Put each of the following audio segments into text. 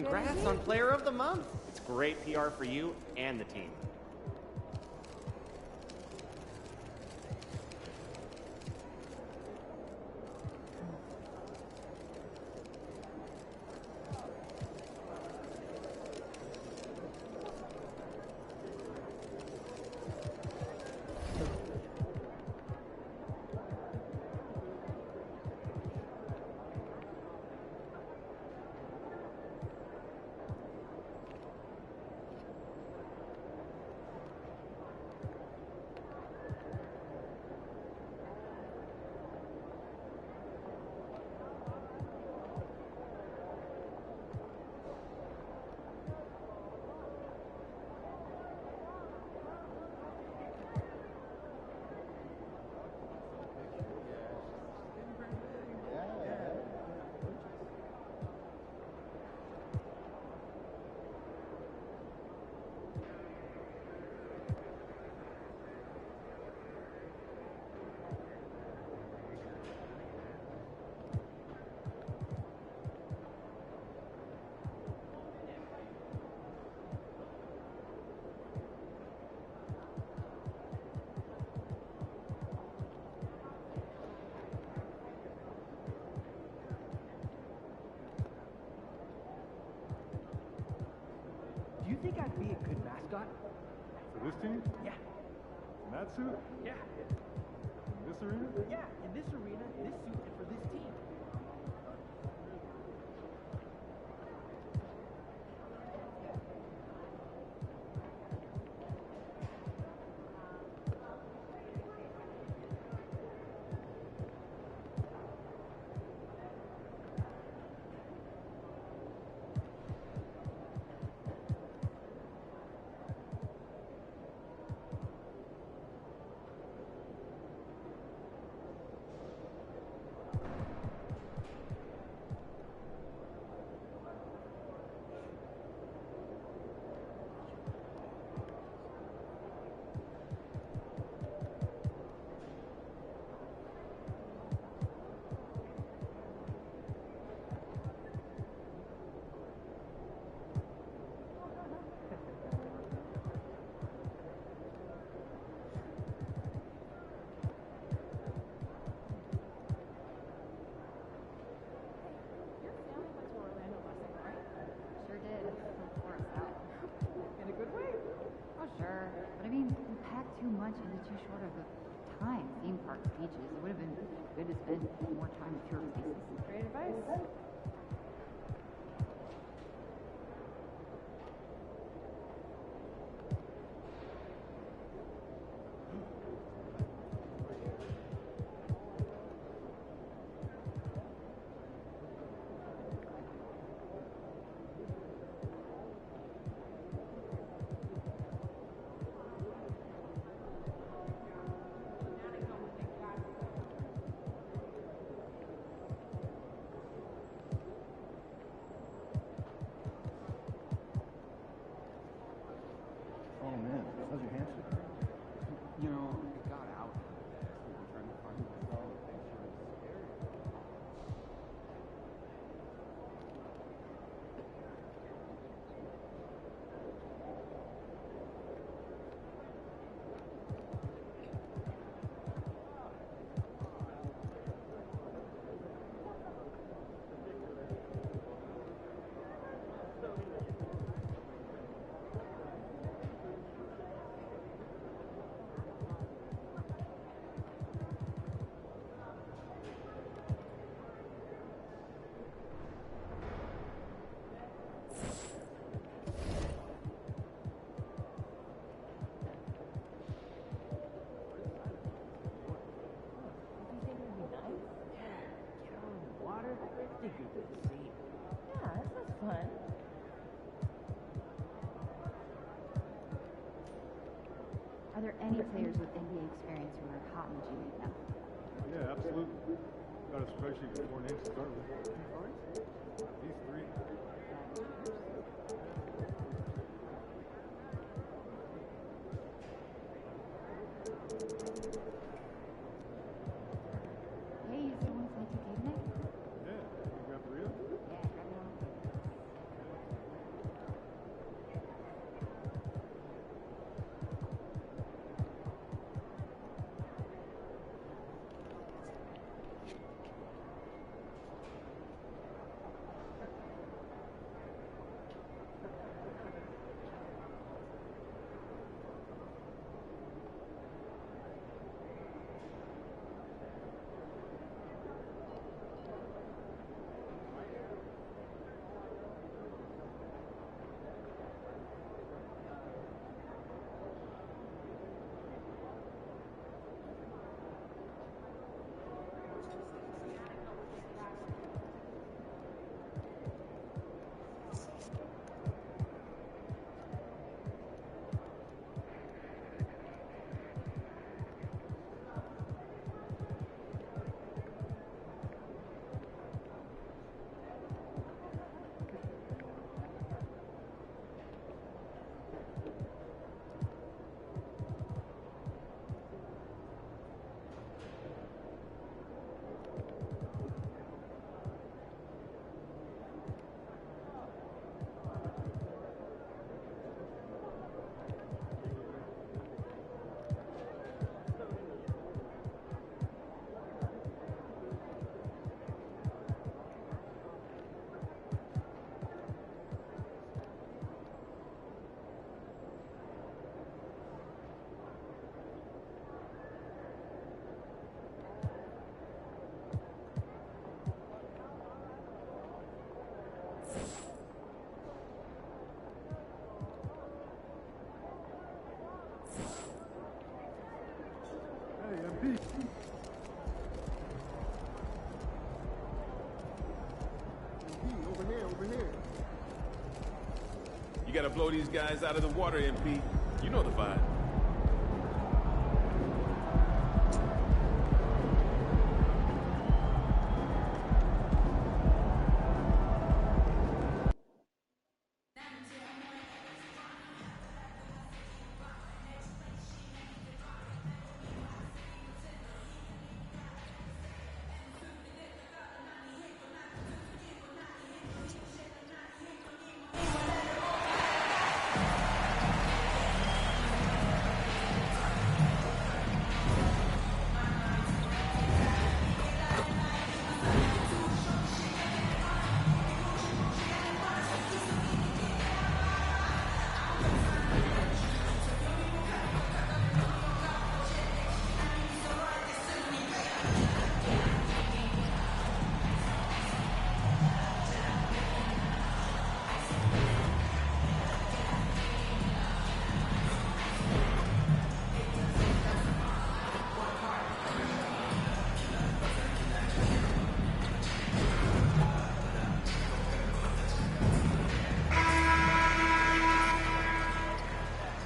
Congrats on Player of the Month. It's great PR for you and the team. Do you think I'd be a good mascot? For this team? Yeah. In that suit? Yeah. In this arena? Yeah, in this arena, this suit, and for this team. Too much into too short of a time. Theme park beaches. It would have been good to spend more time with tourist places. Great advice. How's your hamster? You know, it got out. We're trying to find my dog. Are there any players with NBA experience who are hot in the G League now? Yeah, absolutely. Got a spreadsheet with 4 names to start with. These 3. Hey, is there one play 2K tonight? Yeah, you grab the real? Yeah, grab me one. gotta blow these guys out of the water, MP. You know the vibe.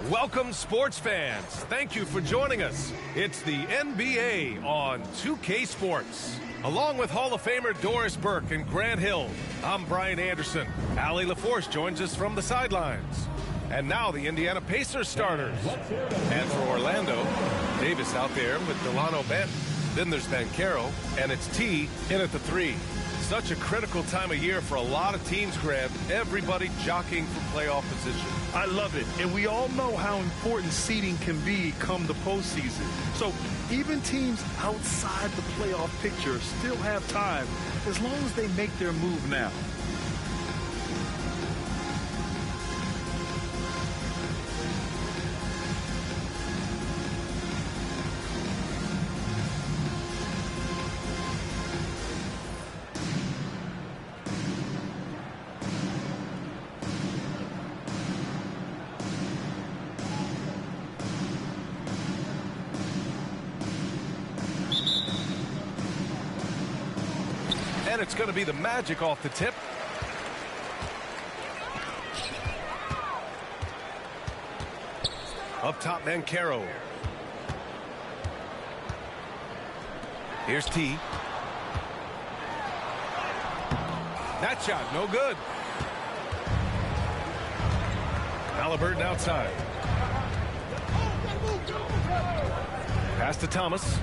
Welcome, sports fans. Thank you for joining us. It's the NBA on 2K Sports. Along with Hall of Famer Doris Burke and Grant Hill, I'm Brian Anderson. Allie LaForce joins us from the sidelines. And now the Indiana Pacers starters. And for Orlando, Davis out there with Delano Banton. Then there's Banchero, and it's T in at the 3. Such a critical time of year for a lot of teams, Grant. Everybody jockeying for playoff position. I love it, and we all know how important seeding can be come the postseason. So even teams outside the playoff picture still have time as long as they make their move now. And it's going to be the Magic off the tip. Up top, Banchero. Here's T. That shot, no good. Halliburton outside. Pass to Thomas.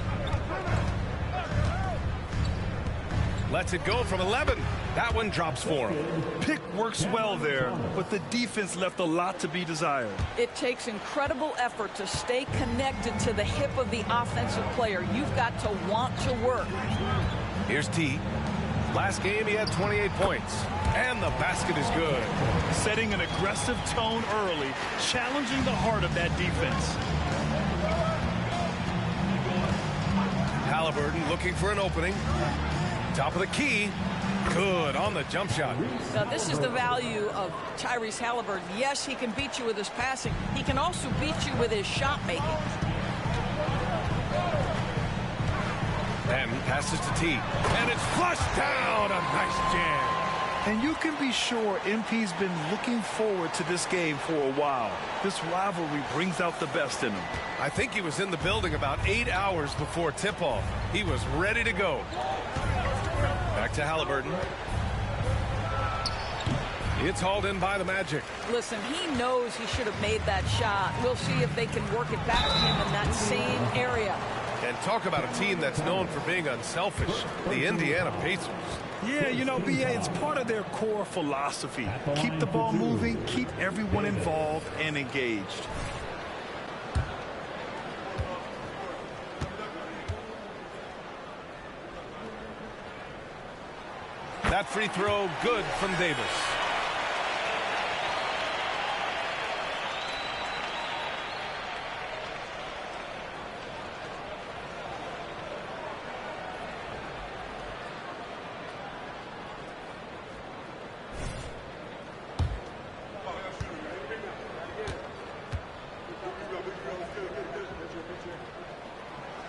Lets it go from 11. That one drops for him. Pick works well there, but the defense left a lot to be desired. It takes incredible effort to stay connected to the hip of the offensive player. You've got to want to work. Here's T. Last game, he had 28 points. And the basket is good. Setting an aggressive tone early, challenging the heart of that defense. Halliburton looking for an opening. Top of the key. Good on the jump shot. Now, this is the value of Tyrese Halliburton. Yes, he can beat you with his passing. He can also beat you with his shot making. And he passes to T. And it's flushed down. A nice jam. And you can be sure MP's been looking forward to this game for a while. This rivalry brings out the best in him. I think he was in the building about 8 hours before tip-off. He was ready to go. Back to Halliburton. It's hauled in by the Magic. Listen, he knows he should have made that shot. We'll see if they can work it back to him in that same area. And talk about a team that's known for being unselfish, the Indiana Pacers. Yeah, you know, BA, it's part of their core philosophy. Keep the ball moving, keep everyone involved and engaged. That free throw good from Davis.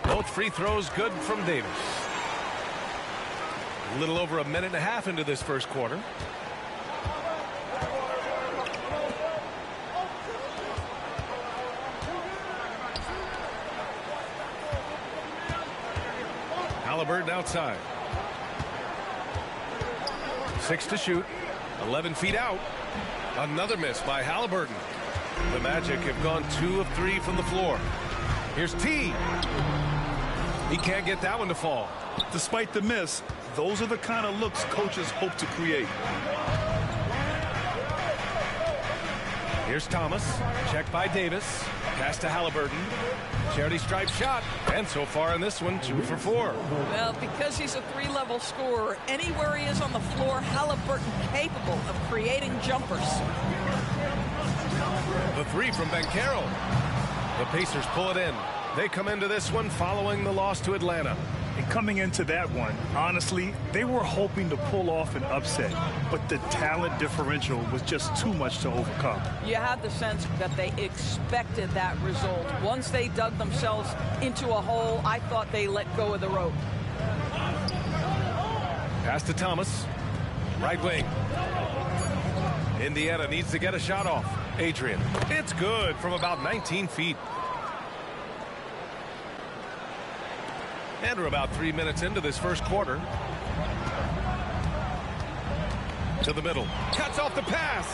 Both free throws good from Davis. A little over a minute and a half into this first quarter. Halliburton outside. 6 to shoot. 11 feet out. Another miss by Halliburton. The Magic have gone 2 of 3 from the floor. Here's T. He can't get that one to fall. Despite the miss, those are the kind of looks coaches hope to create. Here's Thomas. Checked by Davis. Pass to Halliburton. Charity stripe shot. And so far in this one, 2 for 4. Well, because he's a 3-level scorer, anywhere he is on the floor, Halliburton capable of creating jumpers. The 3 from Banchero. The Pacers pull it in. They come into this one following the loss to Atlanta. And coming into that one, honestly, they were hoping to pull off an upset, but the talent differential was just too much to overcome. You had the sense that they expected that result. Once they dug themselves into a hole, I thought they let go of the rope. Pass to Thomas. Right wing. Indiana needs to get a shot off. Adrian. It's good from about 19 feet. And we're about 3 minutes into this first quarter. To the middle. Cuts off the pass.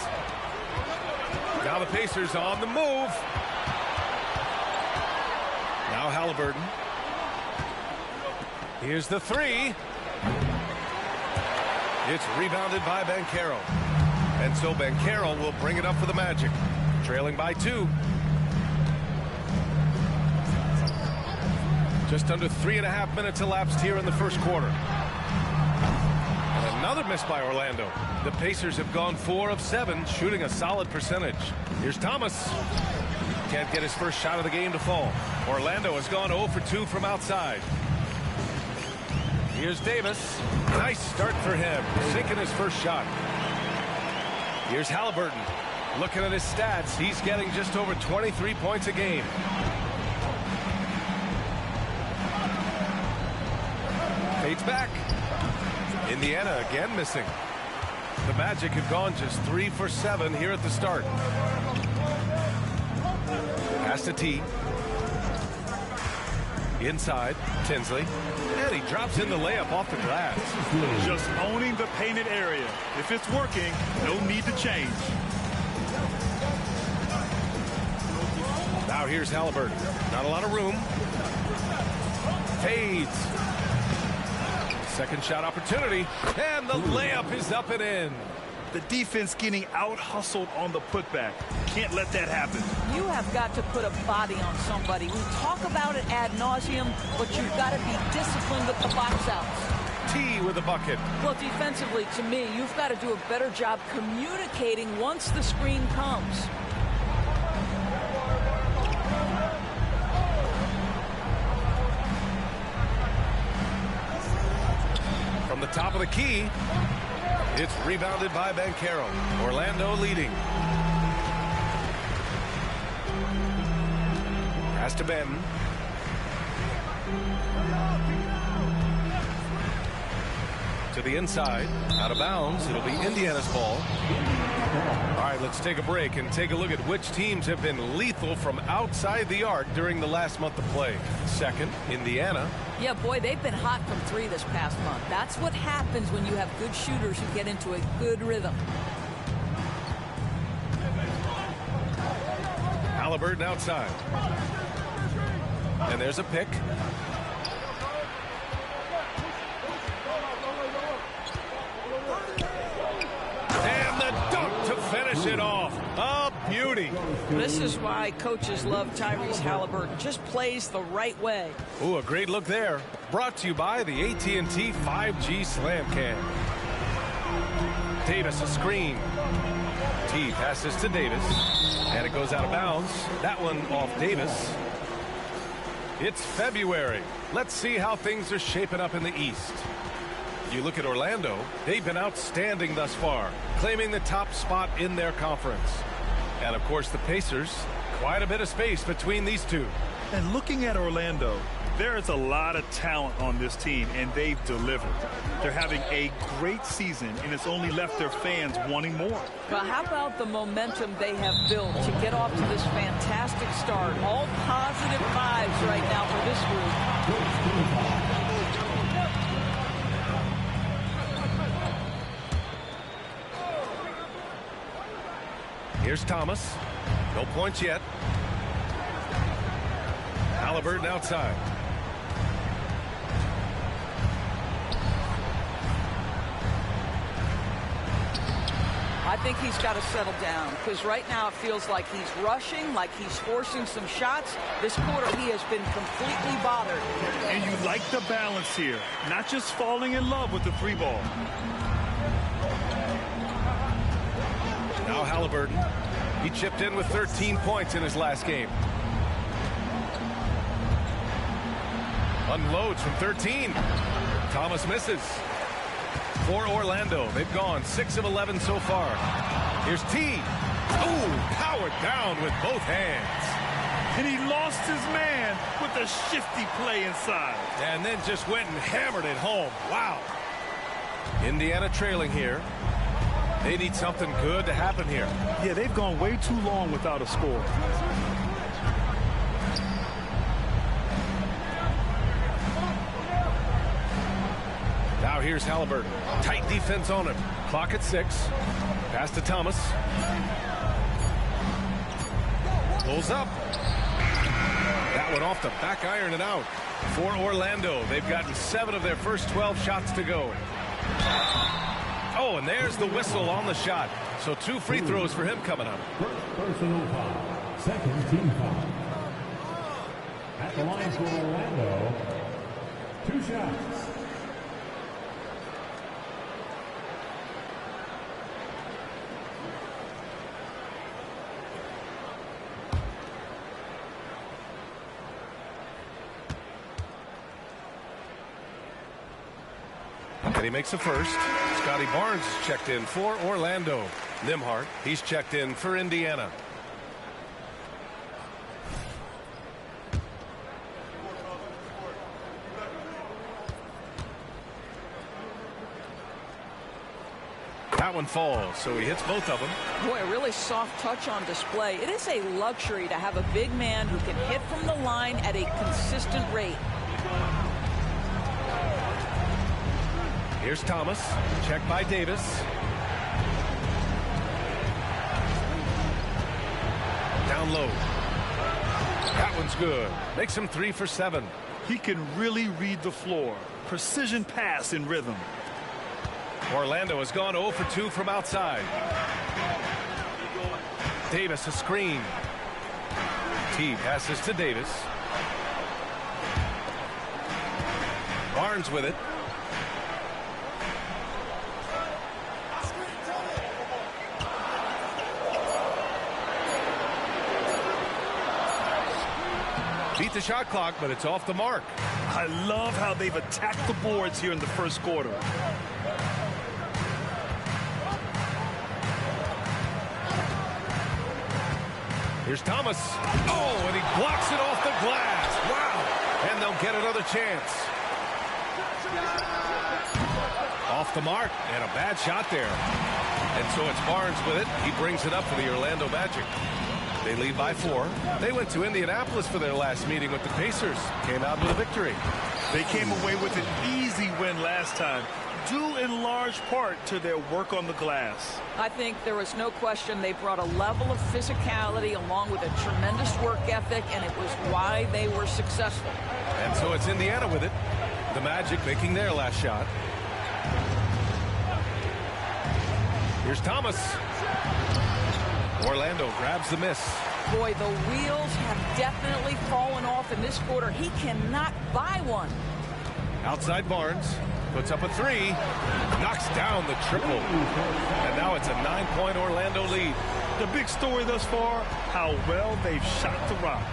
Now the Pacers on the move. Now Halliburton. Here's the 3. It's rebounded by Banchero. And so Banchero will bring it up for the Magic. Trailing by 2. Just under 3.5 minutes elapsed here in the first quarter. And another miss by Orlando. The Pacers have gone 4 of 7, shooting a solid percentage. Here's Thomas. Can't get his first shot of the game to fall. Orlando has gone 0 for 2 from outside. Here's Davis. Nice start for him, sinking his first shot. Here's Halliburton. Looking at his stats, he's getting just over 23 points a game. Fades back. Indiana again missing. The Magic have gone just 3 for 7 here at the start. Pass to T. Inside, Tinsley. And he drops in the layup off the glass. Just owning the painted area. If it's working, no need to change. Now here's Halliburton. Not a lot of room. Fades. Second shot opportunity, and the layup is up and in. The defense getting out-hustled on the putback. Can't let that happen. You have got to put a body on somebody. We talk about it ad nauseum, but you've got to be disciplined with the box outs. T with a bucket. Well, defensively, to me, you've got to do a better job communicating once the screen comes. From the top of the key, it's rebounded by Banchero. Orlando leading. Pass to Benton. To the inside, out of bounds. It'll be Indiana's ball. All right, let's take a break and take a look at which teams have been lethal from outside the arc during the last month of play. Second, Indiana. Yeah, boy, they've been hot from 3 this past month. That's what happens when you have good shooters who get into a good rhythm. Halliburton outside. And there's a pick. And the dunk to finish it off. A beauty. This is why coaches love Tyrese Halliburton. Just plays the right way. Ooh, a great look there. Brought to you by the AT&T 5G Slam Cam. Davis a screen. T passes to Davis. And it goes out of bounds. That one off Davis. It's February. Let's see how things are shaping up in the East. You look at Orlando, they've been outstanding thus far, claiming the top spot in their conference. And of course the Pacers, quite a bit of space between these two. And looking at Orlando, there is a lot of talent on this team, and they've delivered. They're having a great season, and it's only left their fans wanting more. Well, how about the momentum they have built to get off to this fantastic start? All positive vibes right now for this group. Here's Thomas. No points yet. Halliburton outside. I think he's got to settle down because right now it feels like he's rushing, like he's forcing some shots. This quarter he has been completely bothered. And you like the balance here, not just falling in love with the three ball. Now Halliburton. He chipped in with 13 points in his last game. Unloads from 13. Thomas misses. For Orlando, they've gone 6 of 11 so far. Here's T. Oh, powered down with both hands. And he lost his man with a shifty play inside. And then just went and hammered it home. Wow. Indiana trailing here. They need something good to happen here. Yeah, they've gone way too long without a score. Now here's Halliburton. Tight defense on him. Clock at 6. Pass to Thomas. Pulls up. That one off the back iron and out. For Orlando, they've gotten 7 of their first 12 shots to go. Oh, and there's the whistle on the shot. So 2 free throws for him coming up. Personal foul. Second team foul. At the line for Orlando, 2 shots. And he makes the first. Scotty Barnes checked in for Orlando. Nembhard, he's checked in for Indiana. That one falls, so he hits both of them. Boy, a really soft touch on display. It is a luxury to have a big man who can hit from the line at a consistent rate. Here's Thomas. Checked by Davis. Down low. That one's good. Makes him 3 for 7. He can really read the floor. Precision pass in rhythm. Orlando has gone 0 for 2 from outside. Davis a screen. T passes to Davis. Barnes with it. Beat the shot clock, but it's off the mark. I love how they've attacked the boards here in the first quarter. Here's Thomas. Oh, and he blocks it off the glass. Wow. And they'll get another chance. Off the mark, and a bad shot there. And so it's Barnes with it. He brings it up for the Orlando Magic. They lead by 4. They went to Indianapolis for their last meeting with the Pacers. Came out with a victory. They came away with an easy win last time, due in large part to their work on the glass. I think there was no question they brought a level of physicality along with a tremendous work ethic, and it was why they were successful. And so it's Indiana with it. The Magic making their last shot. Here's Thomas. Orlando grabs the miss. Boy, the wheels have definitely fallen off in this quarter. He cannot buy one. Outside Barnes. Puts up a 3. Knocks down the triple. And now it's a 9-point Orlando lead. The big story thus far, how well they've shot the rock.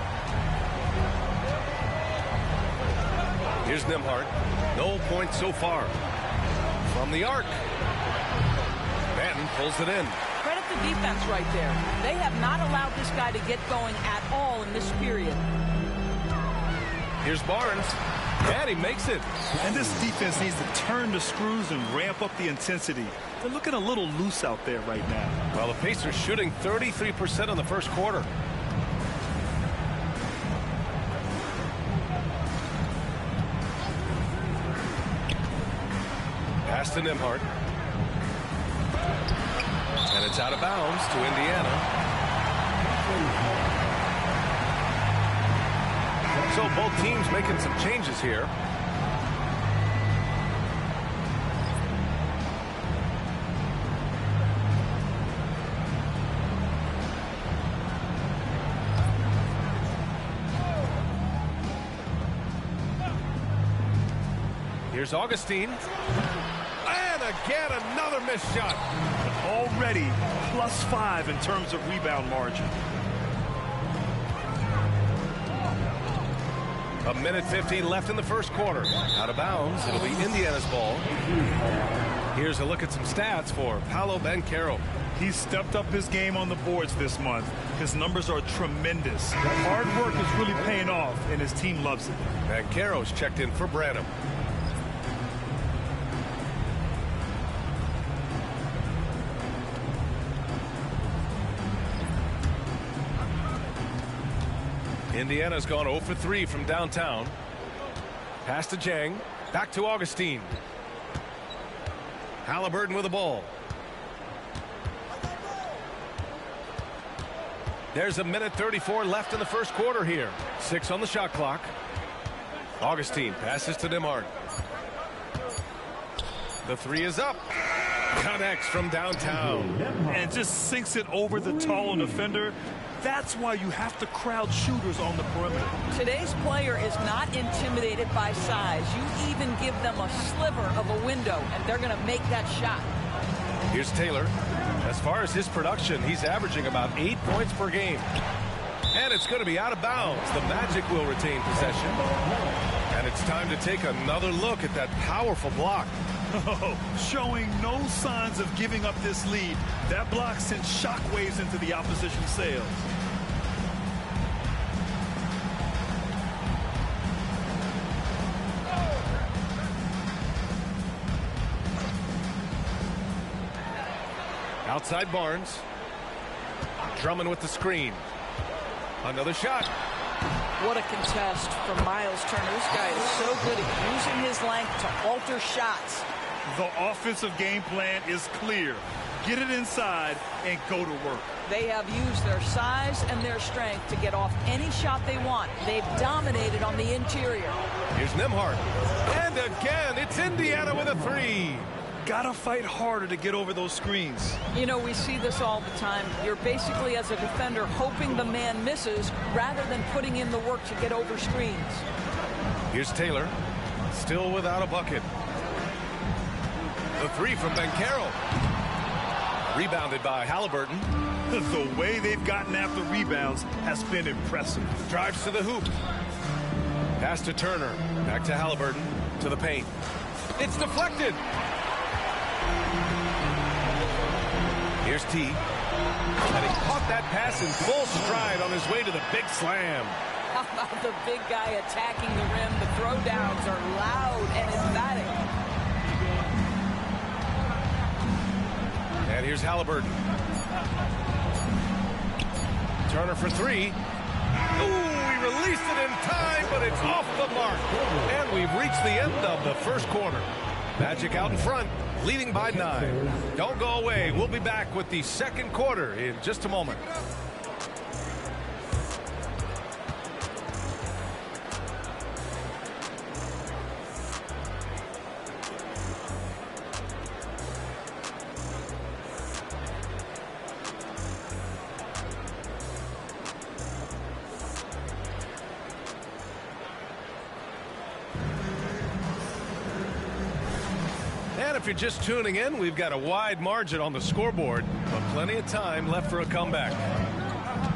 Here's Nembhard. No points so far. From the arc. Banton pulls it in. Credit the defense right there. They have not allowed this guy to get going at all in this period. Here's Barnes. And he makes it. And this defense needs to turn the screws and ramp up the intensity. They're looking a little loose out there right now. Well, the Pacers shooting 33% in the first quarter. Pass to Nembhard. And it's out of bounds to Indiana. So both teams making some changes here. Here's Augustine. And again, another missed shot. Already +5 in terms of rebound margin. A minute 15 left in the first quarter. Out of bounds, it'll be Indiana's ball. Here's a look at some stats for Paolo Banchero. He's stepped up his game on the boards this month. His numbers are tremendous. Hard work is really paying off, and his team loves it. Banchero's checked in for Branham. Indiana's gone 0 for 3 from downtown. Pass to Jang. Back to Augustine. Halliburton with the ball. There's a minute 34 left in the first quarter here. 6 on the shot clock. Augustine passes to Nembhard. The three is up. Connects from downtown. And just sinks it over the tall defender. That's why you have to crowd shooters on the perimeter. Today's player is not intimidated by size. You even give them a sliver of a window, and they're going to make that shot. Here's Taylor. As far as his production, he's averaging about 8 points per game. And it's going to be out of bounds. The Magic will retain possession. And it's time to take another look at that powerful block. Oh, showing no signs of giving up this lead. That block sent shockwaves into the opposition sails. Outside Barnes. Drummond with the screen. Another shot. What a contest from Miles Turner. This guy is so good at using his length to alter shots. The offensive game plan is clear. Get it inside and go to work. They have used their size and their strength to get off any shot they want. They've dominated on the interior. Here's Nembhard. And again, it's Indiana with a three. Gotta fight harder to get over those screens. You know, we see this all the time. You're basically, as a defender, hoping the man misses rather than putting in the work to get over screens. Here's Taylor. Still without a bucket. The three from Banchero. Rebounded by Halliburton. The way they've gotten after rebounds has been impressive. Drives to the hoop. Pass to Turner. Back to Halliburton. To the paint. It's deflected. Here's T. And he caught that pass in full stride on his way to the big slam. How about the big guy attacking the rim? The throwdowns are loud and emphatic. And here's Halliburton. Turner for three. Ooh, he released it in time, but it's off the mark. And we've reached the end of the first quarter. Magic out in front, leading by 9. Don't go away. We'll be back with the second quarter in just a moment. And if you're just tuning in, we've got a wide margin on the scoreboard, but plenty of time left for a comeback.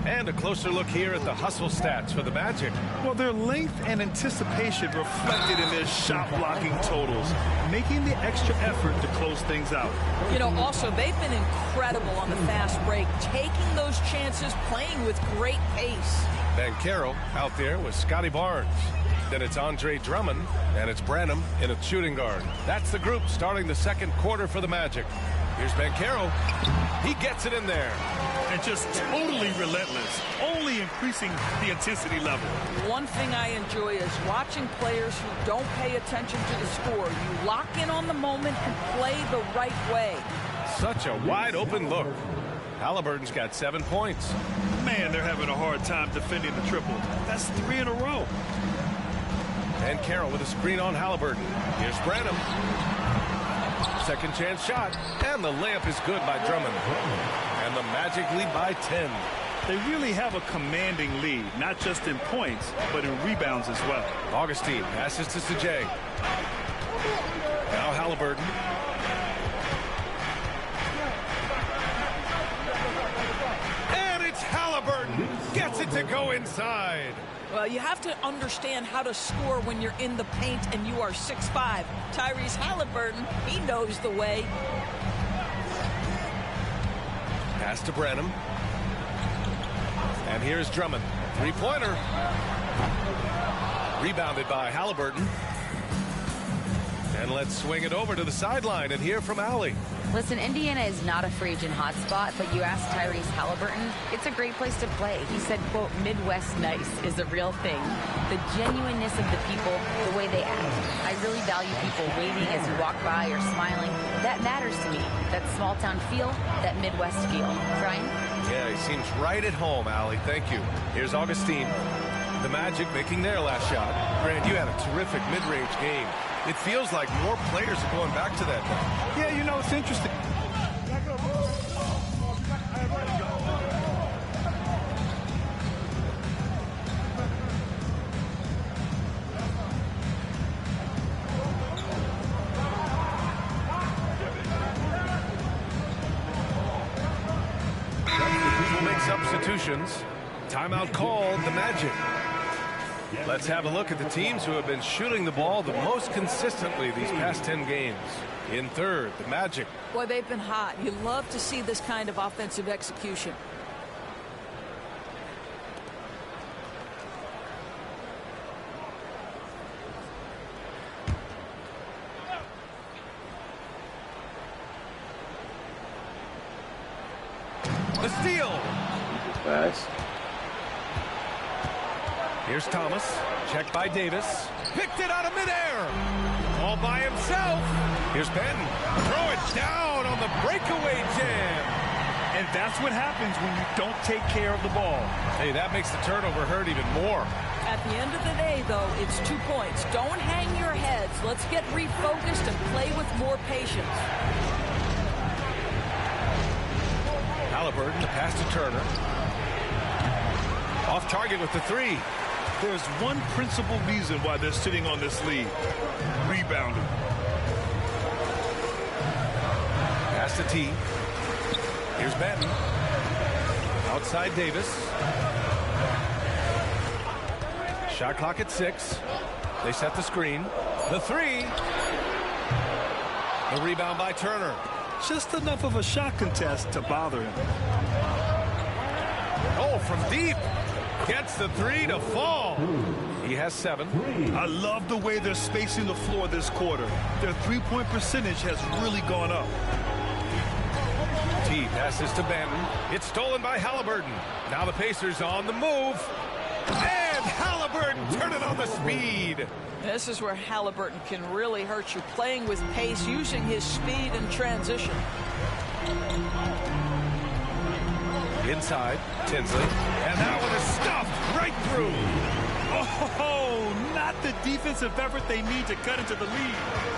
And a closer look here at the hustle stats for the Magic. Well, their length and anticipation reflected in their shot blocking totals, making the extra effort to close things out. You know, also, they've been incredible on the fast break, taking those chances, playing with great pace. Banchero out there with Scotty Barnes. Then it's Andre Drummond, and it's Branham in a shooting guard. That's the group starting the second quarter for the Magic. Here's Banchero. He gets it in there. And just totally relentless, only increasing the intensity level. One thing I enjoy is watching players who don't pay attention to the score. You lock in on the moment and play the right way. Such a wide open look. Halliburton's got 7 points. Man, they're having a hard time defending the triple. That's 3 in a row. And Carroll with a screen on Halliburton. Here's Branham. Second chance shot. And the layup is good by Drummond. And the Magic lead by 10. They really have a commanding lead, not just in points, but in rebounds as well. Augustine passes to Sajay. Now Halliburton. And it's Halliburton. Gets it to go inside. Well, you have to understand how to score when you're in the paint and you are 6'5". Tyrese Halliburton, he knows the way. Pass to Branham. And here's Drummond. Three-pointer. Rebounded by Halliburton. And let's swing it over to the sideline and hear from Allie. Listen, Indiana is not a free agent hotspot, but you ask Tyrese Halliburton, it's a great place to play. He said, quote, Midwest nice is a real thing. The genuineness of the people, the way they act. I really value people waving as you walk by or smiling. That matters to me. That small town feel, that Midwest feel. Brian? Yeah, he seems right at home, Allie. Thank you. Here's Augustine. The Magic making their last shot. Grant, you had a terrific mid-range game. It feels like more players are going back to that now. Yeah, you know, it's interesting. We'll make substitutions. Timeout called, the Magic. Let's have a look at the teams who have been shooting the ball the most consistently these past 10 games. In third, the Magic. Boy, they've been hot. You love to see this kind of offensive execution. The steal. Nice. Here's Thomas. Checked by Davis. Picked it out of midair. All by himself. Here's Benton. Throw it down on the breakaway jam. And that's what happens when you don't take care of the ball. Hey, that makes the turnover hurt even more. At the end of the day, though, it's 2 points. Don't hang your heads. Let's get refocused and play with more patience. Halliburton, the pass to Turner. Off target with the three. There's one principal reason why they're sitting on this lead. Rebounding. Pass to T. Here's Benton. Outside Davis. Shot clock at 6. They set the screen. The three. The rebound by Turner. Just enough of a shot contest to bother him. Oh, from deep. Gets the three to fall. He has 7. I love the way they're spacing the floor this quarter. Their three-point percentage has really gone up. T passes to Benton. It's stolen by Halliburton. Now the Pacers on the move. And Halliburton turning on the speed. This is where Halliburton can really hurt you, playing with pace, using his speed in transition. Inside, Tinsley. And that one is stuffed right through. Oh, not the defensive effort they need to cut into the lead.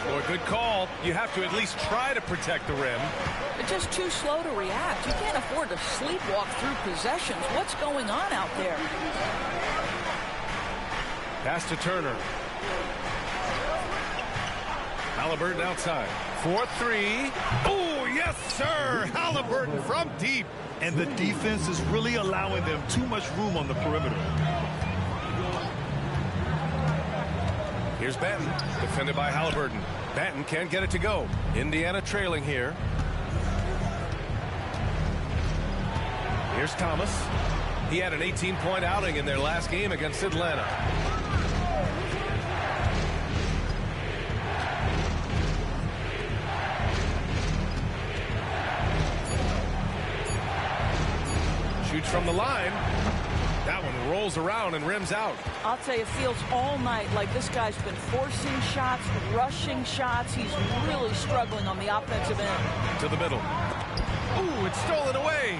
Well, good call. You have to at least try to protect the rim. They're just too slow to react. You can't afford to sleepwalk through possessions. What's going on out there? Pass to Turner. Halliburton outside. 4-3. Oh, yes, sir. Halliburton from deep. And the defense is really allowing them too much room on the perimeter. Here's Benton, defended by Halliburton. Benton can't get it to go. Indiana trailing here. Here's Thomas. He had an 18-point outing in their last game against Atlanta. Shoots from the line. That one rolls around and rims out. I'll tell you, it feels all night like this guy's been forcing shots, rushing shots. He's really struggling on the offensive end. To the middle. Ooh, it's stolen away.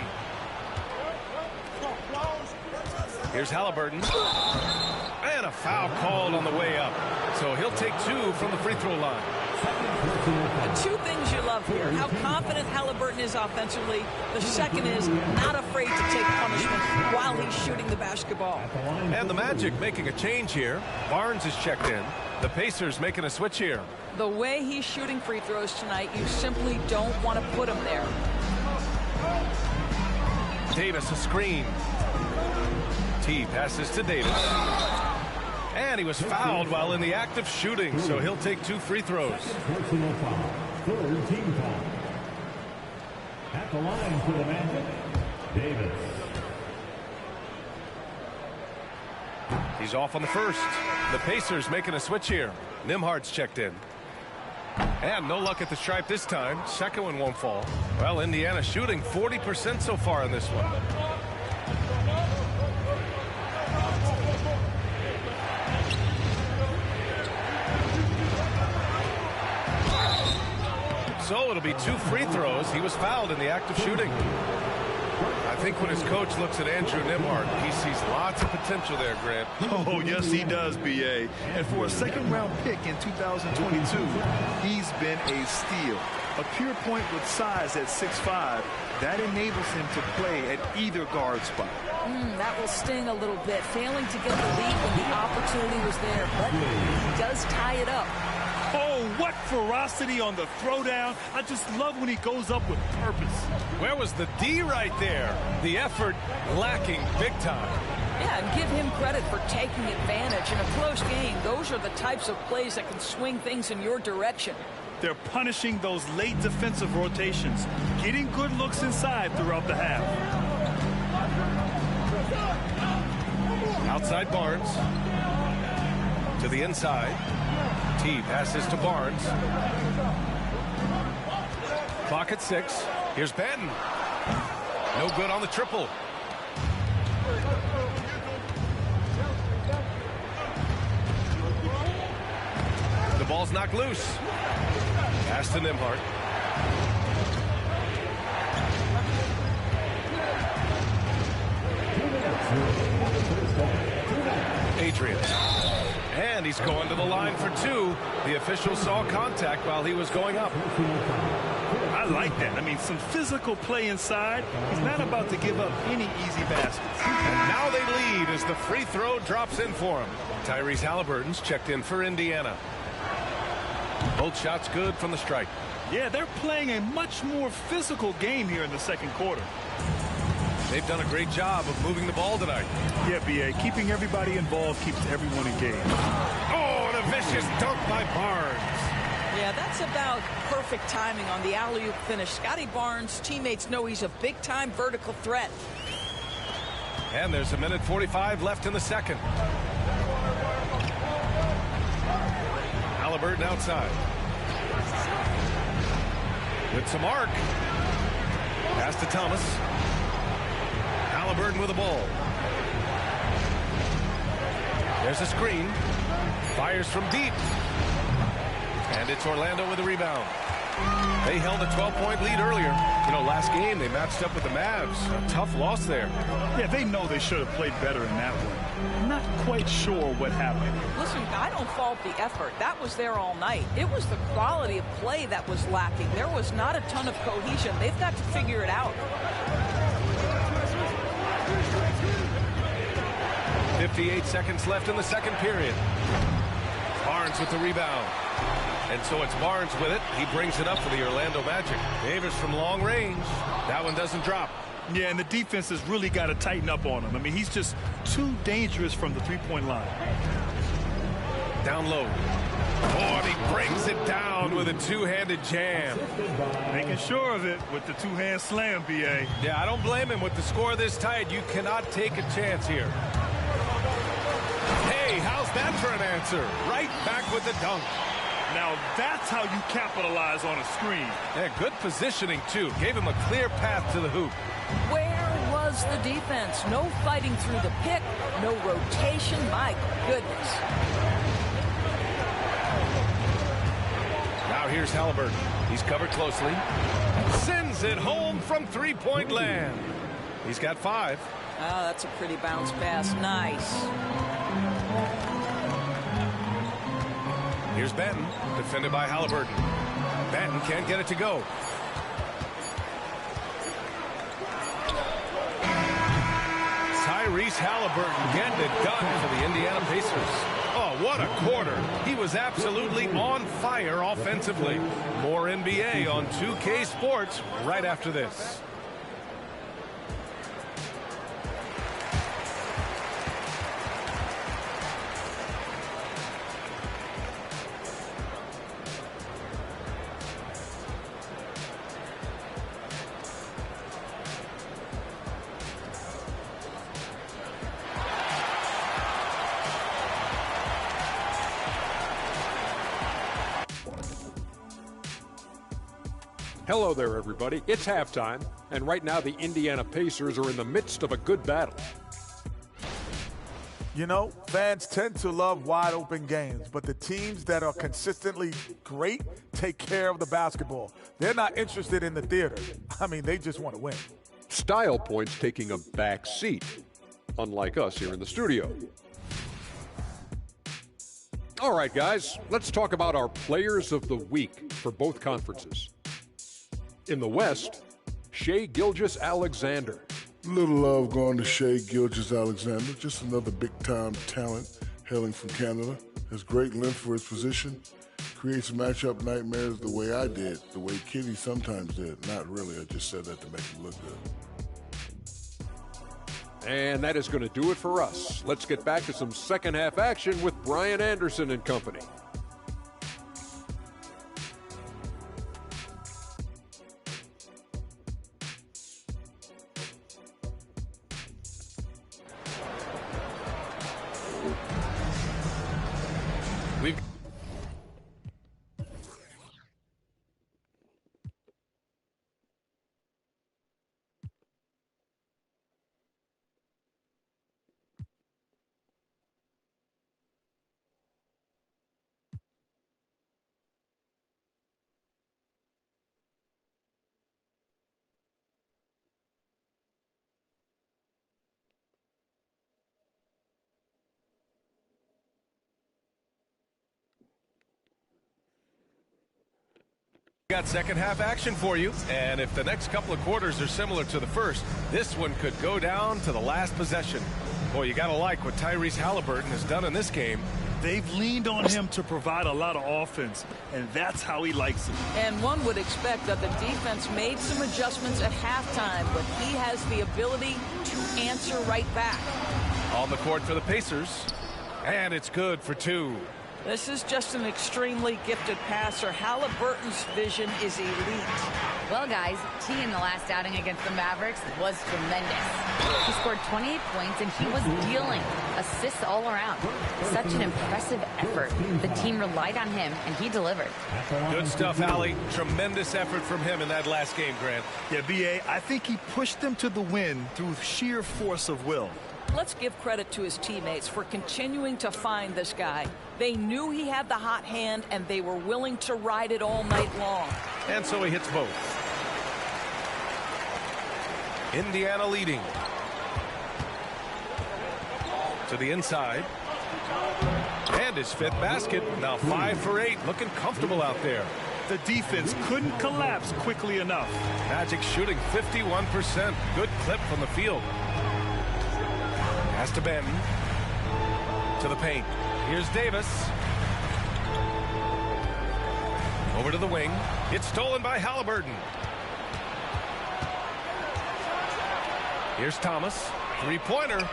Here's Halliburton. And a foul called on the way up. So he'll take 2 from the free throw line. The two things you love here, how confident Halliburton is offensively. The second is not afraid to take punishment while he's shooting the basketball. And the Magic making a change here. Barnes is checked in. The Pacers making a switch here. The way he's shooting free throws tonight, you simply don't want to put him there. Davis a screen. T passes to Davis. And he was fouled while in the act of shooting, so he'll take 2 free throws. Personal foul. Third team foul. At the line for the Magic, Davis. He's off on the first. The Pacers making a switch here. Nembhard's checked in. And no luck at the stripe this time. Second one won't fall. Well, Indiana shooting 40% so far in this one. So it'll be 2 free throws. He was fouled in the act of shooting. I think when his coach looks at Andrew Nembhard, he sees lots of potential there, Grant. Oh, yes, he does, B.A. And for a second-round pick in 2022, he's been a steal. A pure point with size at 6'5", that enables him to play at either guard spot. That will sting a little bit, failing to get the lead when the opportunity was there, but he does tie it up. Oh, what ferocity on the throwdown. I just love when he goes up with purpose. Where was the D right there? The effort lacking big time. Yeah, and give him credit for taking advantage. In a close game, those are the types of plays that can swing things in your direction. They're punishing those late defensive rotations, getting good looks inside throughout the half. Outside Barnes. To the inside. T passes to Barnes. Clock at 6. Here's Benton. No good on the triple. The ball's knocked loose. Pass to Nembhard. Adrian. And he's going to the line for 2. The official saw contact while he was going up. I like that. I mean, some physical play inside. He's not about to give up any easy baskets. And now they lead as the free throw drops in for him. Tyrese Halliburton's checked in for Indiana. Both shots good from the strike. Yeah, they're playing a much more physical game here in the second quarter. They've done a great job of moving the ball tonight. Yeah, B.A. Keeping everybody involved keeps everyone engaged. Oh, and a vicious dunk by Barnes. Yeah, that's about perfect timing on the alley-oop finish. Scotty Barnes' teammates know he's a big-time vertical threat. And there's 1:45 left in the second. Halliburton outside. With some arc. Pass to Thomas. Halliburton with the ball. There's a screen. Fires from deep. And it's Orlando with the rebound. They held a 12-point lead earlier. You know, last game they matched up with the Mavs. A tough loss there. Yeah, they know they should have played better in that one. I'm not quite sure what happened. Listen, I don't fault the effort. That was there all night. It was the quality of play that was lacking. There was not a ton of cohesion. They've got to figure it out. 58 seconds left in the second period. Barnes with the rebound. And so it's Barnes with it. He brings it up for the Orlando Magic. Davis from long range. That one doesn't drop. Yeah, and the defense has really got to tighten up on him. I mean, he's just too dangerous from the three-point line. Down low. Oh, and he brings it down with a two-handed jam. Making sure of it with the two-hand slam, B.A. Yeah, I don't blame him. With the score this tight, you cannot take a chance here. Hey, how's that for an answer? Right back with the dunk. Now that's how you capitalize on a screen. Yeah, good positioning, too. Gave him a clear path to the hoop. Where was the defense? No fighting through the pick, no rotation. My goodness. Now here's Halliburton. He's covered closely. Sends it home from three-point land. He's got 5. Oh, that's a pretty bounce pass. Nice. Here's Benton, defended by Halliburton. Benton can't get it to go. Tyrese Halliburton getting it done for the Indiana Pacers. Oh, what a quarter. He was absolutely on fire offensively. More NBA on 2K Sports right after this. Hello there, everybody. It's halftime, and right now the Indiana Pacers are in the midst of a good battle. You know, fans tend to love wide-open games, but the teams that are consistently great take care of the basketball. They're not interested in the theater. I mean, they just want to win. Style points taking a back seat, unlike us here in the studio. All right, guys, let's talk about our players of the week for both conferences. In the West, Shai Gilgeous-Alexander. Little love going to Shai Gilgeous-Alexander, just another big-time talent hailing from Canada. Has great length for his position, creates matchup nightmares the way I did, the way Kitty sometimes did. Not really, I just said that to make him look good. And that is going to do it for us. Let's get back to some second-half action with Brian Anderson and company. Got second half action for you, and if the next couple of quarters are similar to the first, this one could go down to the last possession. Boy, you gotta like what Tyrese Halliburton has done in this game. They've leaned on him to provide a lot of offense, and that's how he likes it. And one would expect that the defense made some adjustments at halftime, but he has the ability to answer right back. On the court for the Pacers, and it's good for two. This is just an extremely gifted passer. Halliburton's vision is elite. Well, guys, T in the last outing against the Mavericks was tremendous. He scored 28 points, and he was dealing assists all around. Such an impressive effort. The team relied on him, and he delivered. Good stuff, Allie. Tremendous effort from him in that last game, Grant. Yeah, B.A., I think he pushed them to the win through sheer force of will. Let's give credit to his teammates for continuing to find this guy. They knew he had the hot hand, and they were willing to ride it all night long. And so he hits both. Indiana leading. To the inside. And his fifth basket. Now 5 for 8. Looking comfortable out there. The defense couldn't collapse quickly enough. Magic shooting 51%. Good clip from the field. Pass to Benton. To the paint. Here's Davis. Over to the wing. It's stolen by Halliburton. Here's Thomas. Three-pointer.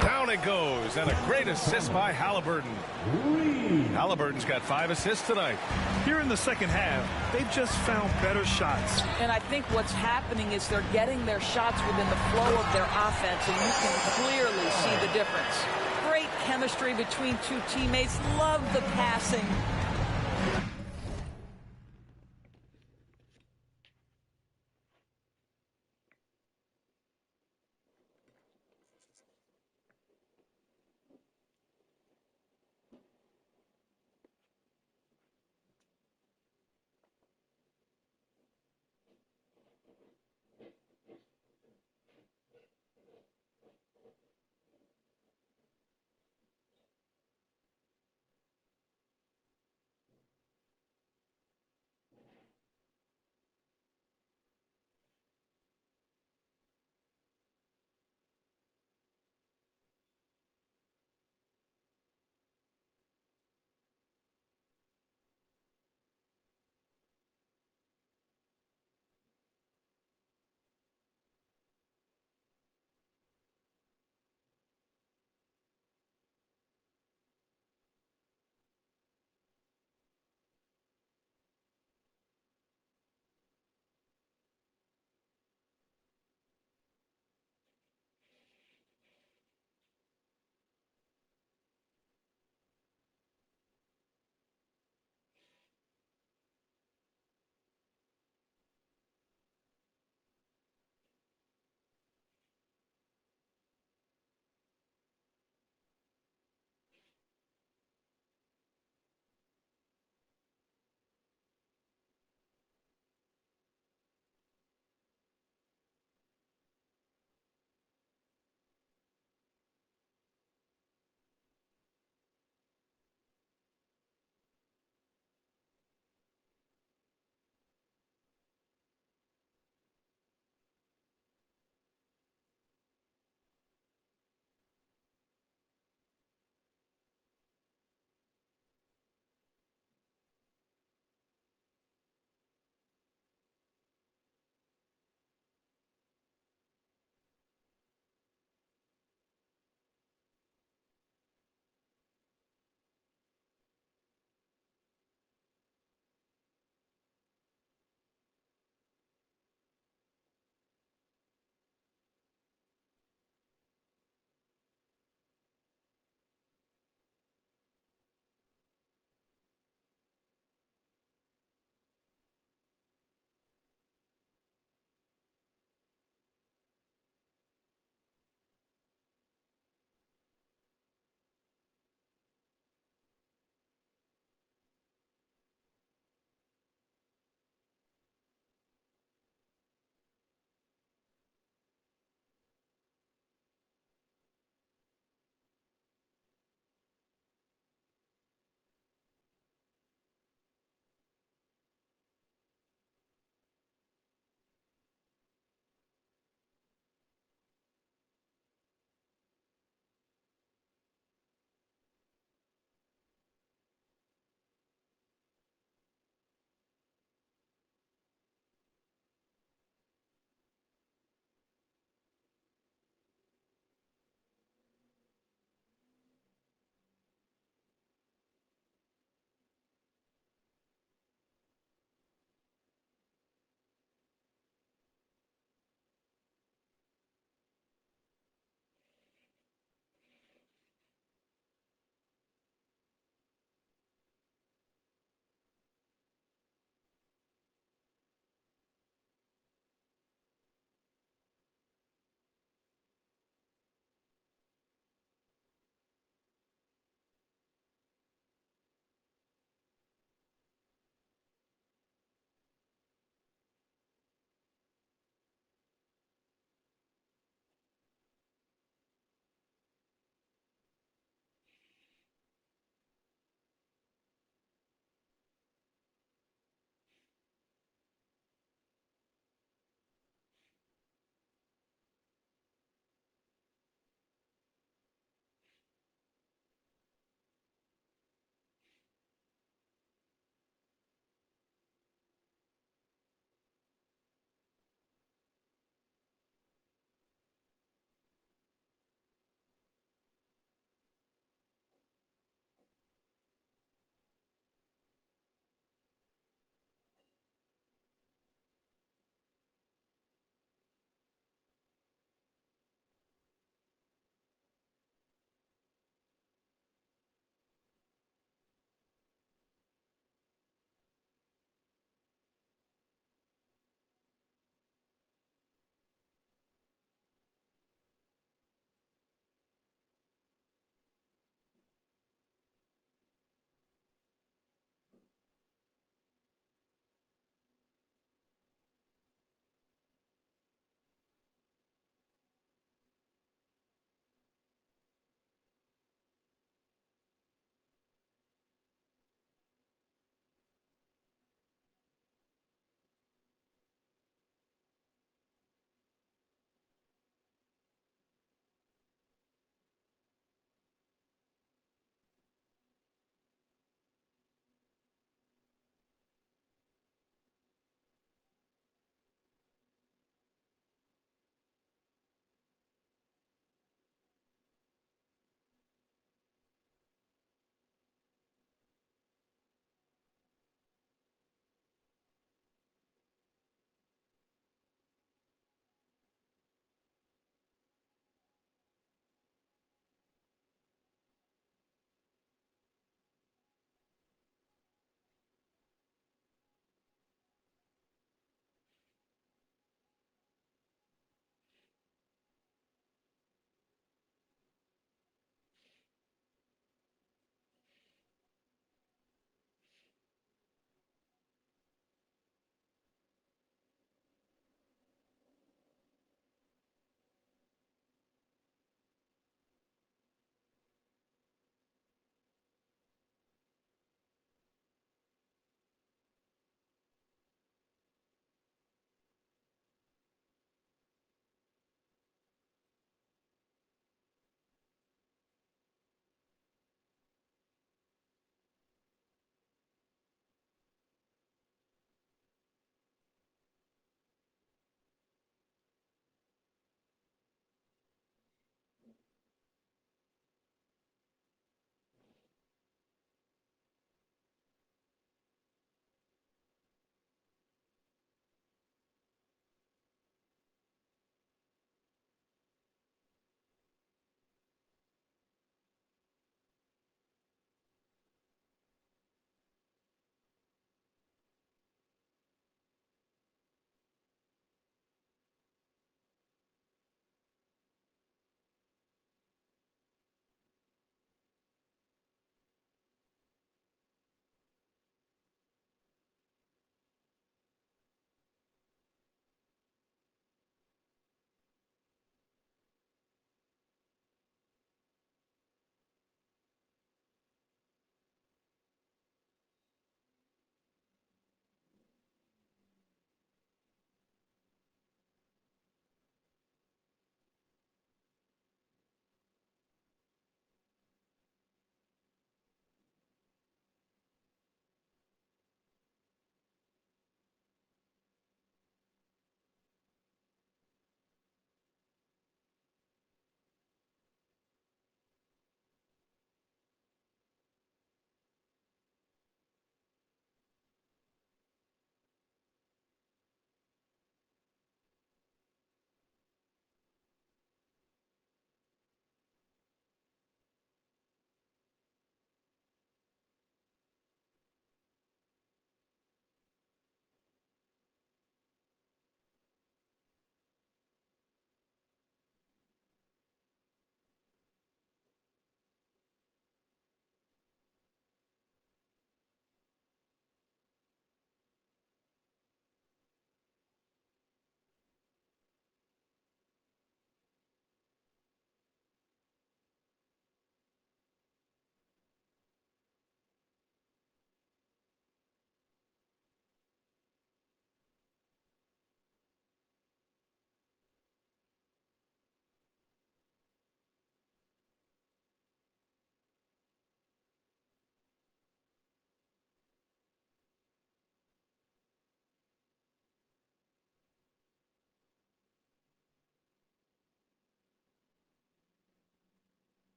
Down it goes. And a great assist by Halliburton. Halliburton's got 5 assists tonight. Here in the second half, they've just found better shots. And I think what's happening is they're getting their shots within the flow of their offense, and you can clearly see the difference. Great chemistry between two teammates. Love the passing.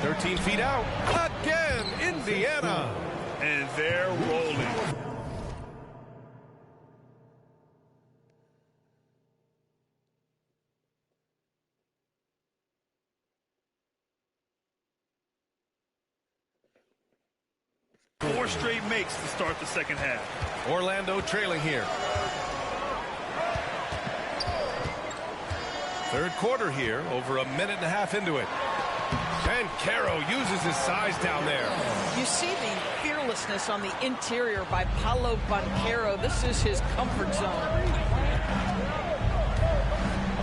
13 feet out. Again, Indiana. And they're rolling. Four straight makes to start the second half. Orlando trailing here. Third quarter here, over a minute and a half into it. Banchero uses his size down there. You see the fearlessness on the interior by Paolo Banchero. This is his comfort zone.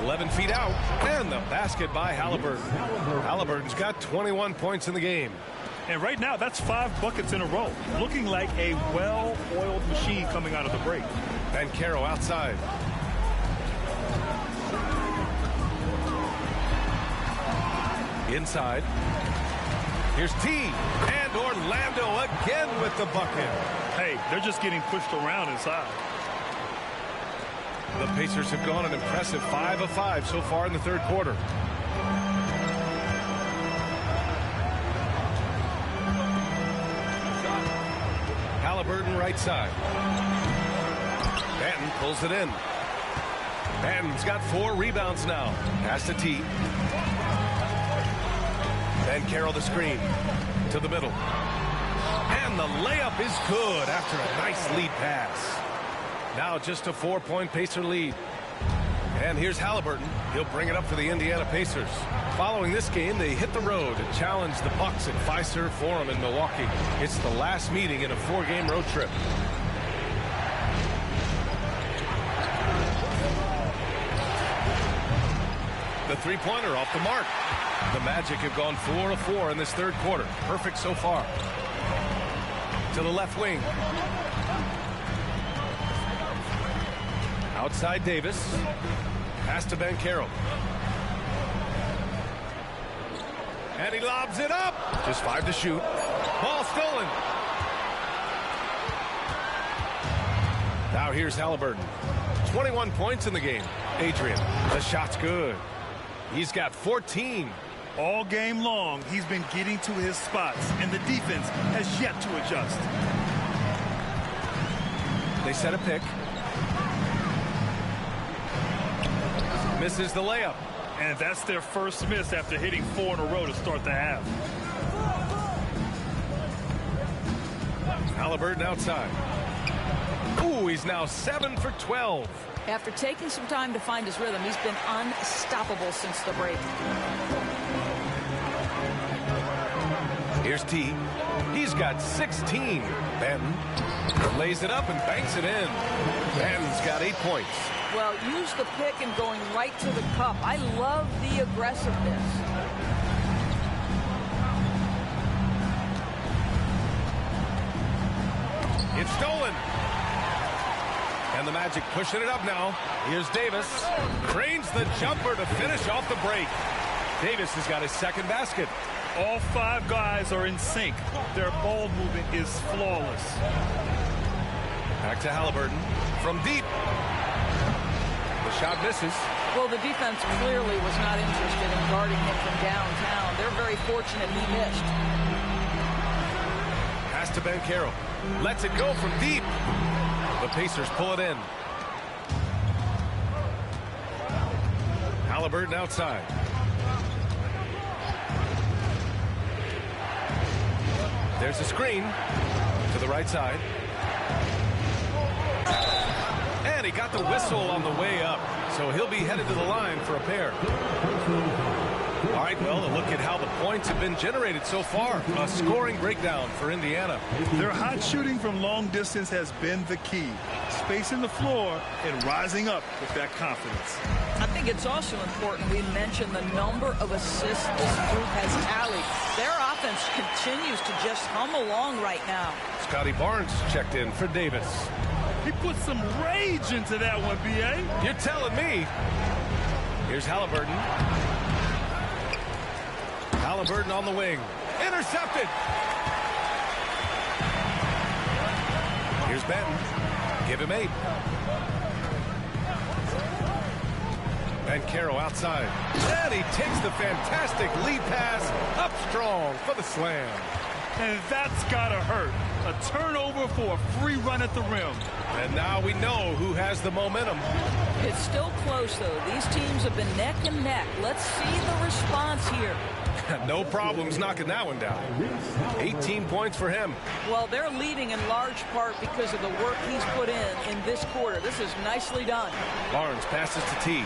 11 feet out, and the basket by Halliburton. Halliburton's got 21 points in the game. And right now, that's 5 buckets in a row. Looking like a well-oiled machine coming out of the break. Banchero outside. Inside. Here's T. And Orlando again with the bucket. Hey, they're just getting pushed around inside. The Pacers have gone an impressive 5 of 5 so far in the third quarter. Halliburton right side. Banton pulls it in. Banton's got 4 rebounds now. Pass to T. Banchero the screen to the middle. And the layup is good after a nice lead pass. Now just a 4-point Pacer lead. And here's Halliburton. He'll bring it up for the Indiana Pacers. Following this game, they hit the road to challenge the Bucks at Fiserv Forum in Milwaukee. It's the last meeting in a 4-game road trip. The three-pointer off the mark. The Magic have gone 4 of 4 in this third quarter. Perfect so far. To the left wing. Outside Davis. Pass to Banchero. And he lobs it up. Just 5 to shoot. Ball stolen. Now here's Halliburton. 21 points in the game. Adrian, the shot's good. He's got 14. All game long, he's been getting to his spots, and the defense has yet to adjust. They set a pick. Misses the layup. And that's their first miss after hitting 4 in a row to start the half. Halliburton outside. Ooh, he's now 7 for 12. After taking some time to find his rhythm, he's been unstoppable since the break. Here's T. He's got 16. Banton lays it up and banks it in. Banton's got 8 points. Well, use the pick and going right to the cup. I love the aggressiveness. It's stolen. And the Magic pushing it up now. Here's Davis. Cranes the jumper to finish off the break. Davis has got his second basket. All 5 guys are in sync. Their ball movement is flawless. Back to Halliburton. From deep. The shot misses. Well, the defense clearly was not interested in guarding him from downtown. They're very fortunate he missed. Pass to Banchero. Lets it go from deep. The Pacers pull it in. Halliburton outside. There's a screen to the right side. And he got the whistle on the way up. So he'll be headed to the line for a pair. All right, well, a look at how the points have been generated so far. A scoring breakdown for Indiana. Their hot shooting from long distance has been the key. Spacing the floor and rising up with that confidence. I think it's also important we mention the number of assists this group has tallied. Their offense continues to just hum along right now. Scotty Barnes checked in for Davis. He put some rage into that one, B.A. You're telling me. Here's Halliburton. Halliburton on the wing. Intercepted. Here's Banton. Give him 8. Bancaro outside. And he takes the fantastic lead pass up strong for the slam. And that's got to hurt. A turnover for a free run at the rim. And now we know who has the momentum. It's still close, though. These teams have been neck and neck. Let's see the response here. No problems knocking that one down. 18 points for him. Well, they're leading in large part because of the work he's put in this quarter. This is nicely done. Barnes passes to T.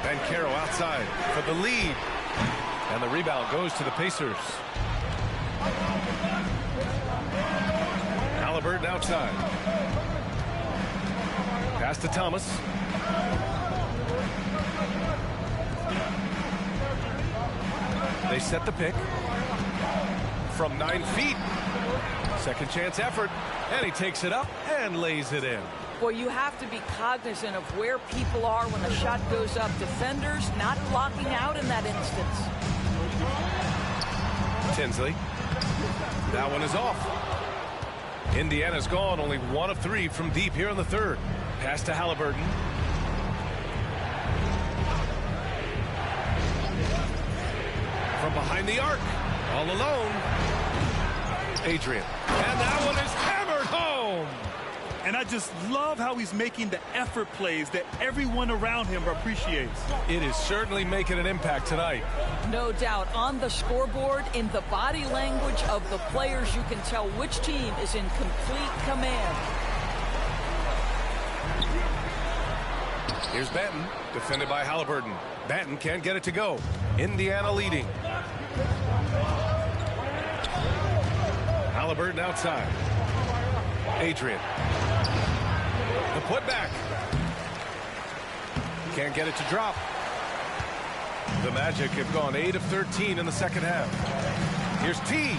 Bancaro outside for the lead. And the rebound goes to the Pacers. Halliburton outside. Pass to Thomas. They set the pick. From 9 feet. Second chance effort. And he takes it up and lays it in. Well, you have to be cognizant of where people are when the shot goes up. Defenders not blocking out in that instance. Tinsley. That one is off. Indiana's gone only 1 of 3 from deep here in the third. Pass to Halliburton. From behind the arc. All alone. Adrian. And that one is hammered home. And I just love how he's making the effort plays that everyone around him appreciates. It is certainly making an impact tonight. No doubt. On the scoreboard, in the body language of the players, you can tell which team is in complete command. Here's Banton, defended by Halliburton. Banton can't get it to go. Indiana leading. Halliburton outside. Adrian. The putback. Can't get it to drop. The Magic have gone 8 of 13 in the second half. Here's T.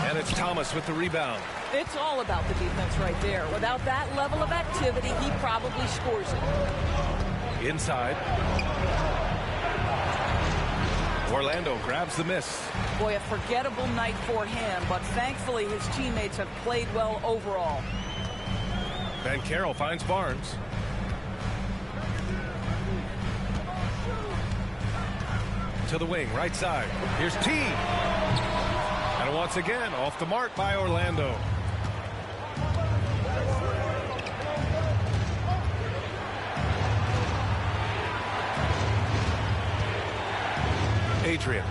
And it's Thomas with the rebound. It's all about the defense right there. Without that level of activity, he probably scores it. Inside. Orlando grabs the miss. Boy, a forgettable night for him, but thankfully his teammates have played well overall. Bancaro finds Barnes. To the wing, right side. Here's T. And once again, off the mark by Orlando. Adrian.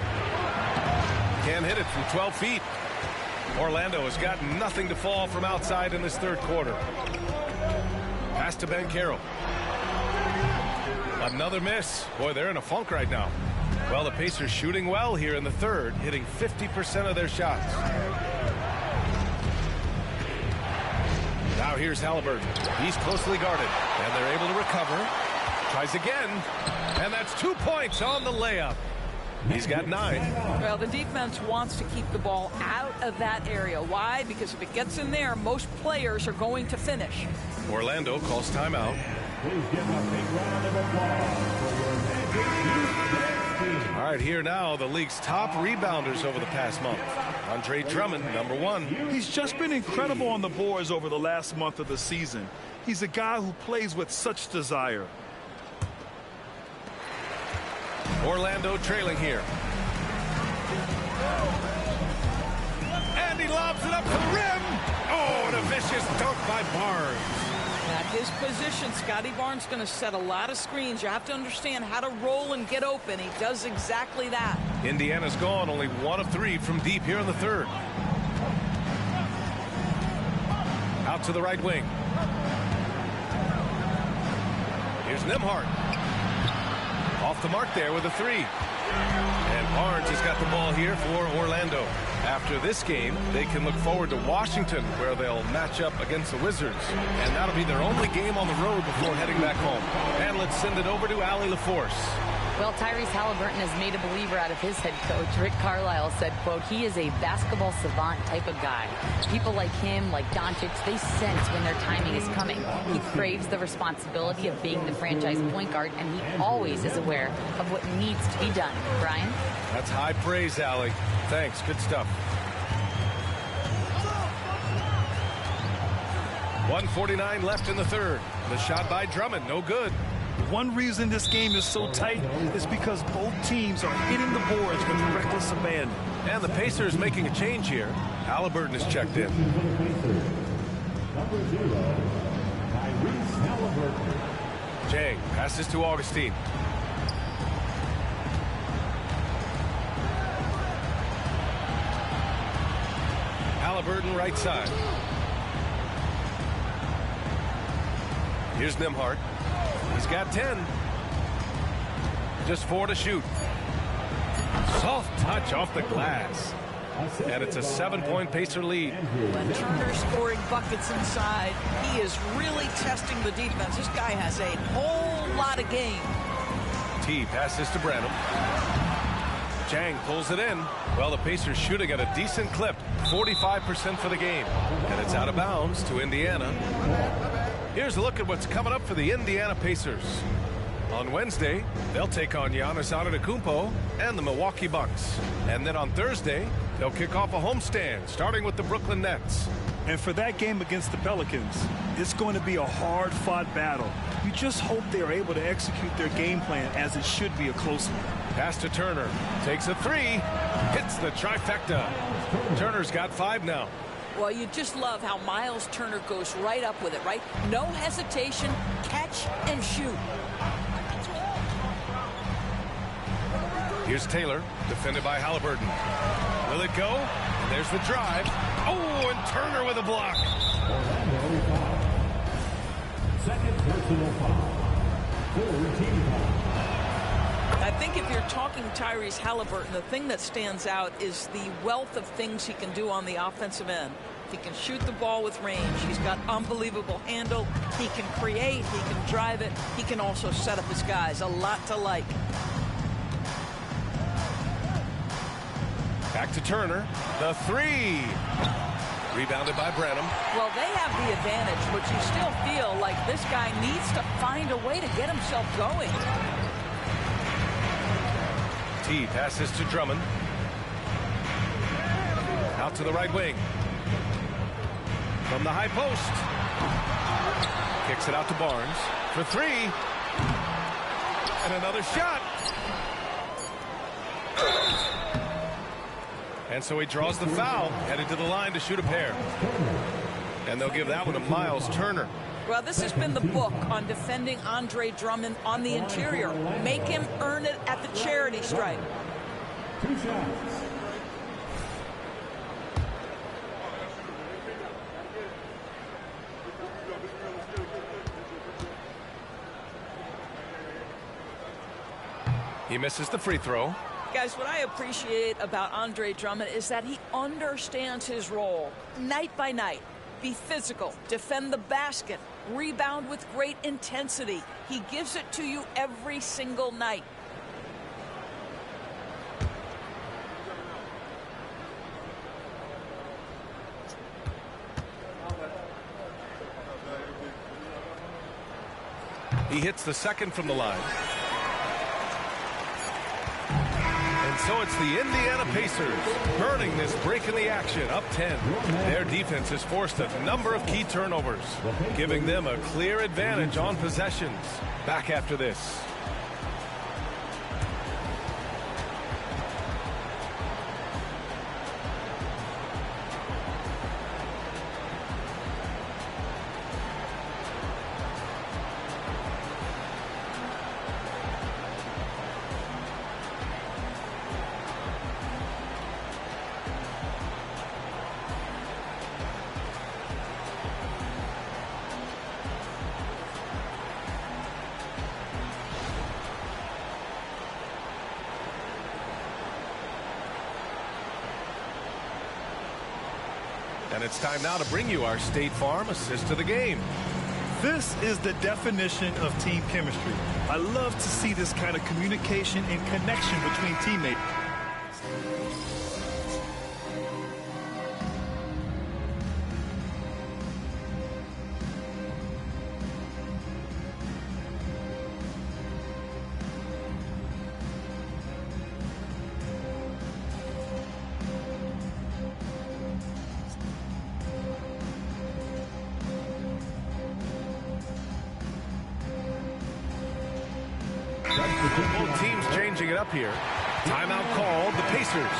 Can't hit it from 12 feet. Orlando has got nothing to fall from outside in this third quarter. Pass to Bancaro. Another miss. Boy, they're in a funk right now. Well, the Pacers shooting well here in the third, hitting 50% of their shots. Now here's Halliburton. He's closely guarded, and they're able to recover. Tries again, and that's 2 points on the layup. He's got 9. Well, the defense wants to keep the ball out of that area. Why? Because if it gets in there, most players are going to finish. Orlando calls timeout. Please give a big round of applause for your Magic team. All right, here now, the league's top rebounders over the past month. Andre Drummond, number 1. He's just been incredible on the boards over the last month of the season. He's a guy who plays with such desire. Orlando trailing here. And he lobs it up to the rim. Oh, and a vicious dunk by Barnes. At his position, Scotty Barnes going to set a lot of screens. You have to understand how to roll and get open. He does exactly that. Indiana's gone only 1 of 3 from deep here in the third. Out to the right wing. Here's Nembhard. Off the mark there with a 3. And Barnes has got the ball here for Orlando. After this game, they can look forward to Washington, where they'll match up against the Wizards. And that'll be their only game on the road before heading back home. And let's send it over to Allie LaForce. Well, Tyrese Halliburton has made a believer out of his head coach. Rick Carlisle said, quote, he is a basketball savant type of guy. People like him, like Doncic, they sense when their timing is coming. He craves the responsibility of being the franchise point guard, and he always is aware of what needs to be done. Brian? That's high praise, Allie. Thanks. Good stuff. 1:49 left in the third. The shot by Drummond, no good. One reason this game is so tight is because both teams are hitting the boards with reckless abandon. And the Pacers making a change here. Halliburton is checked in. Number 0, Tyrese Halliburton. Jang passes to Augustine. Halliburton right side. Here's Nembhard. He's got 10. Just 4 to shoot. Soft touch off the glass. And it's a 7-point Pacer lead. When Turner's scoring buckets inside, he is really testing the defense. This guy has a whole lot of game. T passes to Branham. Jang pulls it in. Well, the Pacers shooting at a decent clip, 45% for the game. And it's out of bounds to Indiana. Here's a look at what's coming up for the Indiana Pacers. On Wednesday, they'll take on Giannis Antetokounmpo and the Milwaukee Bucks. And then on Thursday, they'll kick off a homestand, starting with the Brooklyn Nets. And for that game against the Pelicans, it's going to be a hard-fought battle. You just hope they are able to execute their game plan as it should be a close one. Pass to Turner. Takes a 3. Hits the trifecta. Turner's got 5 now. Well, you just love how Miles Turner goes right up with it, right? No hesitation, catch and shoot. Here's Taylor, defended by Halliburton. Will it go? There's the drive. Oh, and Turner with a block. Orlando foul. Second personal foul. Third team foul. I think if you're talking Tyrese Halliburton, the thing that stands out is the wealth of things he can do on the offensive end. He can shoot the ball with range. He's got unbelievable handle. He can create. He can drive it. He can also set up his guys. A lot to like. Back to Turner. The 3. Rebounded by Branham. Well, they have the advantage, but you still feel like this guy needs to find a way to get himself going. T passes to Drummond. Out to the right wing. From the high post. Kicks it out to Barnes for 3. And another shot. And so he draws the foul, headed to the line to shoot a pair. And they'll give that one to Miles Turner. Well, this has been the book on defending Andre Drummond on the interior. Make him earn it at the charity stripe. 2 shots. He misses the free throw. Guys, what I appreciate about Andre Drummond is that he understands his role night by night. Be physical, defend the basket, rebound with great intensity. He gives it to you every single night. He hits the second from the line. And so it's the Indiana Pacers burning this break in the action, up 10. Their defense has forced a number of key turnovers, giving them a clear advantage on possessions. Back after this. And it's time now to bring you our State Farm assist to the game. This is the definition of team chemistry. I love to see this kind of communication and connection between teammates. Both teams changing it up here. Timeout called, the Pacers.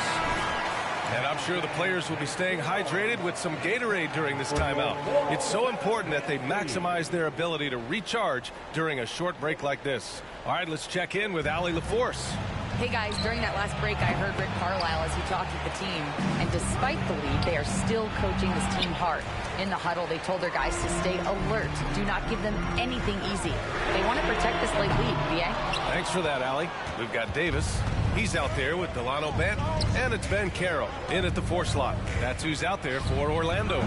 And I'm sure the players will be staying hydrated with some Gatorade during this timeout. It's so important that they maximize their ability to recharge during a short break like this. All right, let's check in with Allie LaForce. Hey guys, during that last break, I heard Rick Carlisle as he talked with the team. And despite the lead, they are still coaching this team hard. In the huddle, they told their guys to stay alert. Do not give them anything easy. They want to protect this late lead, BA. Thanks for that, Allie. We've got Davis. He's out there with Delano Banton. And it's Ben Carroll in at the 4 slot. That's who's out there for Orlando.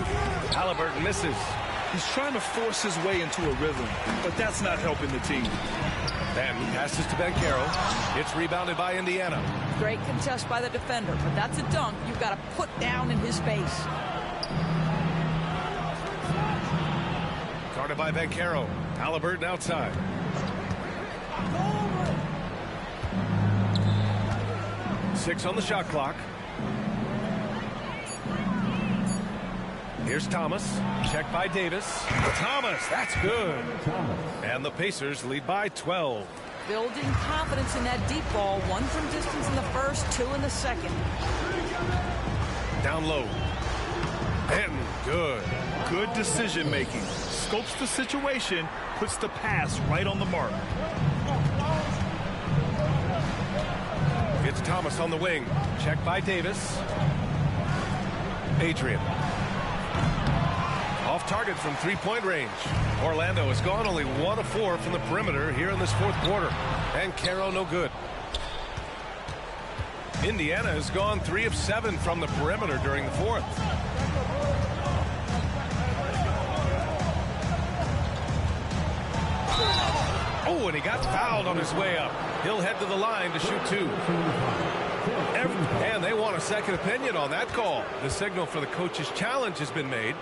Halliburton misses. He's trying to force his way into a rhythm, but that's not helping the team. And passes to Ben Carroll. It's rebounded by Indiana. Great contest by the defender, but that's a dunk you've got to put down in his face. Guarded by Ben Carroll. Halliburton outside. Six on the shot clock. Here's Thomas. Check by Davis. Thomas, that's good. And the Pacers lead by 12. Building confidence in that deep ball. 1 from distance in the first, 2 in the second. Down low. And good. Good decision making. Scopes the situation, puts the pass right on the mark. It's Thomas on the wing. Check by Davis. Adrian. Off target from 3-point range. Orlando has gone only 1 of 4 from the perimeter here in this 4th quarter. And Carroll no good. Indiana has gone 3 of 7 from the perimeter during the 4th. Oh, and he got fouled on his way up. He'll head to the line to shoot 2. And they want a second opinion on that call. The signal for the coach's challenge has been made.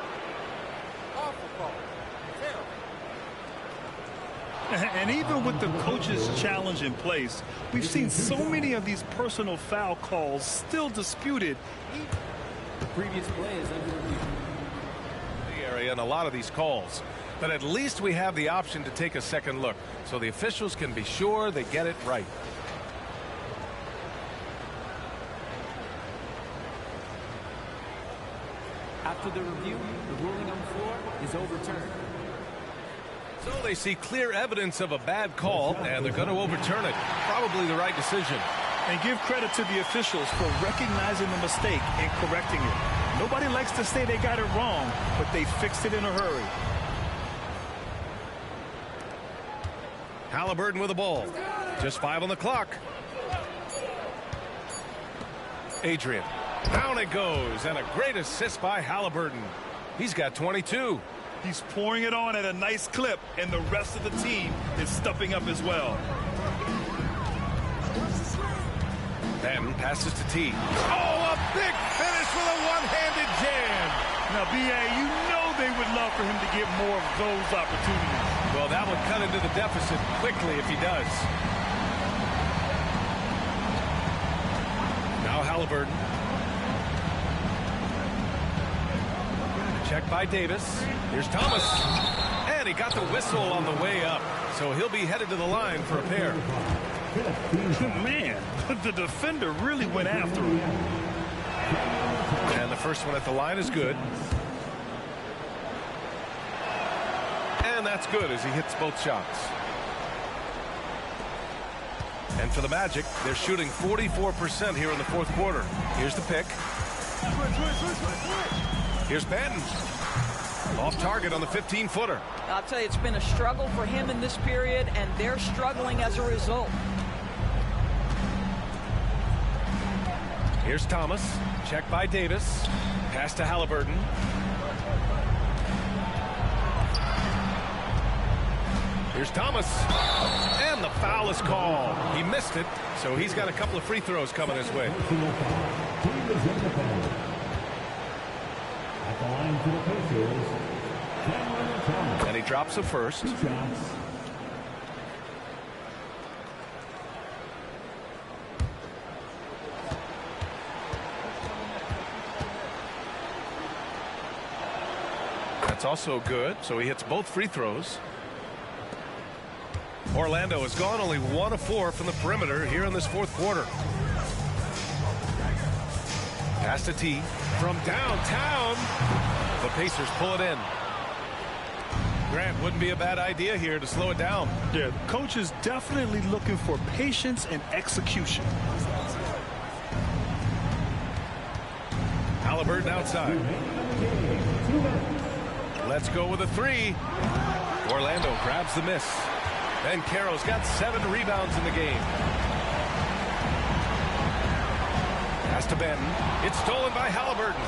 And even with the coach's challenge in place, we've seen so many of these personal foul calls still disputed. The previous play is under review. The area and a lot of these calls. But at least we have the option to take a second look, so the officials can be sure they get it right. After the review, the ruling on the floor is overturned. So they see clear evidence of a bad call, and they're going to overturn it. Probably the right decision. And give credit to the officials for recognizing the mistake and correcting it. Nobody likes to say they got it wrong, but they fixed it in a hurry. Halliburton with the ball. Just 5 on the clock. Adrian. Down it goes, and a great assist by Halliburton. He's got 22. He's pouring it on at a nice clip, and the rest of the team is stepping up as well. Then passes to T. Oh, a big finish with a one-handed jam. Now, B.A., you know they would love for him to get more of those opportunities. Well, that would cut into the deficit quickly if he does. Now Halliburton. Check by Davis. Here's Thomas. And he got the whistle on the way up. So he'll be headed to the line for a pair. Man, the defender really went after him. And the first one at the line is good. And that's good as he hits both shots. And for the Magic, they're shooting 44% here in the 4th quarter. Here's the pick. Here's Banton. Off target on the 15-footer. I'll tell you, it's been a struggle for him in this period, and they're struggling as a result. Here's Thomas. Check by Davis. Pass to Halliburton. Here's Thomas. And the foul is called. He missed it, so he's got a couple of free throws coming his way. At the line for the Pacers, Cameron Thomas. And he drops a first. That's also good, so he hits both free throws. Orlando has gone only 1 of 4 from the perimeter here in this fourth quarter. Pass to T from downtown. The Pacers pull it in. Grant, wouldn't be a bad idea here to slow it down. Yeah, the coach is definitely looking for patience and execution. Halliburton outside. Let's go with a 3. Orlando grabs the miss. Banchero's got 7 rebounds in the game. Pass to Benton. It's stolen by Halliburton.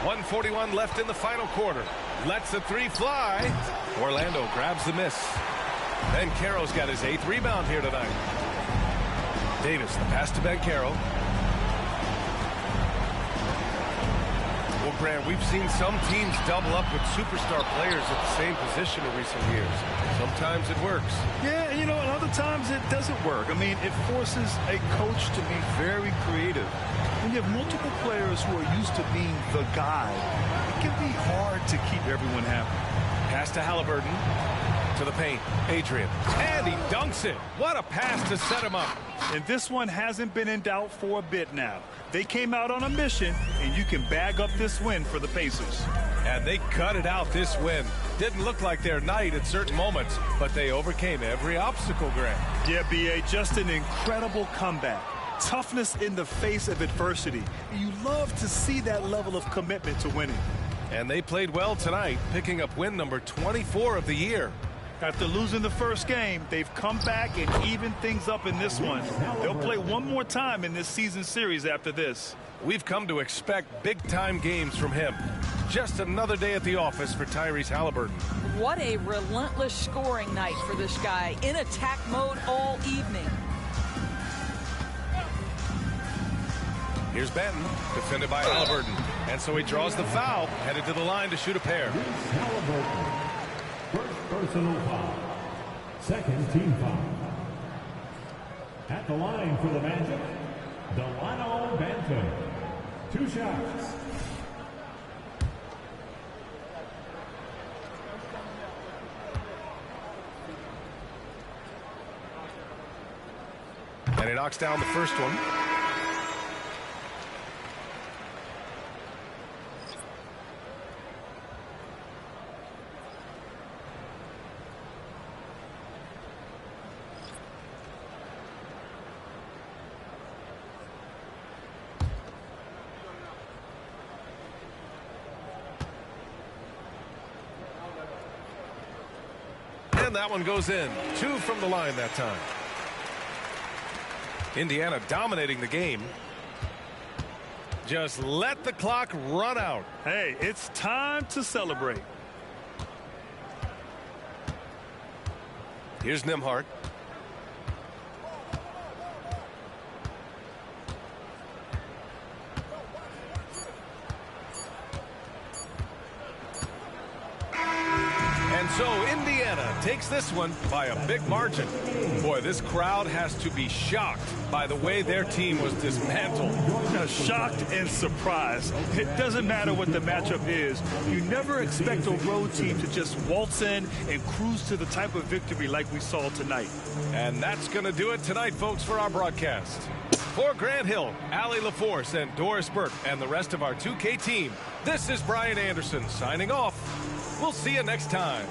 1:41 left in the final quarter. Lets the 3 fly. Orlando grabs the miss. Banchero's got his 8th rebound here tonight. Davis, the pass to Banchero. Well, Grant, we've seen some teams double up with superstar players at the same position in recent years. Sometimes it works. Yeah, and other times it doesn't work. I mean, it forces a coach to be very creative. When you have multiple players who are used to being the guy, it can be hard to keep everyone happy. Pass to Halliburton. To the paint. Adrian. And he dunks it. What a pass to set him up. And this one hasn't been in doubt for a bit now. They came out on a mission, and you can bag up this win for the Pacers. And they cut it out this win. Didn't look like their night at certain moments, but they overcame every obstacle, Grant. Yeah, B.A., just an incredible comeback. Toughness in the face of adversity. You love to see that level of commitment to winning. And they played well tonight, picking up win number 24 of the year. After losing the first game, they've come back and evened things up in this one. They'll play one more time in this season series after this. We've come to expect big-time games from him. Just another day at the office for Tyrese Halliburton. What a relentless scoring night for this guy. In attack mode all evening. Here's Benton, defended by Halliburton. And so he draws the foul, headed to the line to shoot a pair. Halliburton. First personal foul. Second team foul. At the line for the Magic, Delano Banton. 2 shots. And he knocks down the first one. And that one goes in. 2 from the line that time. Indiana dominating the game. Just let the clock run out. Hey, it's time to celebrate. Here's Nembhard. And so Indiana takes this one by a big margin. Boy, this crowd has to be shocked by the way their team was dismantled. Shocked and surprised. It doesn't matter what the matchup is. You never expect a road team to just waltz in and cruise to the type of victory like we saw tonight. And that's going to do it tonight, folks, for our broadcast. For Grant Hill, Allie LaForce, and Doris Burke, and the rest of our 2K team, this is Brian Anderson signing off. We'll see you next time.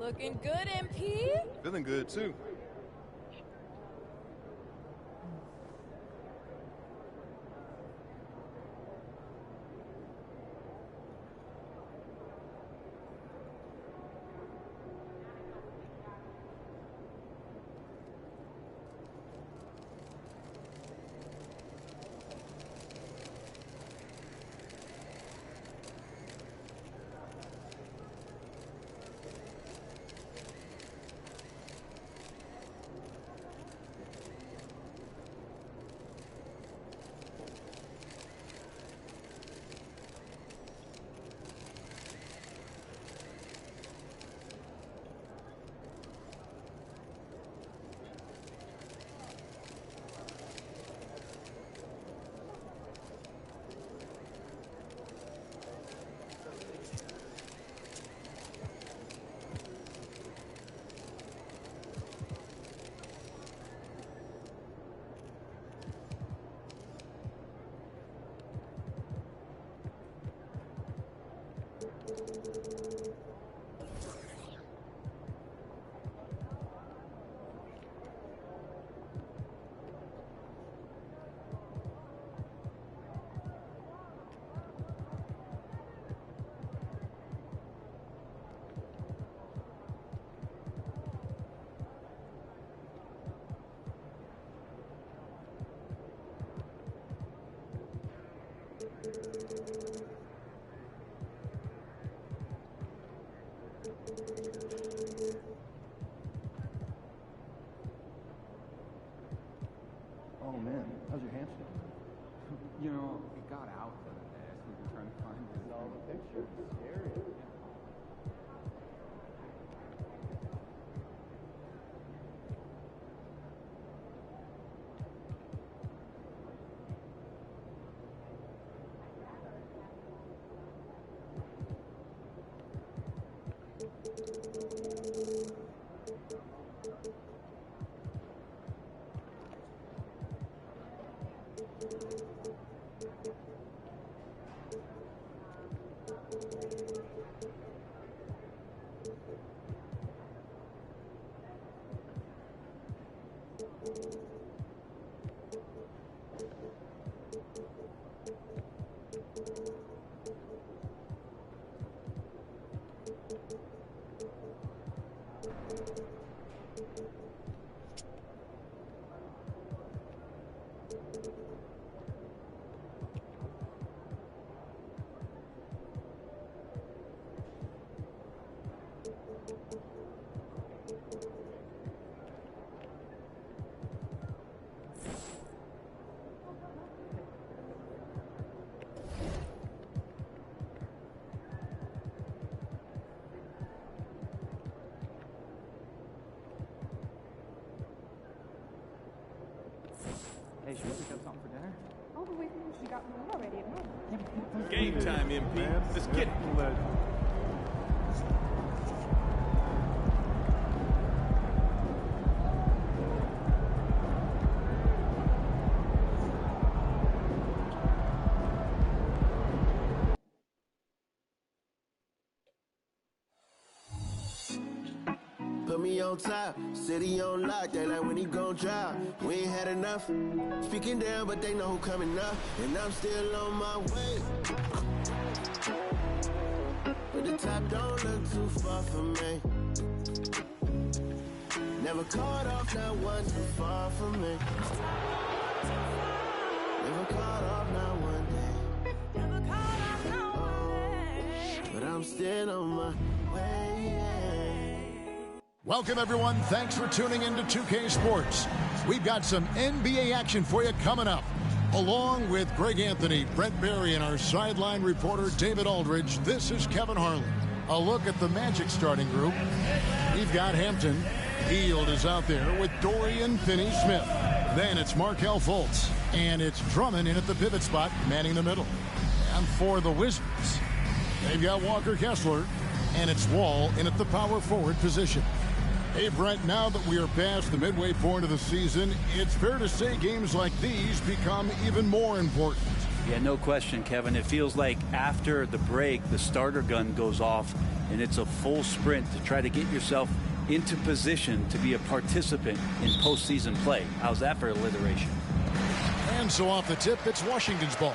Looking good, MP. Feeling good, too. Oh man, how's your hamstring? You know, it got out the other day, so we've been trying to find it. All the pictures, scary. Hey, should we pick up something for dinner? Oh, but we got one already at home. Game time, MP. Let's get it. Put me on top, city on lock, they like when he gon' drop. We ain't had enough, speaking down, but they know who coming up. And I'm still on my way. But the top don't look too far from me. Never caught off, not one too far from me. Never caught off, not one day. Never caught off, not one day. But I'm still on my way. Welcome, everyone. Thanks for tuning in to 2K Sports. We've got some NBA action for you coming up. Along with Greg Anthony, Brent Barry, and our sideline reporter, David Aldridge, this is Kevin Harlan. A look at the Magic starting group. We've got Hampton. Hield is out there with Dorian Finney-Smith. Then it's Markelle Fultz. And it's Drummond in at the pivot spot, manning the middle. And for the Wizards, they've got Walker Kessler. And it's Wall in at the power forward position. Hey, Brent, now that we are past the midway point of the season, it's fair to say games like these become even more important. Yeah, no question, Kevin. It feels like after the break, the starter gun goes off and it's a full sprint to try to get yourself into position to be a participant in postseason play. How's that for alliteration? And so off the tip, it's Washington's ball.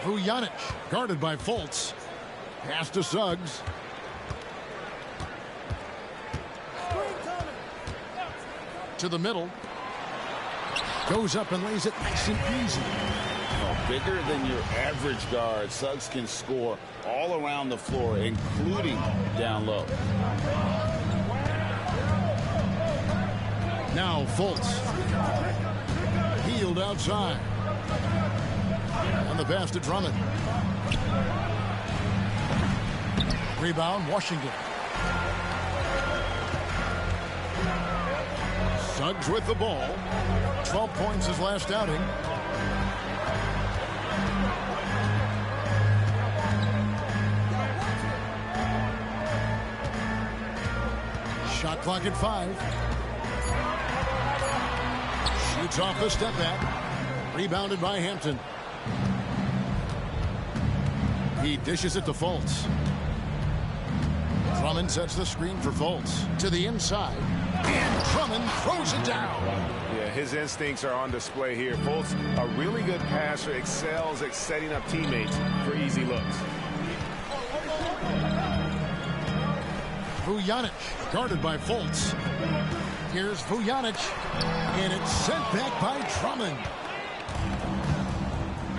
Vujanic, guarded by Fultz. Pass to Suggs. To the middle. Goes up and lays it nice and easy. Bigger than your average guard, Suggs can score all around the floor, including down low. Now Fultz. Healed outside. And the pass to Drummond. Rebound, Washington. Suggs with the ball. 12 points his last outing. Shot clock at 5. Shoots off the step back. Rebounded by Hampton. He dishes it to Fultz. Drummond sets the screen for Fultz. To the inside. And Drummond throws it down. Yeah, his instincts are on display here. Fultz, a really good passer, excels at setting up teammates for easy looks. Vujanic, guarded by Fultz. Here's Vujanic, and it's sent back by Drummond.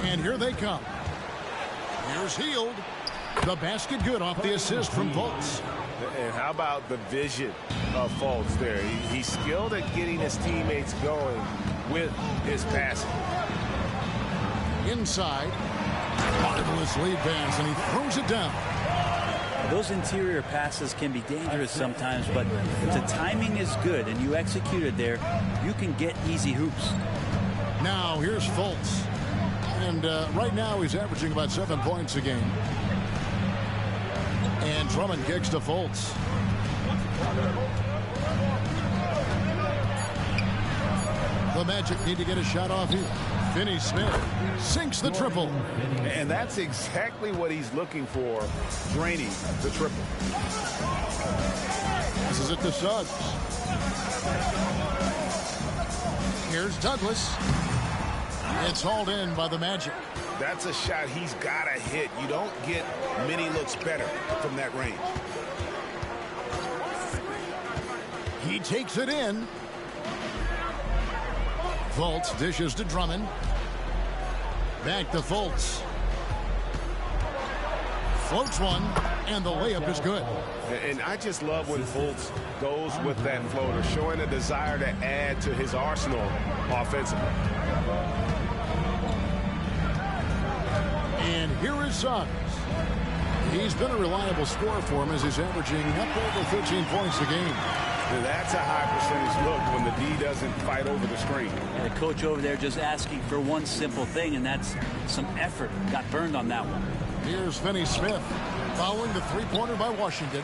And here they come. Here's Hield. The basket good off the assist from Fultz. And how about the vision of Fultz there? He's skilled at getting his teammates going with his passing. Inside. Marvelous lead pass, and he throws it down. Those interior passes can be dangerous sometimes, but if the timing is good and you execute it there, you can get easy hoops. Now here's Fultz. And right now he's averaging about 7 points a game. And Drummond kicks to Fultz. The Magic need to get a shot off here. Finney Smith sinks the triple. And that's exactly what he's looking for, draining the triple. This is it to Suggs. Here's Douglas. It's hauled in by the Magic. That's a shot he's got to hit. You don't get many looks better from that range. He takes it in. Fultz dishes to Drummond. Back to Fultz. Floats one, and the layup is good. And I just love when Fultz goes with that floater, showing a desire to add to his arsenal offensively. And here is Suggs. He's been a reliable scorer for him as he's averaging up over 15 points a game. That's a high percentage look when the D doesn't fight over the screen. And the coach over there just asking for one simple thing, and that's some effort. Got burned on that one. Here's Finney Smith following the three-pointer by Washington.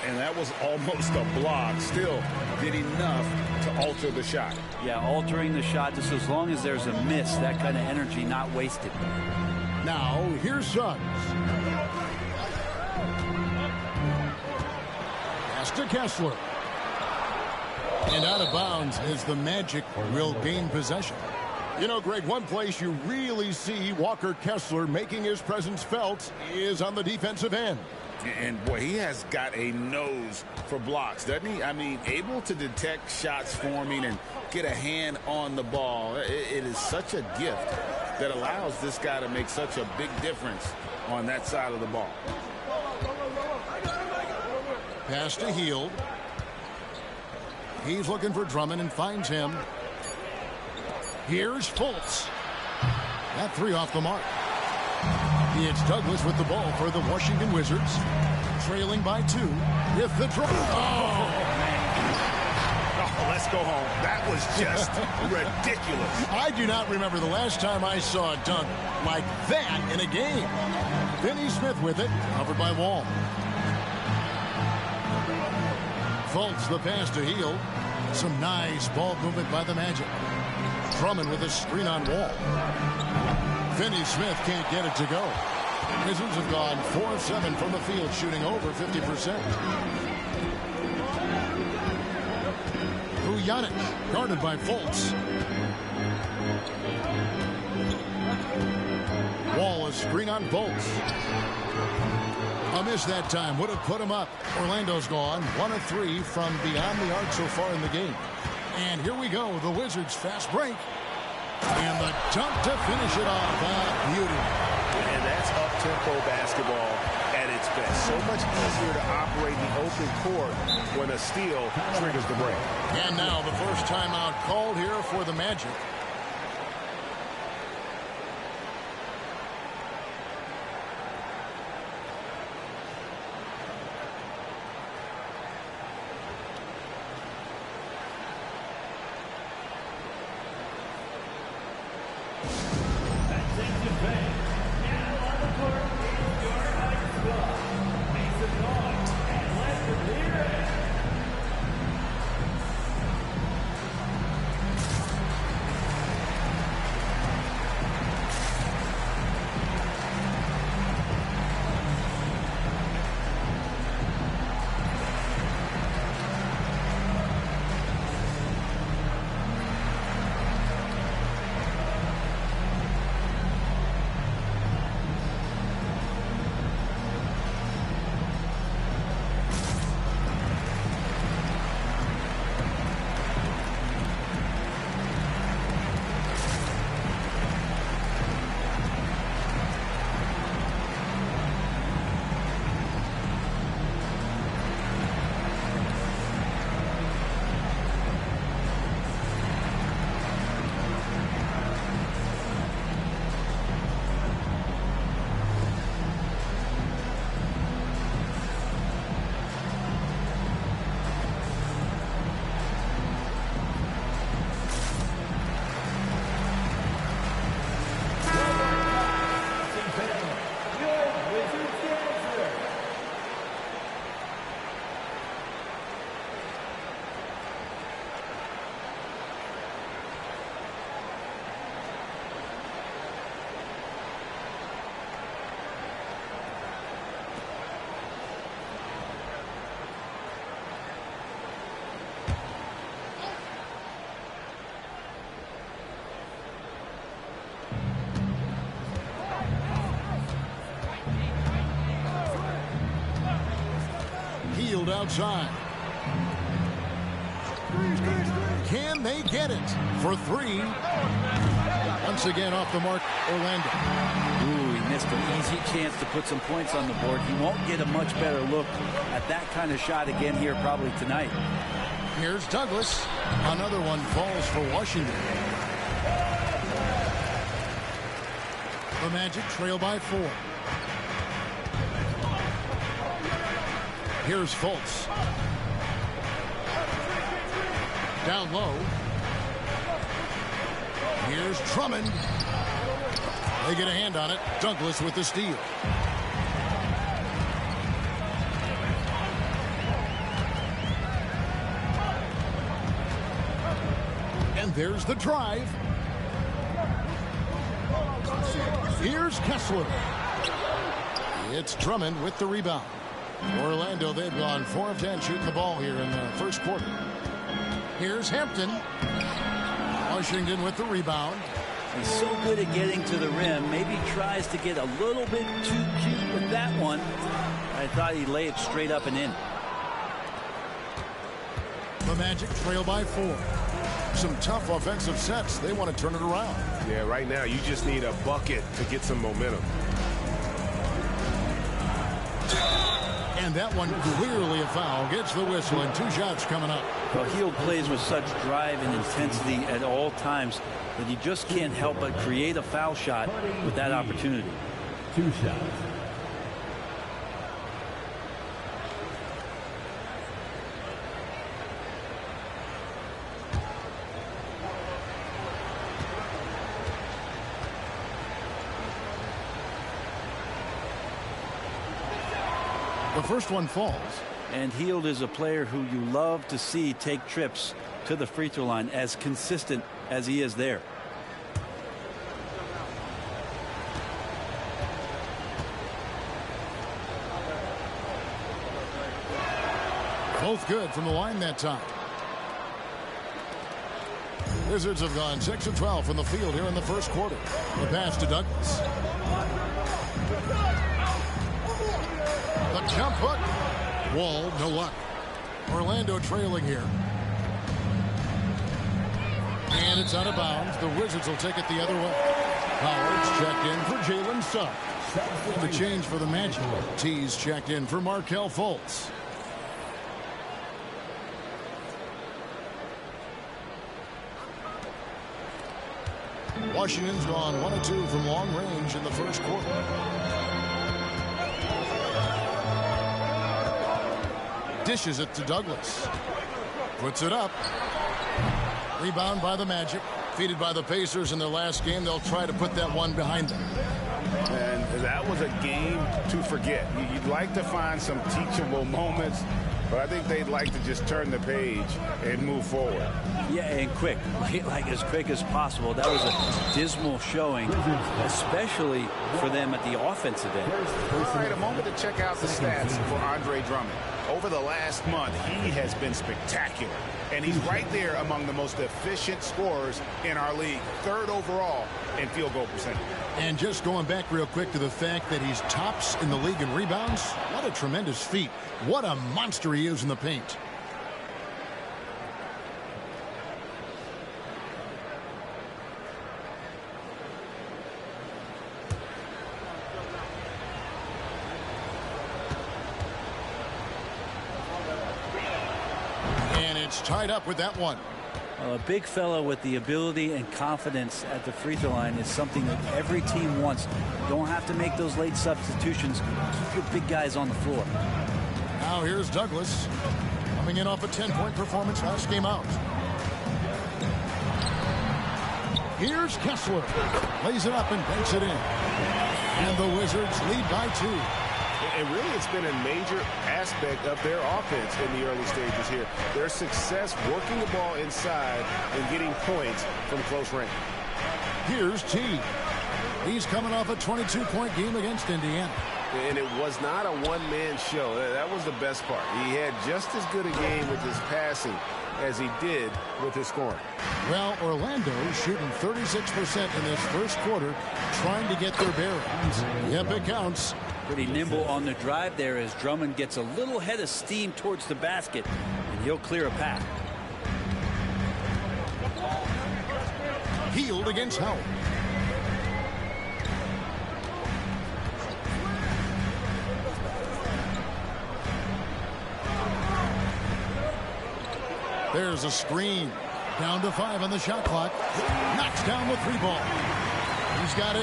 And that was almost a block. Still did enough to alter the shot. Yeah, altering the shot just as long as there's a miss. That kind of energy not wasted. Now, here's Suggs. Pass to Kessler. And out of bounds as the Magic will gain possession. You know, Greg, one place you really see Walker Kessler making his presence felt is on the defensive end. And, boy, he has got a nose for blocks, doesn't he? I mean, able to detect shots forming and get a hand on the ball. It is such a gift that allows this guy to make such a big difference on that side of the ball. Pass to Hield. He's looking for Drummond and finds him. Here's Fultz. That three off the mark. It's Douglas with the ball for the Washington Wizards. Trailing by 2 with the drop. Oh, let's go home. That was just ridiculous. I do not remember the last time I saw a dunk like that in a game. Finney Smith with it, covered by Wall. Fultz the pass to Hield. Some nice ball movement by the Magic. Drummond with a screen on Wall. Finney Smith can't get it to go. Wizards have gone 4 of 7 from the field, shooting over 50%. Vujanic, guarded by Fultz. Wall, a screen on Fultz. A miss that time would have put him up. Orlando's gone 1 of 3 from beyond the arc so far in the game. And here we go, the Wizards fast break. And the dunk to finish it off. Beauty. And that's up-tempo basketball at its best. So much easier to operate the open court when a steal triggers the break. And now the first timeout called here for the Magic. Outside. Can they get it for 3? Once again off the mark, Orlando. Ooh, he missed an easy chance to put some points on the board. He won't get a much better look at that kind of shot again here probably tonight. Here's Douglas. Another one falls for Washington. The Magic trail by 4. Here's Fultz. Down low. Here's Drummond. They get a hand on it. Douglas with the steal. And there's the drive. Here's Kessler. It's Drummond with the rebound. Orlando, they've gone 4 of 10 shooting the ball here in the first quarter. Here's Hampton. Washington with the rebound. He's so good at getting to the rim. Maybe tries to get a little bit too cute with that one. I thought he'd lay it straight up and in. The Magic trail by 4. Some tough offensive sets. They want to turn it around. Yeah, right now you just need a bucket to get some momentum. And that one clearly a foul. Gets the whistle and 2 shots coming up. Well, Hield plays with such drive and intensity at all times that he just can't help but create a foul shot with that opportunity. 2 shots. The first one falls. And Hield is a player who you love to see take trips to the free throw line, as consistent as he is there. Both good from the line that time. Wizards have gone 6 of 12 from the field here in the first quarter. The pass to Douglas. The jump hook. Wall, no luck. Orlando trailing here. And it's out of bounds. The Wizards will take it the other way. Howard's checked in for Jalen Suggs. The change for the Magic. T's checked in for Markelle Fultz. Washington's gone 1 of 2 from long range in the first quarter. Dishes it to Douglas. Puts it up. Rebound by the Magic. Defeated by the Pacers in their last game. They'll try to put that one behind them. And that was a game to forget. You'd like to find some teachable moments, but I think they'd like to just turn the page and move forward. Yeah, and quick. Like as quick as possible. That was a dismal showing, especially for them at the offensive end. All right, a moment to check out the stats for Andre Drummond. Over the last month, he has been spectacular. And he's right there among the most efficient scorers in our league. 3rd overall in field goal percentage. And just going back real quick to the fact that he's tops in the league in rebounds. What a tremendous feat. What a monster he is in the paint. Tied up with that one. A big fellow with the ability and confidence at the free throw line is something that every team wants. Don't have to make those late substitutions. Keep your big guys on the floor. Now here's Douglas coming in off a 10-point performance last game out. Here's Kessler. Lays it up and banks it in. And the Wizards lead by 2. And really, it's been a major aspect of their offense in the early stages here. Their success working the ball inside and getting points from close range. Here's T. He's coming off a 22-point game against Indiana. And it was not a one-man show. That was the best part. He had just as good a game with his passing as he did with his scoring. Well, Orlando shooting 36% in this first quarter, trying to get their bearings. Yep, it counts. Pretty nimble on the drive there as Drummond gets a little head of steam towards the basket, and he'll clear a path. Healed against Howard. There's a screen. Down to 5 on the shot clock. Knocks down the 3-ball. He's got 8.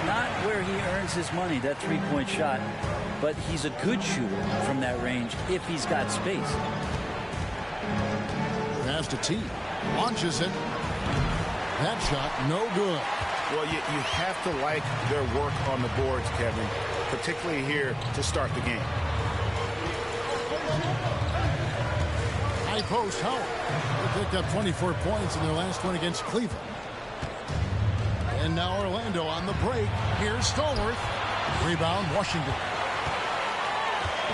Not where he earns his money, that 3-point shot, but he's a good shooter from that range if he's got space. Pass to T. Launches it. That shot, no good. Well, you have to like their work on the boards, Kevin, particularly here to start the game. High post, Howard. They picked up 24 points in their last one against Cleveland. And now Orlando on the break. Here's Stallworth. Rebound, Washington.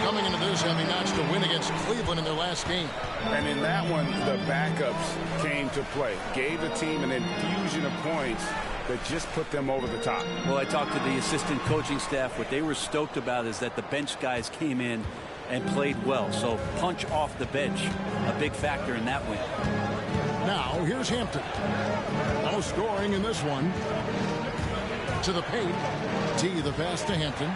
Coming into this, having notched a win against Cleveland in their last game. And in that one, the backups came to play. Gave the team an infusion of points that just put them over the top. Well, I talked to the assistant coaching staff. What they were stoked about is that the bench guys came in and played well. So punch off the bench, a big factor in that win. Now, here's Hampton. No scoring in this one. To the paint. T, the pass to Hampton.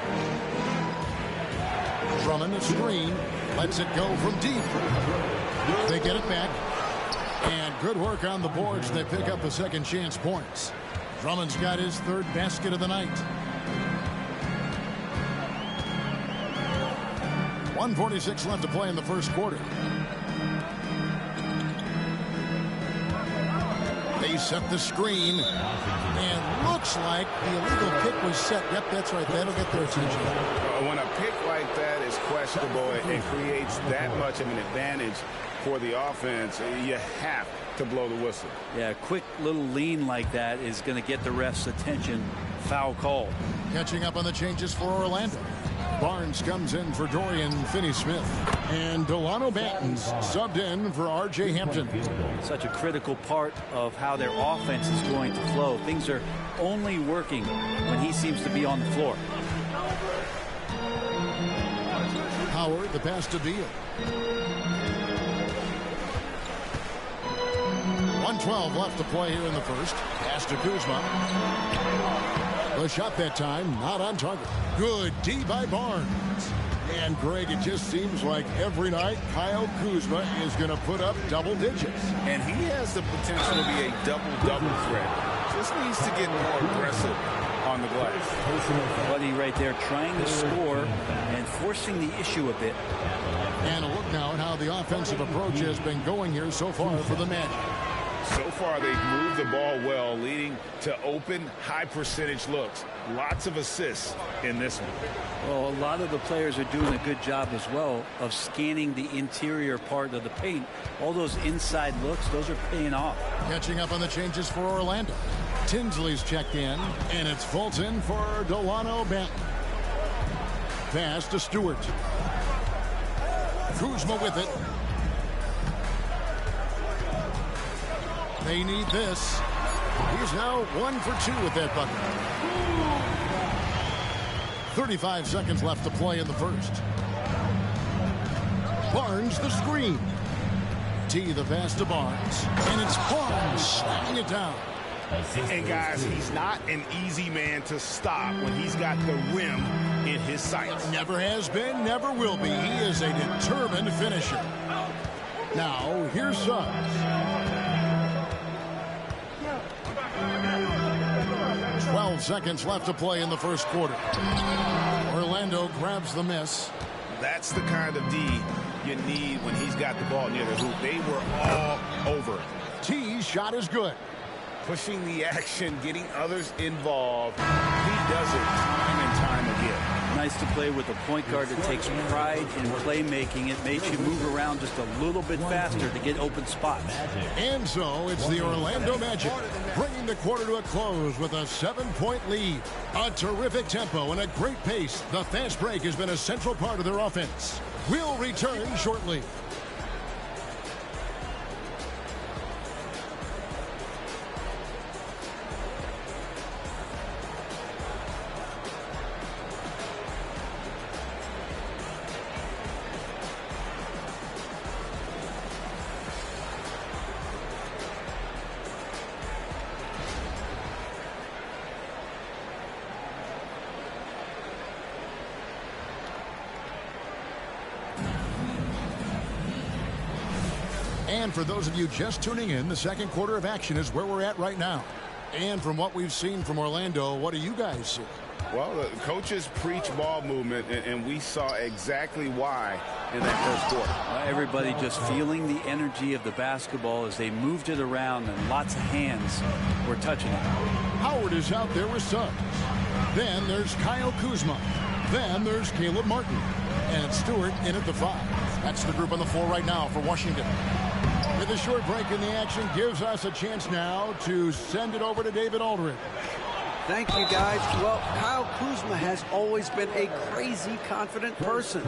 Drummond, a screen. Lets it go from deep. They get it back. And good work on the boards. They pick up the second chance points. Drummond's got his 3rd basket of the night. 1:46 left to play in the first quarter. They set the screen, and looks like the illegal pick was set. Yep, that's right. That'll get their attention. When a pick like that is questionable and creates that much of an advantage for the offense, you have to blow the whistle. Yeah, a quick little lean like that is going to get the ref's attention. Foul call. Catching up on the changes for Orlando. Barnes comes in for Dorian Finney-Smith. And Delano Banton's subbed in for R.J. Hampton. Such a critical part of how their offense is going to flow. Things are only working when he seems to be on the floor. Howard, the pass to Beal. 1:12 left to play here in the first. Pass to Kuzma. The shot that time, not on target. Good D by Barnes. And Greg, it just seems like every night Kyle Kuzma is going to put up double digits. And he has the potential to be a double-double threat. Just needs to get more aggressive on the glass. Buddy right there trying to score and forcing the issue a bit. And a look now at how the offensive approach has been going here so far for the Magic. So far, they've moved the ball well, leading to open, high-percentage looks. Lots of assists in this one. Well, a lot of the players are doing a good job as well of scanning the interior part of the paint. All those inside looks, those are paying off. Catching up on the changes for Orlando. Tinsley's checked in, and it's Fulton for Delano Banton. Pass to Stewart. Kuzma with it. They need this. He's now 1 for 2 with that bucket. 35 seconds left to play in the first. Barnes the screen. T the pass to Barnes. And it's Barnes slamming it down. And guys, he's not an easy man to stop when he's got the rim in his sights. Never has been, never will be. He is a determined finisher. Now, here's Suggs. 12 seconds left to play in the first quarter. Orlando grabs the miss. That's the kind of D you need when he's got the ball near the hoop. They were all over it. T's shot is good. Pushing the action, getting others involved. He does it time and time again. Nice to play with a point guard that takes pride in playmaking. It makes you move around just a little bit faster to get open spots. And so it's the Orlando Magic bringing the quarter to a close with a 7-point lead. A terrific tempo and a great pace. The fast break has been a central part of their offense. We'll return shortly. And for those of you just tuning in, the second quarter of action is where we're at right now. And from what we've seen from Orlando, what do you guys see? Well, the coaches preach ball movement, and we saw exactly why in that first quarter. Everybody just feeling the energy of the basketball as they moved it around, and lots of hands were touching it. Howard is out there with Suggs. Then there's Kyle Kuzma. Then there's Caleb Martin. And Stewart in at the 5. That's the group on the floor right now for Washington. With a short break in the action gives us a chance now to send it over to David Aldridge. Thank you, guys. Well, Kyle Kuzma has always been a crazy confident person.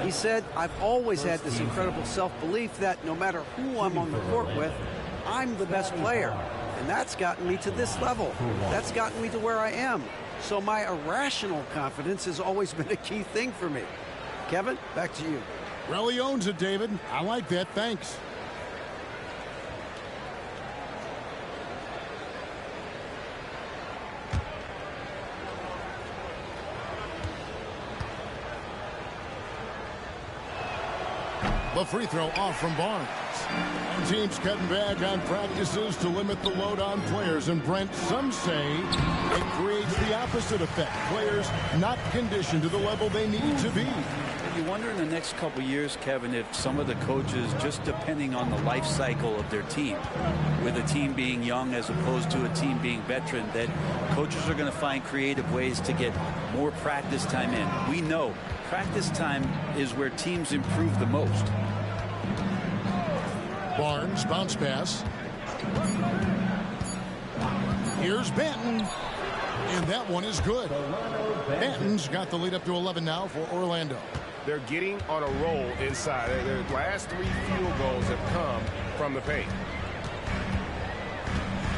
He said, I've always had this incredible self-belief that no matter who I'm on the court with, I'm the best player. And that's gotten me to this level. That's gotten me to where I am. So my irrational confidence has always been a key thing for me. Kevin, back to you. Really owns it, David. I like that. Thanks. The free throw off from Barnes. Teams cutting back on practices to limit the load on players. And Brent, some say it creates the opposite effect. Players not conditioned to the level they need to be. You wonder in the next couple years, Kevin, if some of the coaches, just depending on the life cycle of their team, with a team being young as opposed to a team being veteran, that coaches are going to find creative ways to get more practice time in. We know practice time is where teams improve the most. Barnes, bounce pass. Here's Banton. And that one is good. Banton's got the lead up to 11 now for Orlando. They're getting on a roll inside. Their last 3 field goals have come from the paint.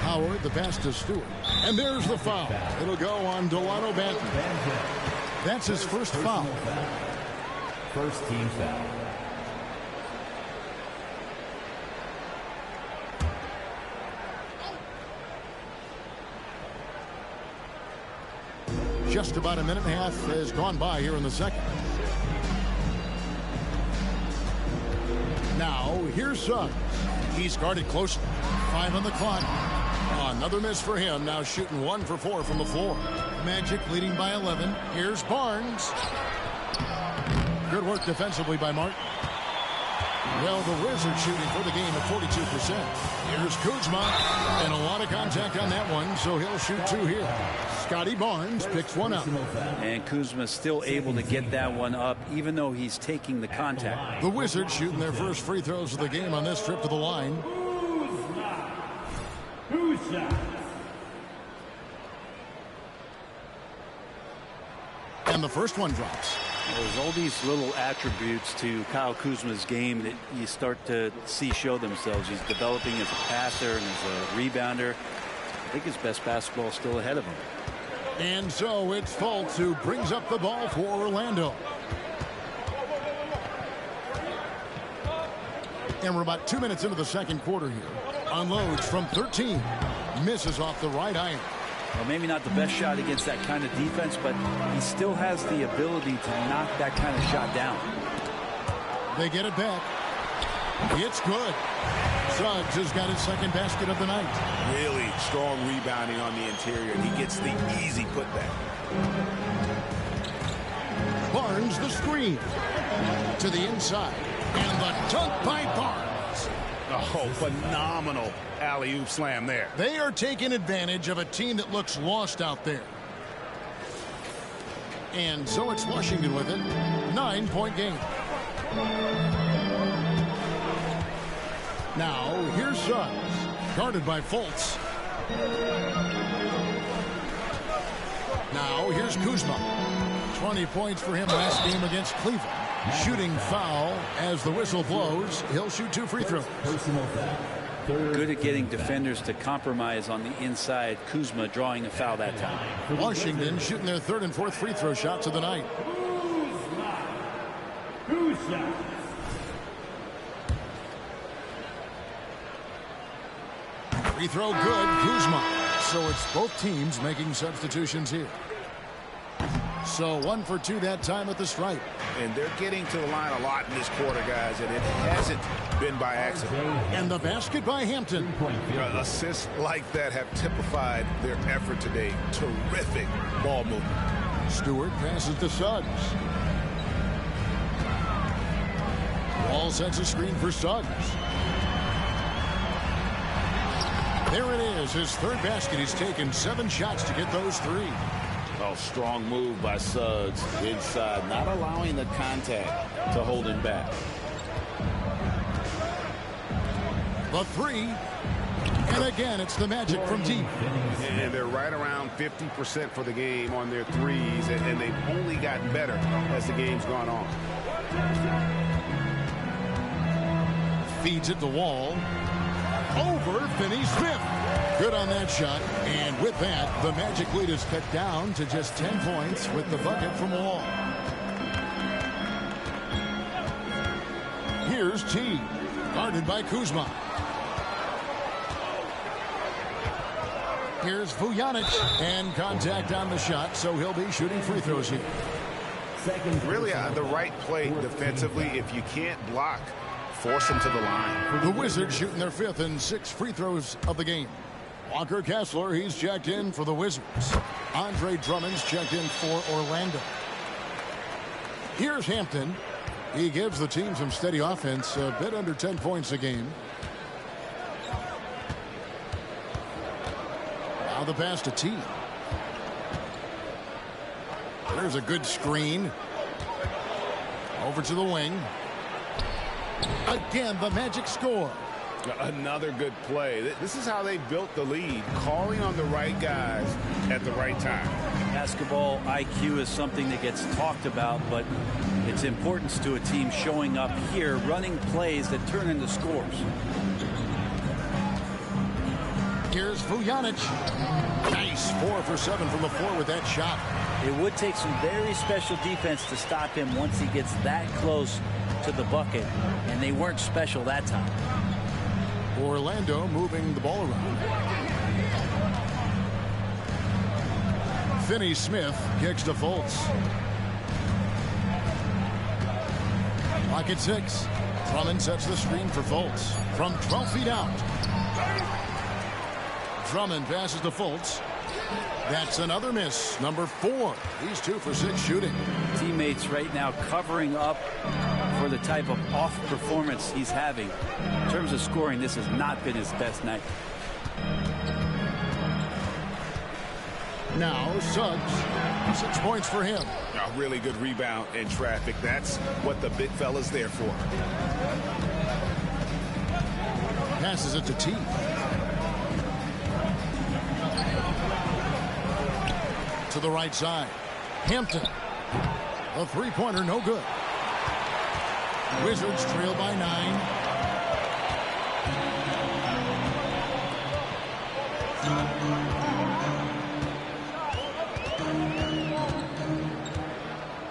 Howard, the pass to Stewart. And there's the foul. It'll go on Delano Banton. That's his first foul. First team foul. Just about a minute and a half has gone by here in the second. Now, here's Suggs. He's guarded closely. 5 on the clock. Another miss for him. Now shooting 1 for 4 from the floor. Magic leading by 11. Here's Barnes. Good work defensively by Martin. Well, the Wizards shooting for the game at 42%. Here's Kuzma. And a lot of contact on that one, so he'll shoot 2 here. Scotty Barnes picks one up. And Kuzma still able to get that one up, even though he's taking the contact. The Wizards shooting their first free throws of the game on this trip to the line. And the first one drops. There's all these little attributes to Kyle Kuzma's game that you start to see show themselves. He's developing as a passer and as a rebounder. I think his best basketball is still ahead of him. And so it's Fultz who brings up the ball for Orlando. And we're about 2 minutes into the second quarter here. Unloads from 13. Misses off the right iron. Well, maybe not the best shot against that kind of defense, but he still has the ability to knock that kind of shot down. They get it back. It's good. Suggs has got his second basket of the night. Really strong rebounding on the interior, and he gets the easy putback. Barnes the screen. To the inside. And the dunk by Barnes. Oh, phenomenal alley-oop slam there. They are taking advantage of a team that looks lost out there. And so it's Washington with it. 9-point game. Now, here's Suggs. Guarded by Fultz. Now, here's Kuzma. 20 points for him last game against Cleveland. Shooting foul as the whistle blows. He'll shoot 2 free throws. Good at getting defenders to compromise on the inside. Kuzma drawing a foul that time. Washington shooting their 3rd and 4th free throw shots of the night. Free throw good, Kuzma. So it's both teams making substitutions here. So 1 for 2 that time at the stripe. And they're getting to the line a lot in this quarter, guys, and it hasn't been by accident. And the basket by Hampton. Assists like that have typified their effort today. Terrific ball movement. Stewart passes to Suggs. Wall sets a screen for Suggs. There it is, his 3rd basket. He's taken 7 shots to get those 3. Oh, strong move by Suggs inside, not allowing the contact to hold him back. The 3. And again, it's the Magic from deep. And they're right around 50% for the game on their threes, and they've only gotten better as the game's gone on. Feeds it to Wall. Over Finney-Smith. Good on that shot. And with that, the Magic lead is cut down to just 10 points with the bucket from Wall. Here's T. Guarded by Kuzma. Here's Vujanic. And contact on the shot, so he'll be shooting free throws here. Really the right play defensively. If you can't block, force them to the line. The Wizards shooting their 5th and 6th free throws of the game. Walker Kessler, he's checked in for the Wizards. Andre Drummond's checked in for Orlando. Here's Hampton. He gives the team some steady offense, a bit under 10 points a game. Now the pass to T. There's a good screen. Over to the wing. Again, the Magic score. Another good play. This is how they built the lead, calling on the right guys at the right time. Basketball IQ is something that gets talked about, but its importance to a team showing up here, running plays that turn into scores. Here's Vujanic. Nice 4 for 7 from the floor with that shot. It would take some very special defense to stop him once he gets that close to the bucket, and they weren't special that time. Orlando moving the ball around. Finney Smith kicks to Fultz. Clock at 6. Drummond sets the screen for Fultz from 12 feet out. Drummond passes to Fultz. That's another miss. Number 4. He's 2 for 6 shooting. Teammates right now covering up for the type of off performance he's having. In terms of scoring, this has not been his best night. Now Suggs. 6 points for him. A really good rebound in traffic. That's what the big fella's there for. Passes it to T. To the right side. Hampton. A three-pointer, no good. Wizards trail by 9.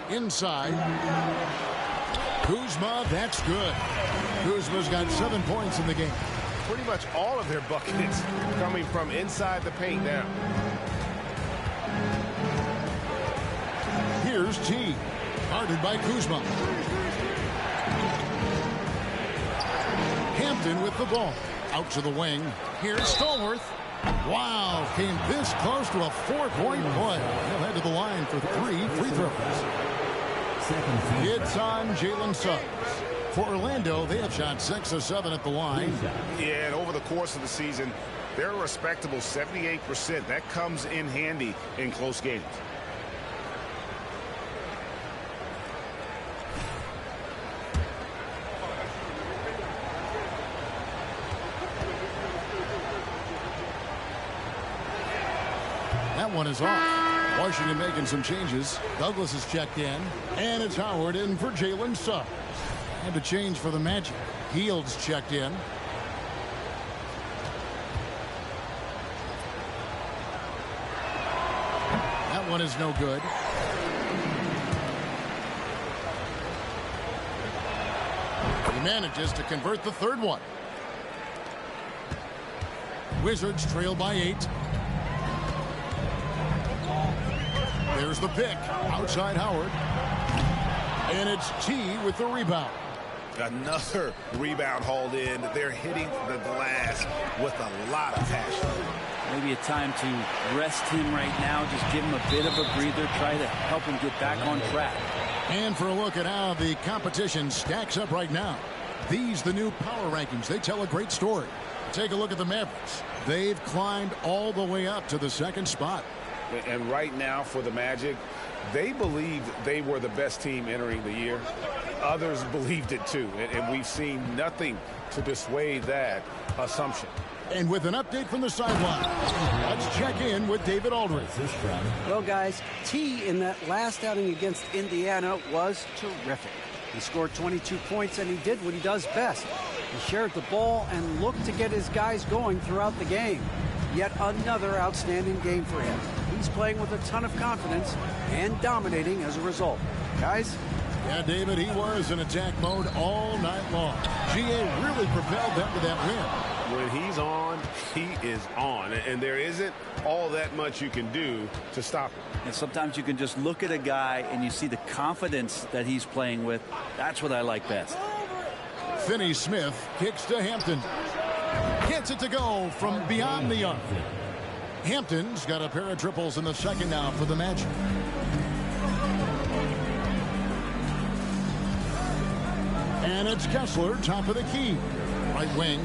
Inside. Kuzma, that's good. Kuzma's got 7 points in the game. Pretty much all of their buckets coming from inside the paint now. Here's T. Guarded by Kuzma. Hampton with the ball. Out to the wing. Here's Stallworth. Wow, came this close to a 4-point play. He'll head to the line for 3 free throws. It's on Jalen Suggs. For Orlando, they have shot 6 of 7 at the line. Yeah, and over the course of the season, they're a respectable 78%. That comes in handy in close games. That one is off. Washington making some changes. Douglas is checked in. And it's Howard in for Jalen Suggs. And a change for the Magic. Heald's checked in. That one is no good. He manages to convert the third one. Wizards trail by 8. There's the pick. Outside Howard. And it's T with the rebound. Another rebound hauled in. They're hitting the glass with a lot of passion. Maybe a time to rest him right now. Just give him a bit of a breather. Try to help him get back on track. And for a look at how the competition stacks up right now. These, the new power rankings, they tell a great story. Take a look at the Mavericks. They've climbed all the way up to the 2nd spot. And right now for the Magic, they believed they were the best team entering the year. Others believed it too, and we've seen nothing to dissuade that assumption. And with an update from the sideline, let's check in with David Aldridge. Well, guys, T in that last outing against Indiana was terrific. He scored 22 points, and he did what he does best. He shared the ball and looked to get his guys going throughout the game. Yet another outstanding game for him. He's playing with a ton of confidence and dominating as a result. Guys? Yeah, David, he was in attack mode all night long. GA really propelled them to that win. When he's on, he is on. And there isn't all that much you can do to stop him. And sometimes you can just look at a guy and you see the confidence that he's playing with. That's what I like best. Finney Smith kicks to Hampton. Gets it to go from beyond the arc. Hampton's got a pair of triples in the second now for the Magic. And it's Kessler, top of the key. Right wing.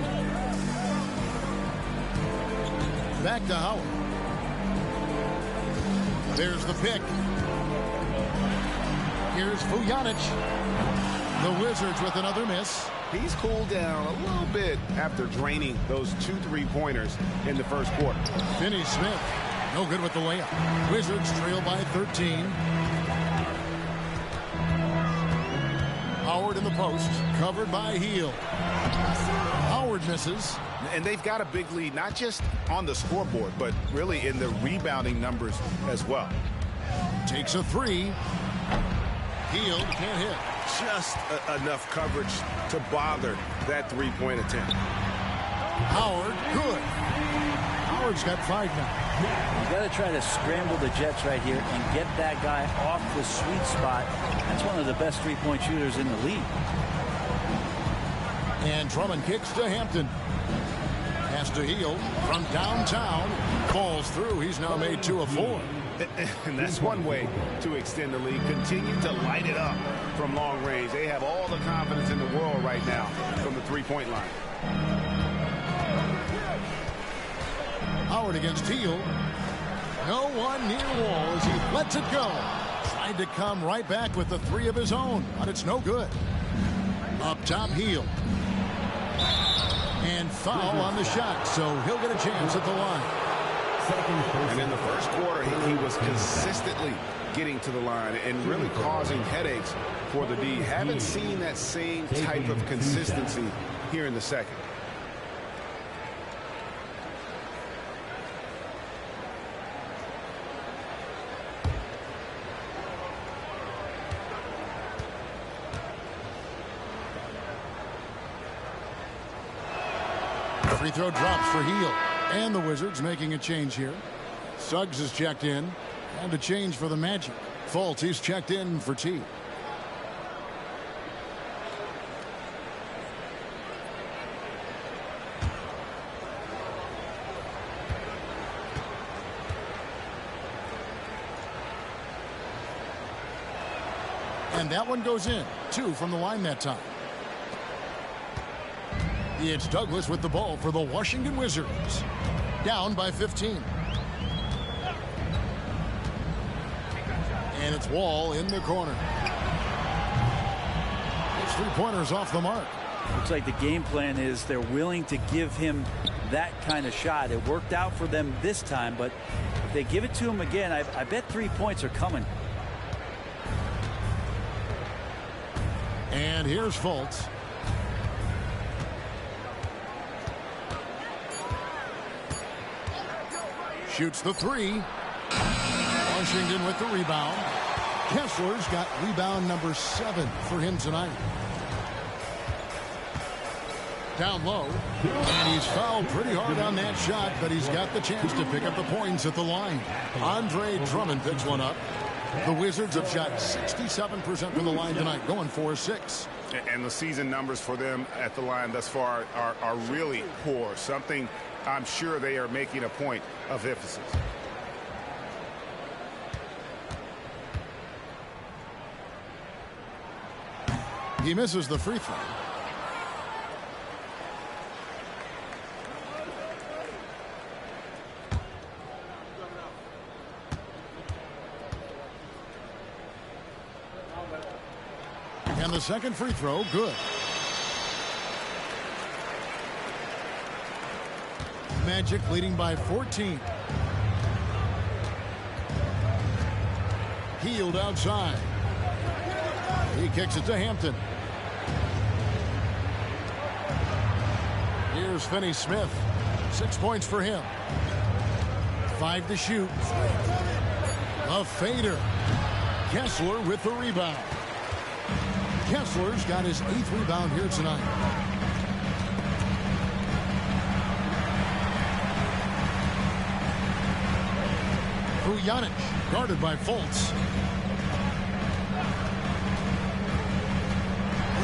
Back to Howard. There's the pick. Here's Vujanic. The Wizards with another miss. He's cooled down a little bit after draining those 2 3-pointers in the first quarter. Finney-Smith, no good with the layup. Wizards trail by 13. Howard in the post, covered by Hield. Howard misses. And they've got a big lead, not just on the scoreboard, but really in the rebounding numbers as well. Takes a 3. Hield can't hit. Just enough coverage to bother that 3-point attempt. Howard, good. Howard's got 5 now. You got to try to scramble the Jets right here and get that guy off the sweet spot. That's one of the best 3-point shooters in the league. And Drummond kicks to Hampton. Pass to Hield from downtown. Falls through. He's now made 2 of 4. And that's one way to extend the lead. Continue to light it up from long range. They have all the confidence in the world right now from the 3-point line. Howard against Hield. No one near Wall as he lets it go. Tried to come right back with the 3 of his own, but it's no good. Up top, Hield. And foul on the shot, so he'll get a chance at the line. And in the first quarter, he was consistently getting to the line and really causing headaches for the D. Haven't seen that same type of consistency here in the second. Free throw drops for Hield. And the Wizards making a change here. Suggs is checked in. And a change for the Magic. Fultz, he's checked in for T. And that one goes in. 2 from the line that time. It's Douglas with the ball for the Washington Wizards. Down by 15. And it's Wall in the corner. It's 3-pointers off the mark. Looks like the game plan is they're willing to give him that kind of shot. It worked out for them this time, but if they give it to him again, I bet 3 points are coming. And here's Fultz. Shoots the 3. Washington with the rebound. Kessler's got rebound number 7 for him tonight. Down low. And he's fouled pretty hard on that shot, but he's got the chance to pick up the points at the line. Andre Drummond picks one up. The Wizards have shot 67% from the line tonight, going 4-6. And the season numbers for them at the line thus far are really poor. Something I'm sure they are making a point of emphasis. He misses the free throw. And the second free throw, good. Magic leading by 14. Hield outside. He kicks it to Hampton. Here's Finney-Smith. 6 points for him. 5 to shoot. A fader. Kessler with the rebound. Kessler's got his 8th rebound here tonight. Vujanic guarded by Fultz.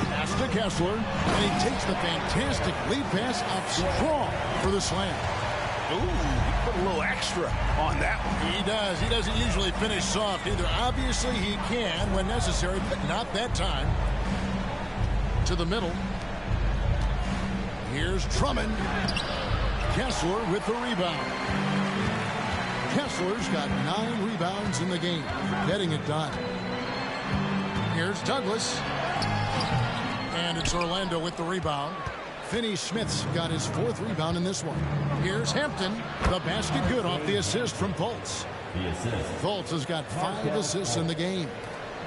Pass to Kessler, and he takes the fantastic lead pass up strong for the slam. Ooh, he put a little extra on that one. He does. He doesn't usually finish soft either. Obviously, he can when necessary, but not that time. To the middle. Here's Drummond. Kessler with the rebound. Kessler's got 9 rebounds in the game, getting it done. Here's Douglas. And it's Orlando with the rebound. Finney-Smith's got his 4th rebound in this one. Here's Hampton. The basket good off the assist from Fultz. Fultz has got 5 assists in the game.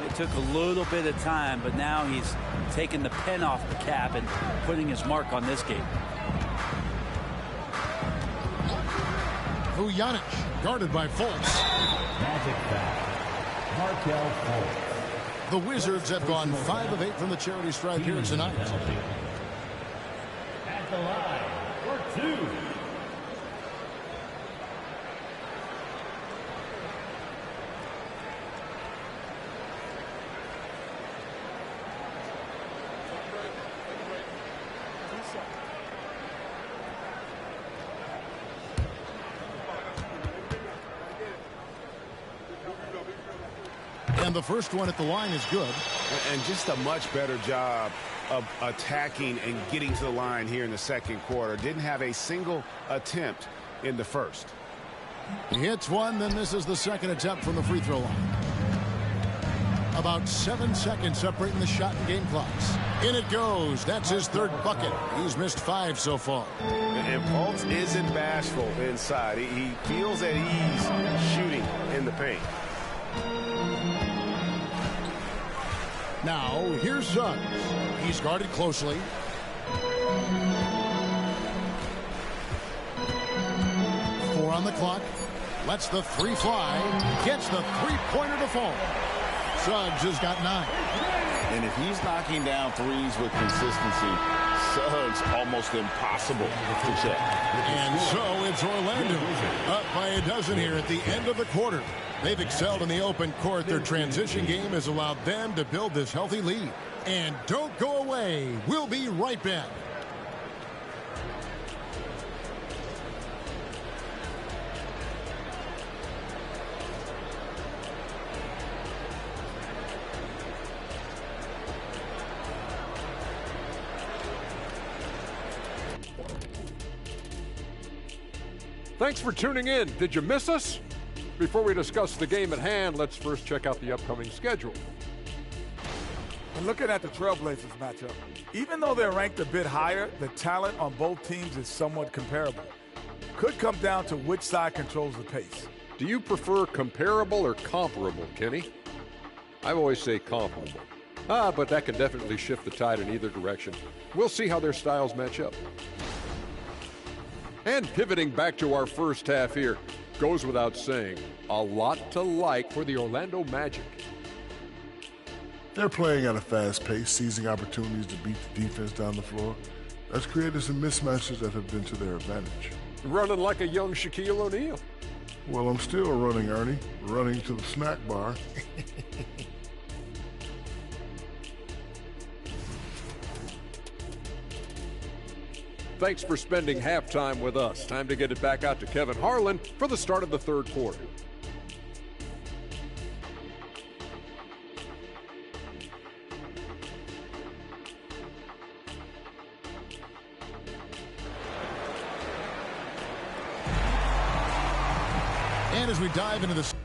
It took a little bit of time, but now he's taking the pen off the cap and putting his mark on this game. Vujanic, guarded by Fultz. Magic foul. Markelle Fultz. The Wizards have gone 5 of 8 from the charity stripe here tonight. At the line for 2. And the first one at the line is good. And just a much better job of attacking and getting to the line here in the second quarter. Didn't have a single attempt in the first. He hits one, then misses the second attempt from the free throw line. About 7 seconds separating the shot and game clocks. In it goes. That's his 3rd bucket. He's missed 5 so far. And Fultz isn't bashful inside. He feels at ease shooting in the paint. Now, here's Suggs. He's guarded closely. Four on the clock. Lets the 3 fly. Gets the 3-pointer to fall. Suggs has got 9. And if he's knocking down threes with consistency, Suggs almost impossible to check. And so it's Orlando up by a dozen here at the end of the quarter. They've excelled in the open court. Their transition game has allowed them to build this healthy lead. And don't go away. We'll be right back. Thanks for tuning in. Did you miss us? Before we discuss the game at hand, let's first check out the upcoming schedule. And looking at the Trailblazers matchup, even though they're ranked a bit higher, the talent on both teams is somewhat comparable. Could come down to which side controls the pace. Do you prefer comparable or comparable, Kenny? I always say comparable. But that can definitely shift the tide in either direction. We'll see how their styles match up. And pivoting back to our first half here, goes without saying, a lot to like for the Orlando Magic. They're playing at a fast pace, seizing opportunities to beat the defense down the floor. That's created some mismatches that have been to their advantage. Running like a young Shaquille O'Neal. Well, I'm still running, Ernie. Running to the snack bar. Thanks for spending halftime with us. Time to get it back out to Kevin Harlan for the start of the third quarter. And as we dive into the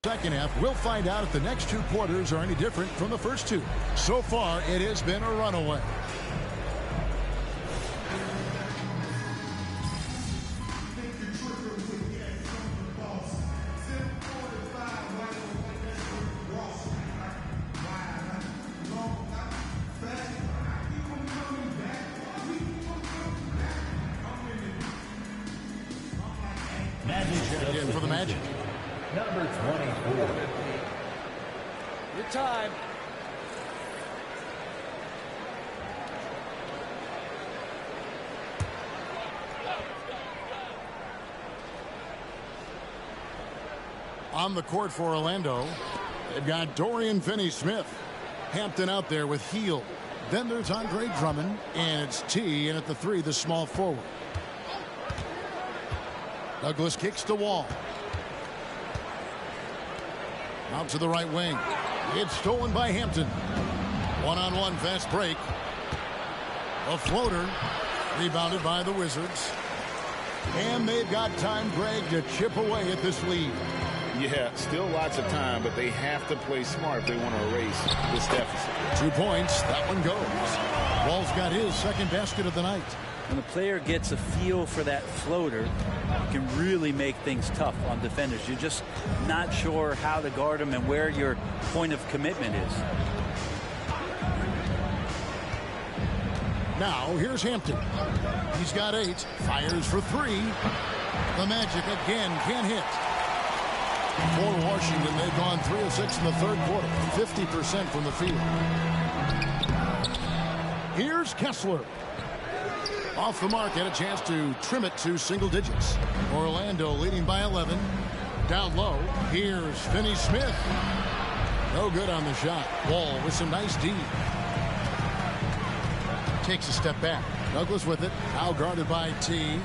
second half, we'll find out if the next 2 quarters are any different from the first 2. So far, it has been a runaway. Again for the Magic. Number 24. Your time. On the court for Orlando, they've got Dorian Finney-Smith. Hampton out there with Hield. Then there's Andre Drummond, and it's T, and at the 3, the small forward. Douglas kicks the wall. Out to the right wing. It's stolen by Hampton. One-on-one fast break. A floater. Rebounded by the Wizards. And they've got time, Greg, to chip away at this lead. Yeah, still lots of time, but they have to play smart if they want to erase this deficit. 2 points. That one goes. Wall's got his second basket of the night. When the player gets a feel for that floater, it can really make things tough on defenders. You're just not sure how to guard them and where your point of commitment is. Now, here's Hampton. He's got 8. Fires for 3. The Magic again can't hit. For Washington, they've gone 3 of 6 in the third quarter. 50% from the field. Here's Kessler. Off the mark, had a chance to trim it to single digits. Orlando leading by 11. Down low, here's Finney-Smith. No good on the shot. Wall with some nice D. Takes a step back. Douglas with it. Now guarded by T.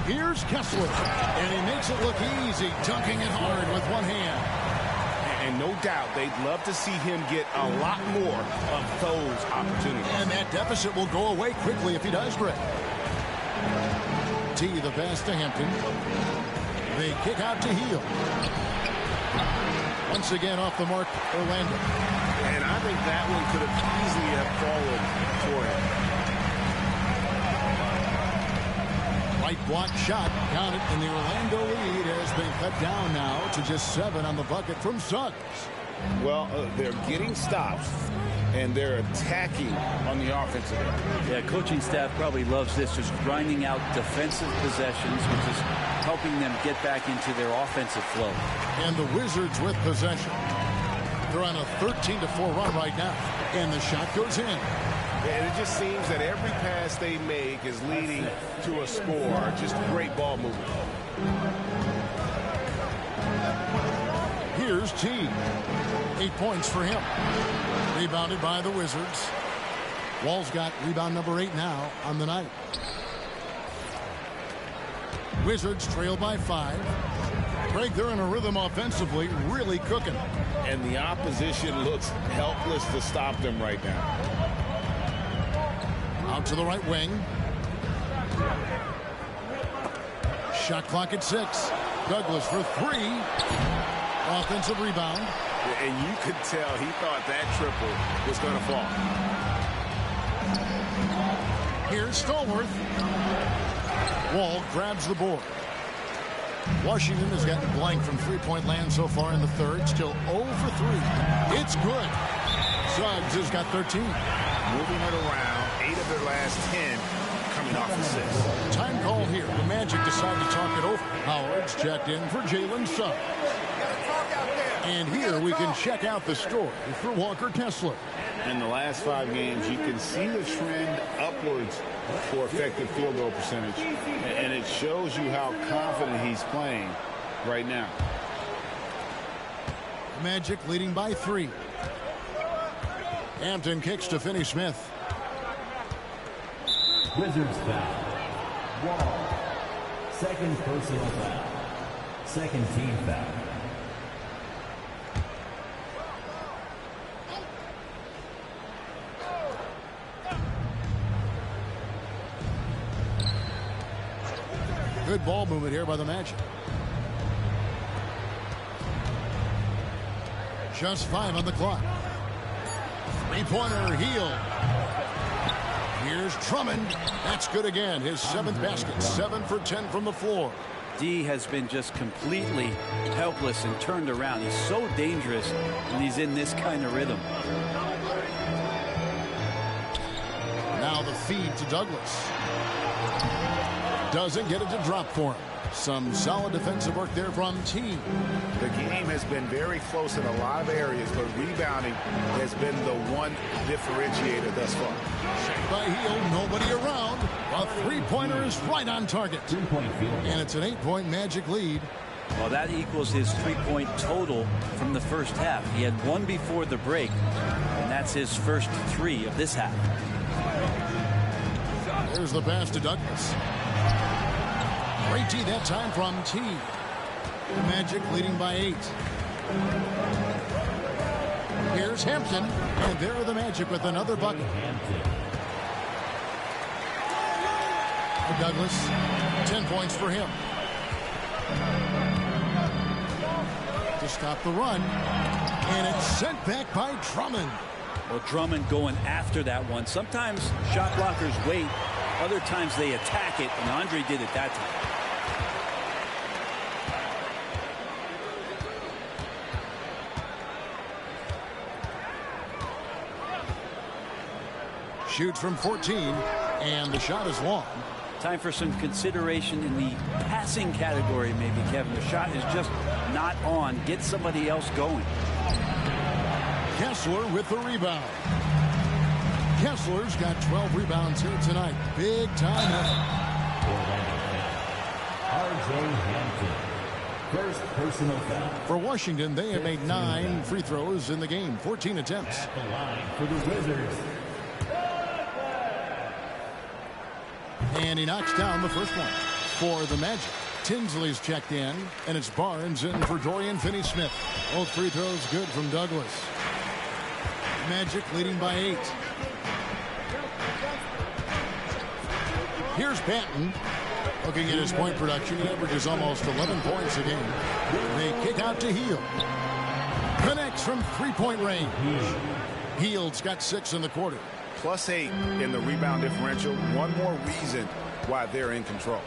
Here's Kessler. And he makes it look easy, dunking it hard with one hand. And no doubt they'd love to see him get a lot more of those opportunities. And that deficit will go away quickly if he does, Greg. T, the pass to Hampton. They kick out to Hield. Once again off the mark, Orlando. And I think that one could have easily have fallen for him. Right block shot counted, and the Orlando lead has been cut down now to just 7 on the bucket from Suggs. Well, they're getting stops, and they're attacking on the offensive end. Yeah, coaching staff probably loves this, just grinding out defensive possessions, which is helping them get back into their offensive flow. And the Wizards with possession. They're on a 13-4 run right now, and the shot goes in. And it just seems that every pass they make is leading to a score. Just great ball movement. Here's T. 8 points for him. Rebounded by the Wizards. Wall's got rebound number 8 now on the night. Wizards trail by 5. Greg, they're in a rhythm offensively, really cooking. And the opposition looks helpless to stop them right now. Out to the right wing. Shot clock at 6. Douglas for 3. Offensive rebound. And you could tell he thought that triple was going to fall. Here's Stallworth. Wall grabs the board. Washington has gotten blank from three-point land so far in the third. Still 0 for 3. It's good. Suggs has got 13. Moving it around. 8 of their last 10 coming off the 6. Time call here. The Magic decide to talk it over. Howard's checked in for Jalen Suggs. And here we can check out the story for Walker Kessler. In the last 5 games, you can see the trend upwards for effective field goal percentage. And it shows you how confident he's playing right now. Magic leading by 3. Hampton kicks to Finney-Smith. Wizards foul. Wall. Second personal foul. Second team foul. Good ball movement here by the Magic. Just 5 on the clock. Three-pointer, Hield. Here's Drummond. That's good again. His 7th basket. 7 for 10 from the floor. D has been just completely helpless and turned around. He's so dangerous when he's in this kind of rhythm. Now the feed to Douglas. Doesn't get it to drop for him. Some solid defensive work there from T. The game has been very close in a lot of areas, but rebounding has been the one differentiator thus far. By Hield, nobody around. A three-pointer is right on target. And it's an 8-point Magic lead. Well, that equals his 3-point total from the first half. He had 1 before the break, and that's his first 3 of this half. There's the pass to Douglas. Great D that time from T. The Magic leading by 8. Here's Hampton, and there are the Magic with another bucket. Douglas, 10 points for him. To stop the run, and it's sent back by Drummond. Well, Drummond going after that one. Sometimes shot blockers wait. Other times they attack it, and Andre did it that time. Shoots from 14, and the shot is long. Time for some consideration in the passing category, maybe, Kevin. The shot is just not on. Get somebody else going. Kessler with the rebound. Kessler's got 12 rebounds here tonight. Big time effort. R.J. Hampton. First personal foul. For Washington, they have made 9 free throws in the game. 14 attempts. At the line for the Wizards. And he knocks down the first one for the Magic. Tinsley's checked in, and it's Barnes in for Dorian Finney-Smith. Both free throws good from Douglas. Magic leading by 8. Here's Banton. Looking at his point production, he averages almost 11 points a game. They kick out to Hield. Connects from three-point range. Hield's got 6 in the quarter. +8 in the rebound differential. One more reason why they're in control.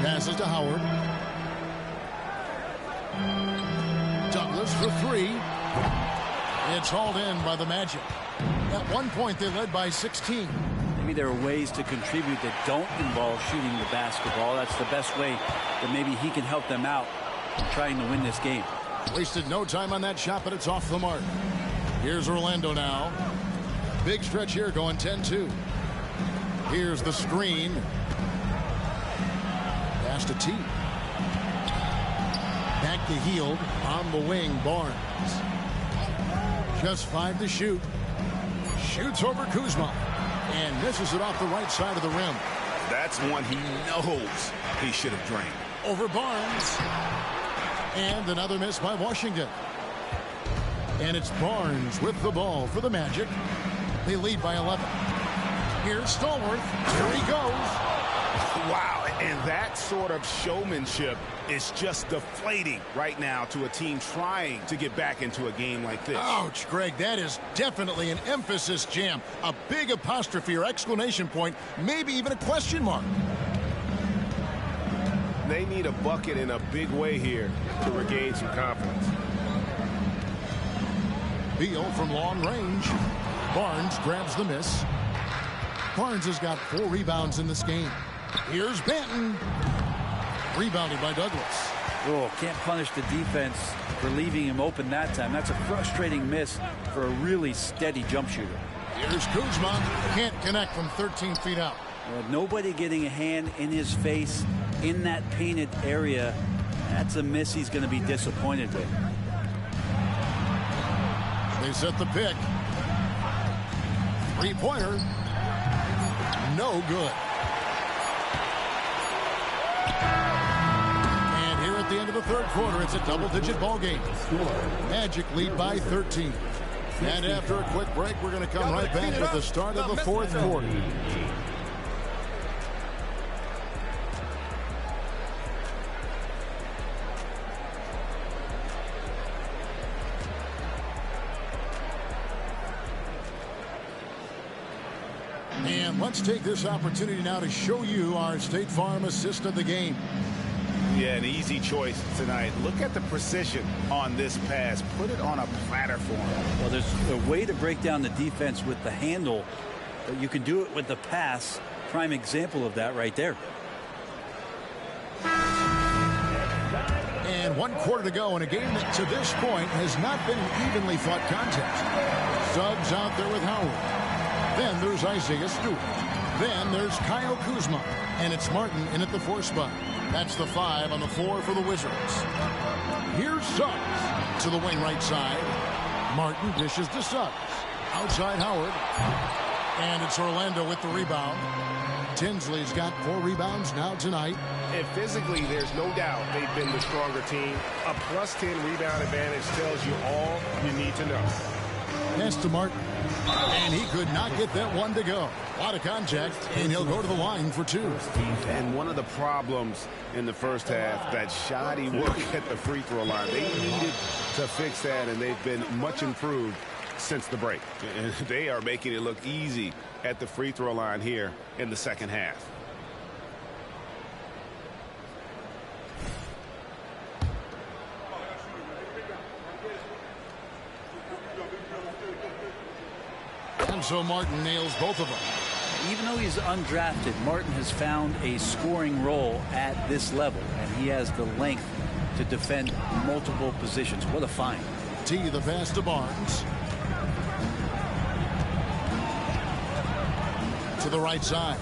Passes to Howard. Douglas for 3. It's hauled in by the Magic. At one point, they led by 16. Maybe there are ways to contribute that don't involve shooting the basketball. That's the best way that maybe he can help them out in trying to win this game. Wasted no time on that shot, but it's off the mark. Here's Orlando now. Big stretch here going 10-2. Here's the screen. Pass to T. Back to Hield. On the wing, Barnes. Just 5 to shoot. Shoots over Kuzma. And misses it off the right side of the rim. That's one he knows he should have drained. Over Barnes. And another miss by Washington. And it's Barnes with the ball for the Magic. They lead by 11. Here's Stallworth. Here he goes. Wow, and that sort of showmanship is just deflating right now to a team trying to get back into a game like this. Ouch, Greg, that is definitely an emphasis jam. A big apostrophe or exclamation point, maybe even a question mark. They need a bucket in a big way here to regain some confidence. Beal from long range. Barnes grabs the miss. Barnes has got 4 rebounds in this game. Here's Banton. Rebounded by Douglas. Oh, can't punish the defense for leaving him open that time. That's a frustrating miss for a really steady jump shooter. Here's Kuzma. Can't connect from 13 feet out. Well, nobody getting a hand in his face in that painted area. That's a miss he's going to be disappointed with. They set the pick. Three-pointer. No good. And here at the end of the third quarter, it's a double-digit ball game. Magic lead by 13. And after a quick break, we're going to come right back with the start of the fourth quarter. And let's take this opportunity now to show you our State Farm assist of the game. Yeah, an easy choice tonight. Look at the precision on this pass. Put it on a platter for him. Well, there's a way to break down the defense with the handle, but you can do it with the pass. Prime example of that right there. And 1 quarter to go in a game that to this point has not been an evenly fought contest. Suggs out there with Howard. Then there's Isaiah Stewart. Then there's Kyle Kuzma. And it's Martin in at the 4 spot. That's the 5 on the 4 for the Wizards. Here's Suggs to the wing right side. Martin dishes to Suggs. Outside Howard. And it's Orlando with the rebound. Tinsley's got 4 rebounds now tonight. And physically, there's no doubt they've been the stronger team. A +10 rebound advantage tells you all you need to know. pass to Martin. And he could not get that one to go. A lot of contact, and he'll go to the line for 2. And one of the problems in the first half, that shoddy work at the free throw line. They needed to fix that, and they've been much improved since the break. And they are making it look easy at the free throw line here in the second half. And so Martin nails both of them. Even though he's undrafted, Martin has found a scoring role at this level, and he has the length to defend multiple positions. What a find. T, the pass to Barnes. To the right side.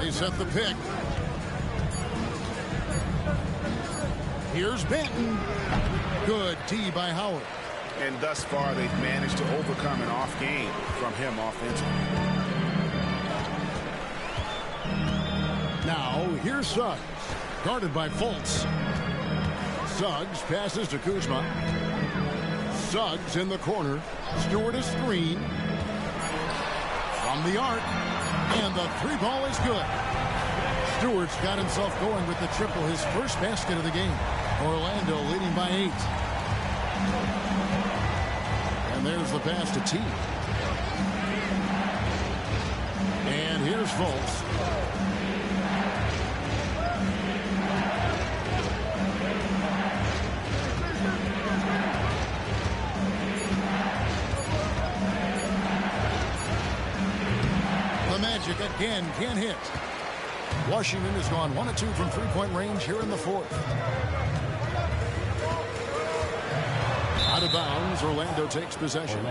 They set the pick. Here's Benton. Good D by Howard. And thus far, they've managed to overcome an off game from him offensively. Now, here's Suggs. Guarded by Fultz. Suggs passes to Kuzma. Suggs in the corner. Stewart a screen. From the arc. And the 3 ball is good. Stewart's got himself going with the triple, his first basket of the game. Orlando leading by 8. And there's the pass to T. And here's Fultz. The Magic again can't hit. Washington has gone 1 of 2 from three-point range here in the fourth. Out of bounds, Orlando takes possession.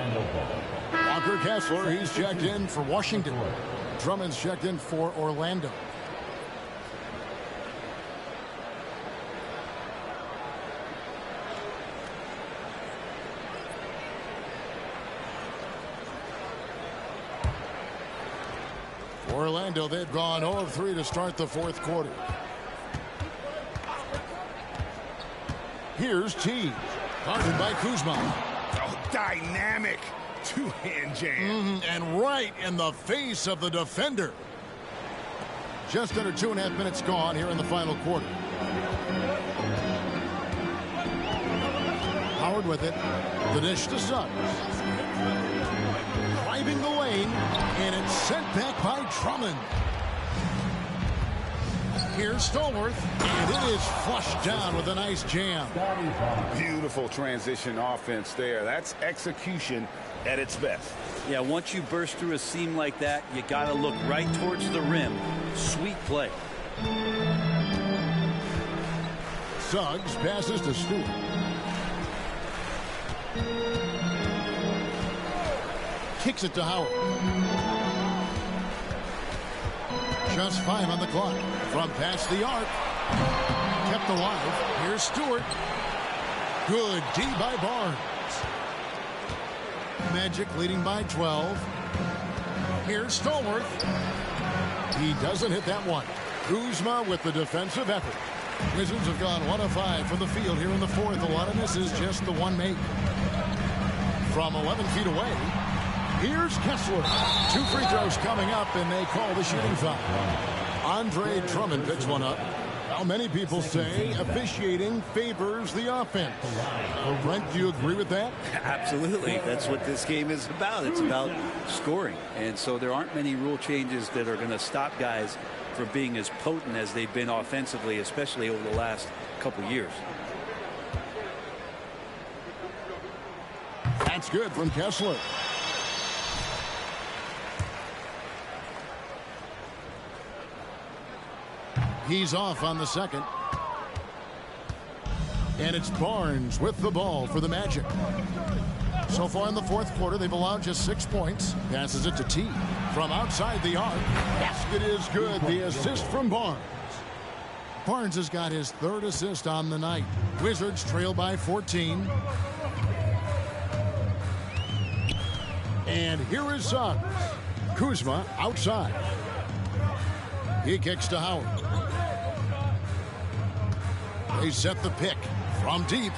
Walker Kessler, he's checked in for Washington. Drummond's checked in for Orlando. For Orlando, they've gone 0 of 3 to start the fourth quarter. Here's T. Guarded by Kuzma. Oh, dynamic two-hand jam. And right in the face of the defender. Just under 2.5 minutes gone here in the final quarter. Howard with it. The dish to Suggs. Driving the lane, and it's sent back by Drummond. Here's Stallworth, and it is flushed down with a nice jam. Beautiful transition offense there. That's execution at its best. Yeah, once you burst through a seam like that, you got to look right towards the rim. Sweet play. Suggs passes to Stewart. Kicks it to Howard. Just 5 on the clock. From past the arc. Kept alive. Here's Stewart. Good D by Barnes. Magic leading by 12. Here's Stallworth. He doesn't hit that one. Kuzma with the defensive effort. Wizards have gone 1 of 5 from the field here in the fourth. A lot of this is just the one make. From 11 feet away, here's Kessler. 2 free throws coming up, and they call the shooting foul. Andre Drummond picks one up. Now, many people say officiating favors the offense. Brent, do you agree with that? Absolutely. That's what this game is about. It's about scoring. And so there aren't many rule changes that are going to stop guys from being as potent as they've been offensively, especially over the last couple years. That's good from Kessler. He's off on the second. And it's Barnes with the ball for the Magic. So far in the fourth quarter, they've allowed just 6 points. Passes it to T. From outside the arc. Basket is good. The assist from Barnes. Barnes has got his 3rd assist on the night. Wizards trail by 14. And here is Suggs. Kuzma outside. He kicks to Howard. They set the pick from deep.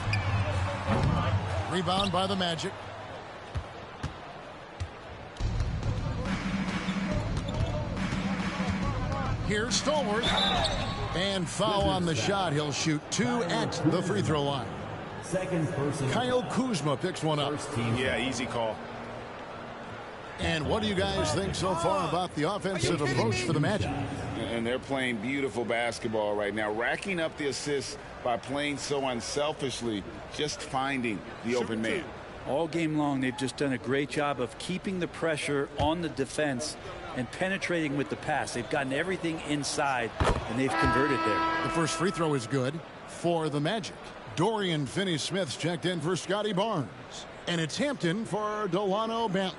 Rebound by the Magic. Here's Stallworth. And foul on the shot. He'll shoot 2 at the free throw line. Second person. Kyle Kuzma picks one up. Yeah, easy call. And what do you guys think so far about the offensive approach for the Magic? And they're playing beautiful basketball right now, racking up the assists by playing so unselfishly, just finding the open man. All game long, they've just done a great job of keeping the pressure on the defense and penetrating with the pass. They've gotten everything inside, and they've converted there. The first free throw is good for the Magic. Dorian Finney-Smith's checked in for Scotty Barnes. And it's Hampton for Delano Banton.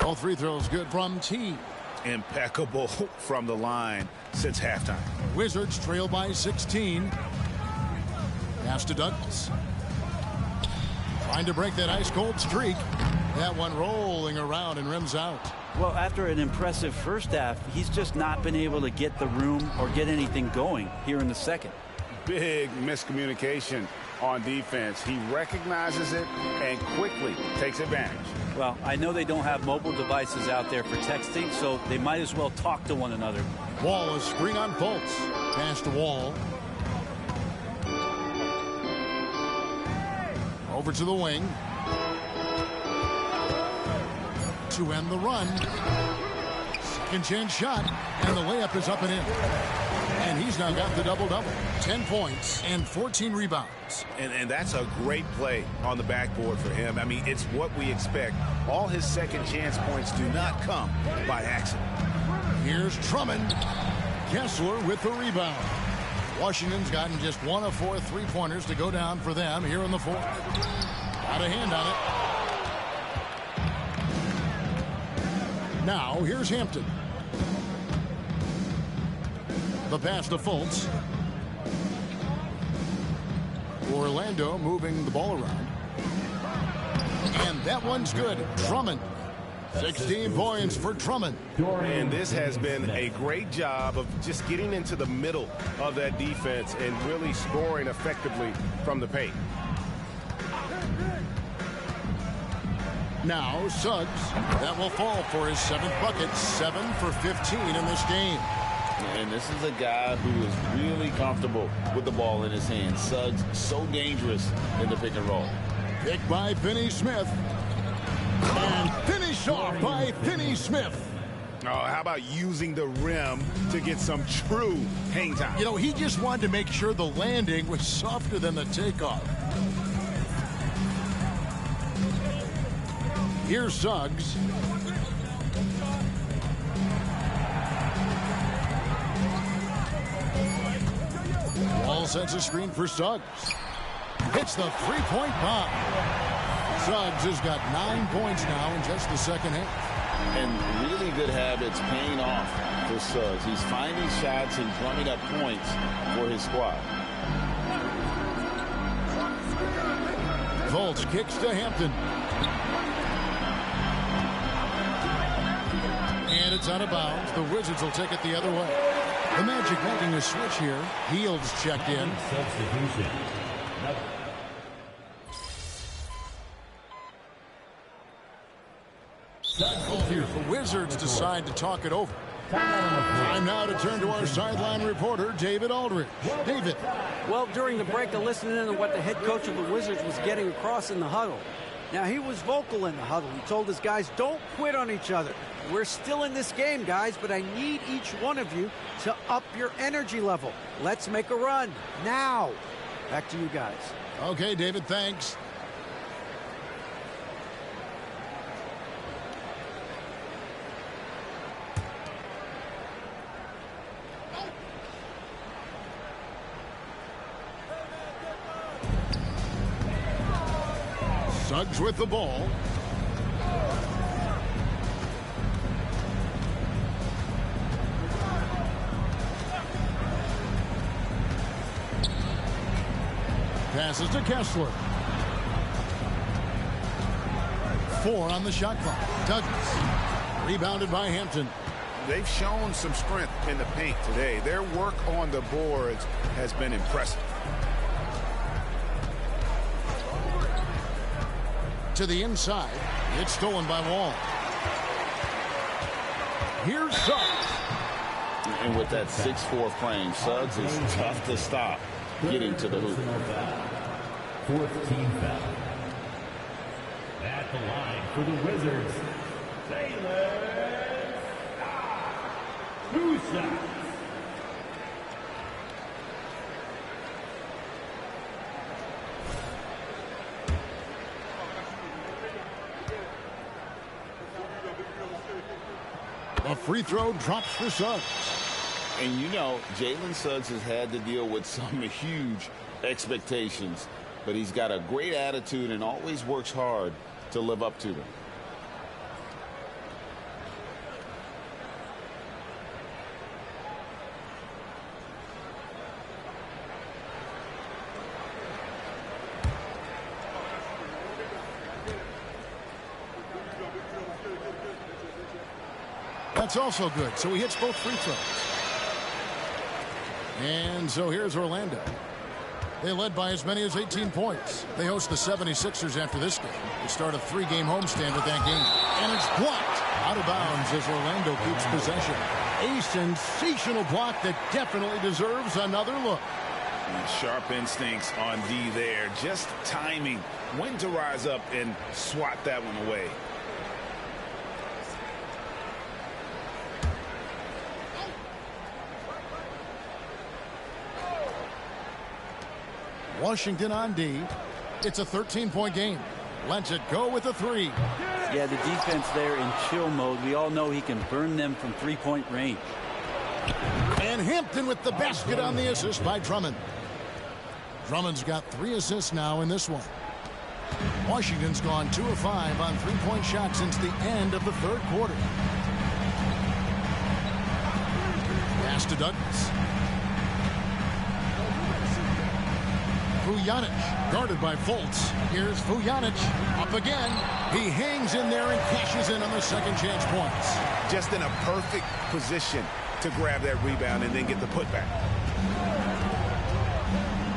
All free throws good from T. Impeccable from the line since halftime. Wizards trail by 16. Pass to Douglas. Trying to break that ice-cold streak. That one rolling around and rims out. Well, after an impressive first half, he's just not been able to get the room or get anything going here in the second. Big miscommunication on defense. He recognizes it and quickly takes advantage. Well, I know they don't have mobile devices out there for texting, so they might as well talk to one another. Wall is screen on Fultz. Pass to Wall. Over to the wing. To end the run. Second chance shot. And the layup is up and in. And he's now got the double-double. 10 points and 14 rebounds. And that's a great play on the backboard for him. I mean, it's what we expect. All his second chance points do not come by accident. Here's Drummond. Kessler with the rebound. Washington's gotten just 1 of 4 3-pointers to go down for them here in the fourth. Got a hand on it. Now, here's Hampton. The pass to Fultz. Orlando moving the ball around. And that one's good. Drummond. 16 points for Drummond. And this has been a great job of just getting into the middle of that defense and really scoring effectively from the paint. Now Suggs. That will fall for his 7th bucket. 7 for 15 in this game. And this is a guy who is really comfortable with the ball in his hands. Suggs, so dangerous in the pick and roll. Picked by Finney-Smith. And finished off by Finney-Smith. Oh, how about using the rim to get some true hang time? You know, he just wanted to make sure the landing was softer than the takeoff. Here's Suggs. Wall sets a screen for Suggs. Hits the three-point bomb. Suggs has got 9 points now in just the second half. And really good habits paying off for Suggs. He's finding shots and drumming up points for his squad. Fultz kicks to Hampton. And it's out of bounds. The Wizards will take it the other way. The Magic making a switch here. Heald's checked in. Substitution. The Wizards decide to talk it over. Time now to turn to our sideline reporter, David Aldridge. David. Well, during the break, I listened in to what the head coach of the Wizards was getting across in the huddle. Now, he was vocal in the huddle. He told his guys, don't quit on each other. We're still in this game, guys, but I need each one of you to up your energy level. Let's make a run now. Back to you guys. Okay, David, thanks. Suggs with the ball. Passes to Kessler. 4 on the shot clock. Douglas. Rebounded by Hampton. They've shown some strength in the paint today. Their work on the boards has been impressive. To the inside. It's stolen by Wall. Here's Suggs. And with that 6'4" frame, Suggs is tough to stop getting to the hoop. Fourth team foul. At the line for the Wizards, Taylor Musa. A free throw drops for Suggs. And you know, Jalen Suggs has had to deal with some huge expectations, but he's got a great attitude and always works hard to live up to them. That's also good. So he hits both free throws. And so here's Orlando. They led by as many as 18 points. They host the 76ers after this game. They start a 3-game homestand with that game. And it's blocked out of bounds as Orlando keeps possession. A sensational block that definitely deserves another look. And sharp instincts on D there. Just timing when to rise up and swat that one away. Washington on D. It's a 13-point game. Lets it go with a 3. Yeah, the defense there in chill mode. We all know he can burn them from three-point range. And Hampton with the basket on the assist by Drummond. Drummond's got 3 assists now in this one. Washington's gone 2 of 5 on three-point shots since the end of the third quarter. Pass to Douglas. Vujanic guarded by Fultz. Here's Vujanic up again. He hangs in there and cashes in on the second chance points. Just in a perfect position to grab that rebound and then get the putback.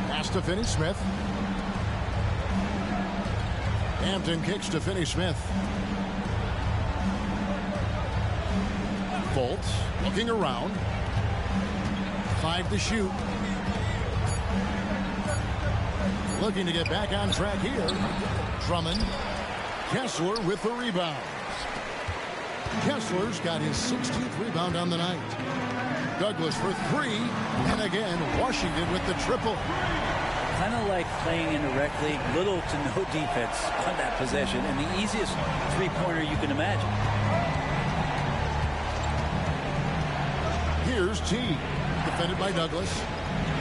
Pass to Finney-Smith. Hampton kicks to Finney-Smith. Fultz looking around. 5 to shoot. Looking to get back on track here. Drummond. Kessler with the rebound. Kessler's got his 16th rebound on the night. Douglas for 3. And again, Washington with the triple. Kind of like playing in a rec league. Little to no defense on that possession. And the easiest three-pointer you can imagine. Here's T. Defended by Douglas.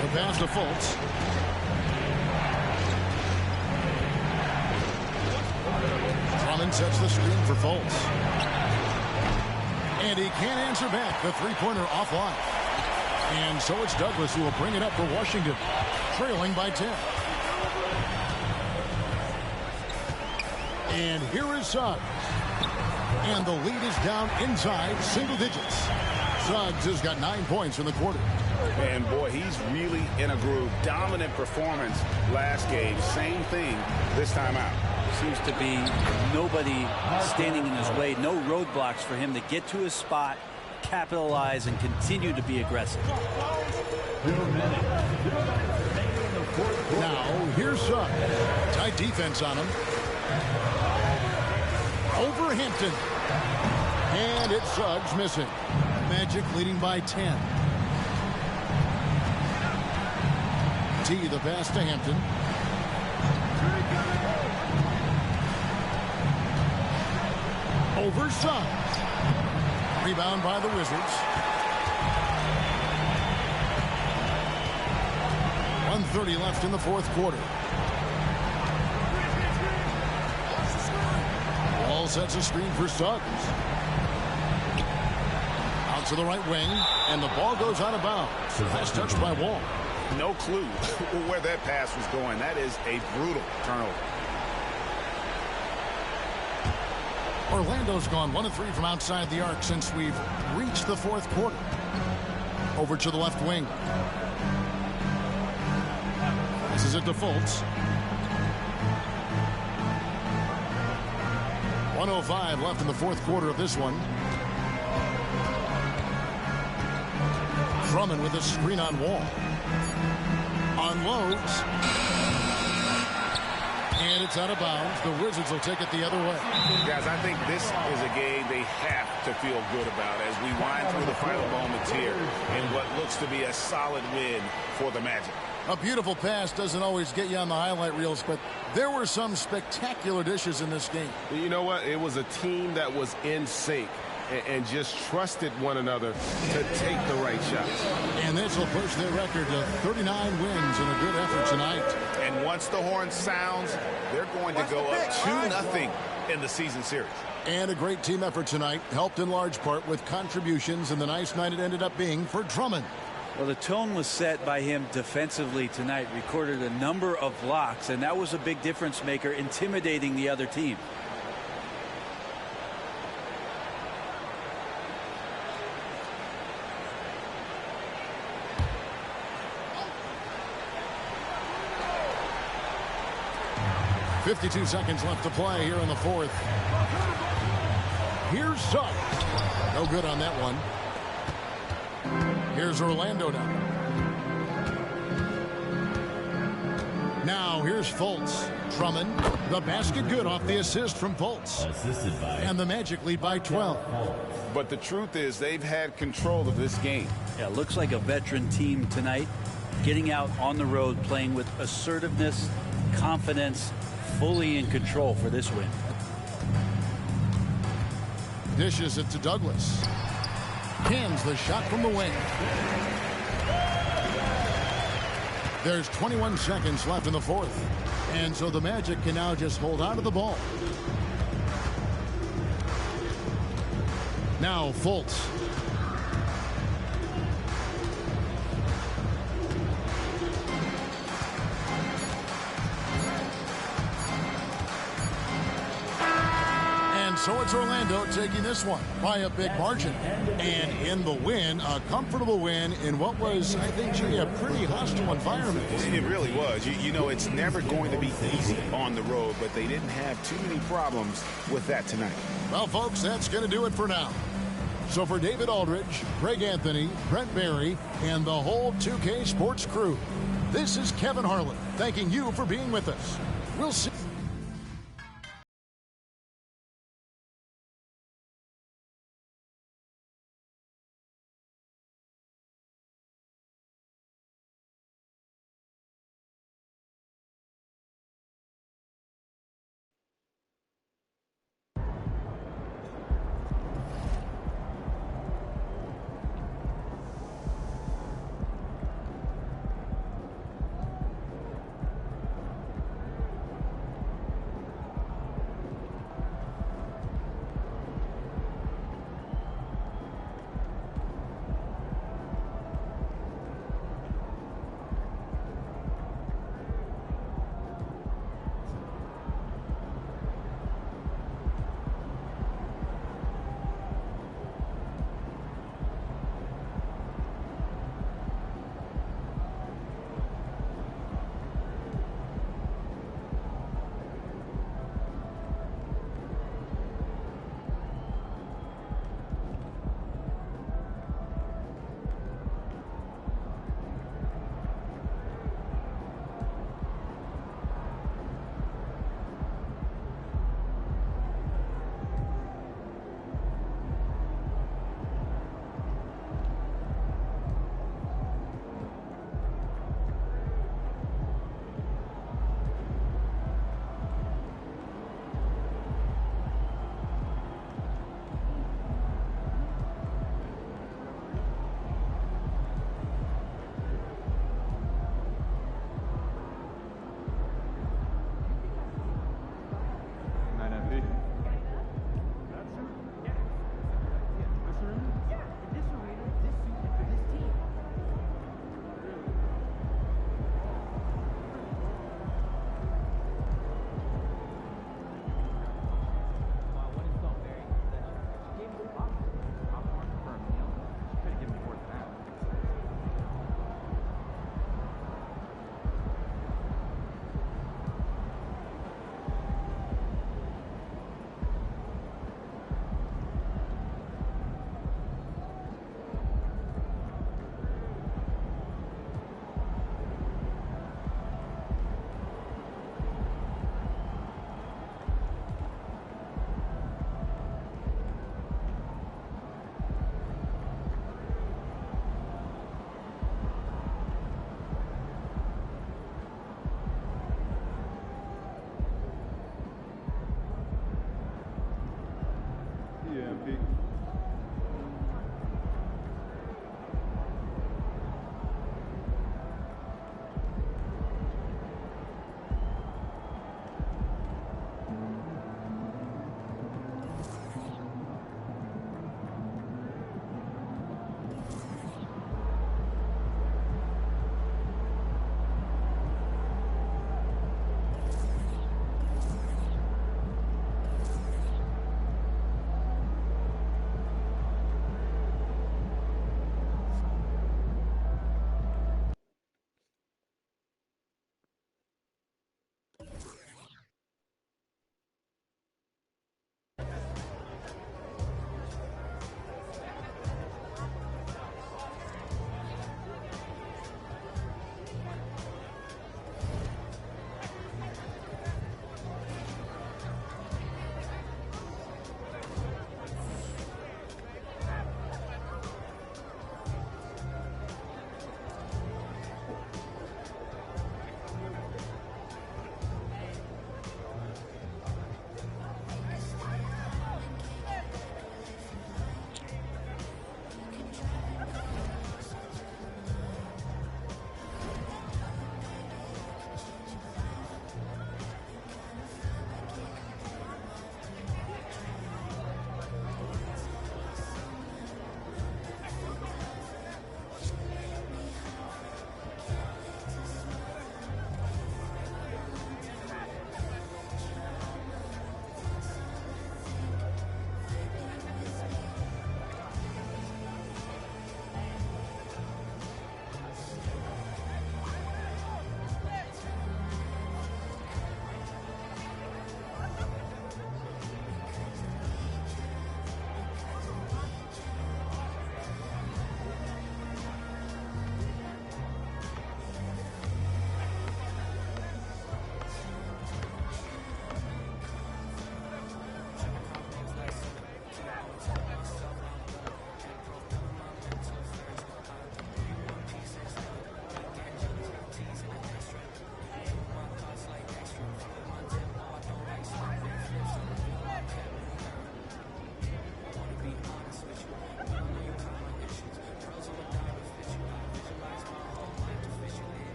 The pass to Fultz. Drummond sets the screen for Fultz. And he can't answer back. The three-pointer offline. And so it's Douglas who will bring it up for Washington. Trailing by 10. And here is Suggs. And the lead is down inside single digits. Suggs has got 9 points in the quarter. And boy, he's really in a groove. Dominant performance last game. Same thing this time out. Seems to be nobody standing in his way. No roadblocks for him to get to his spot, capitalize, and continue to be aggressive. Now, here's Suggs. Tight defense on him. Over Hampton. And it's Suggs missing. Magic leading by 10. T, the pass to Hampton. Over Suggs. Rebound by the Wizards. 1:30 left in the fourth quarter. Wall sets a screen for Suggs. Out to the right wing, and the ball goes out of bounds. Last touch by Wall. No clue where that pass was going. That is a brutal turnover. Orlando's gone 1 of 3 from outside the arc since we've reached the fourth quarter. Over to the left wing. This is it to Fultz. 1:05 left in the fourth quarter of this one. Drummond with a screen on Wall. Unloads. And it's out of bounds. The Wizards will take it the other way. Guys, I think this is a game they have to feel good about as we wind through the final moments here in what looks to be a solid win for the Magic. A beautiful pass doesn't always get you on the highlight reels, but there were some spectacular dishes in this game. You know what? It was a team that was in sync and just trusted one another to take the right shots. And this will push their record to 39 wins in a good effort tonight. And once the horn sounds, they're going to go up 2-0 in the season series. And a great team effort tonight, helped in large part with contributions, and the nice night it ended up being for Drummond. Well, the tone was set by him defensively tonight, recorded a number of blocks, and that was a big difference maker, intimidating the other team. .52 seconds left to play here in the fourth. Here's Suggs. No good on that one. Here's Orlando now. Now here's Fultz. Drummond. The basket good off the assist from Fultz. And the Magic lead by 12. But the truth is they've had control of this game. Yeah, looks like a veteran team tonight. Getting out on the road, playing with assertiveness, confidence, fully in control for this win. Dishes it to Douglas. Cans the shot from the wing. There's 21 seconds left in the fourth. And so the Magic can now just hold on to the ball. Now Fultz. So it's Orlando taking this one by a big margin. And in the win, a comfortable win in what was, I think, a pretty hostile environment. It really was. You know, it's never going to be easy on the road, but they didn't have too many problems with that tonight. Well, folks, that's going to do it for now. So for David Aldridge, Greg Anthony, Brent Barry, and the whole 2K Sports crew, this is Kevin Harlan thanking you for being with us. We'll see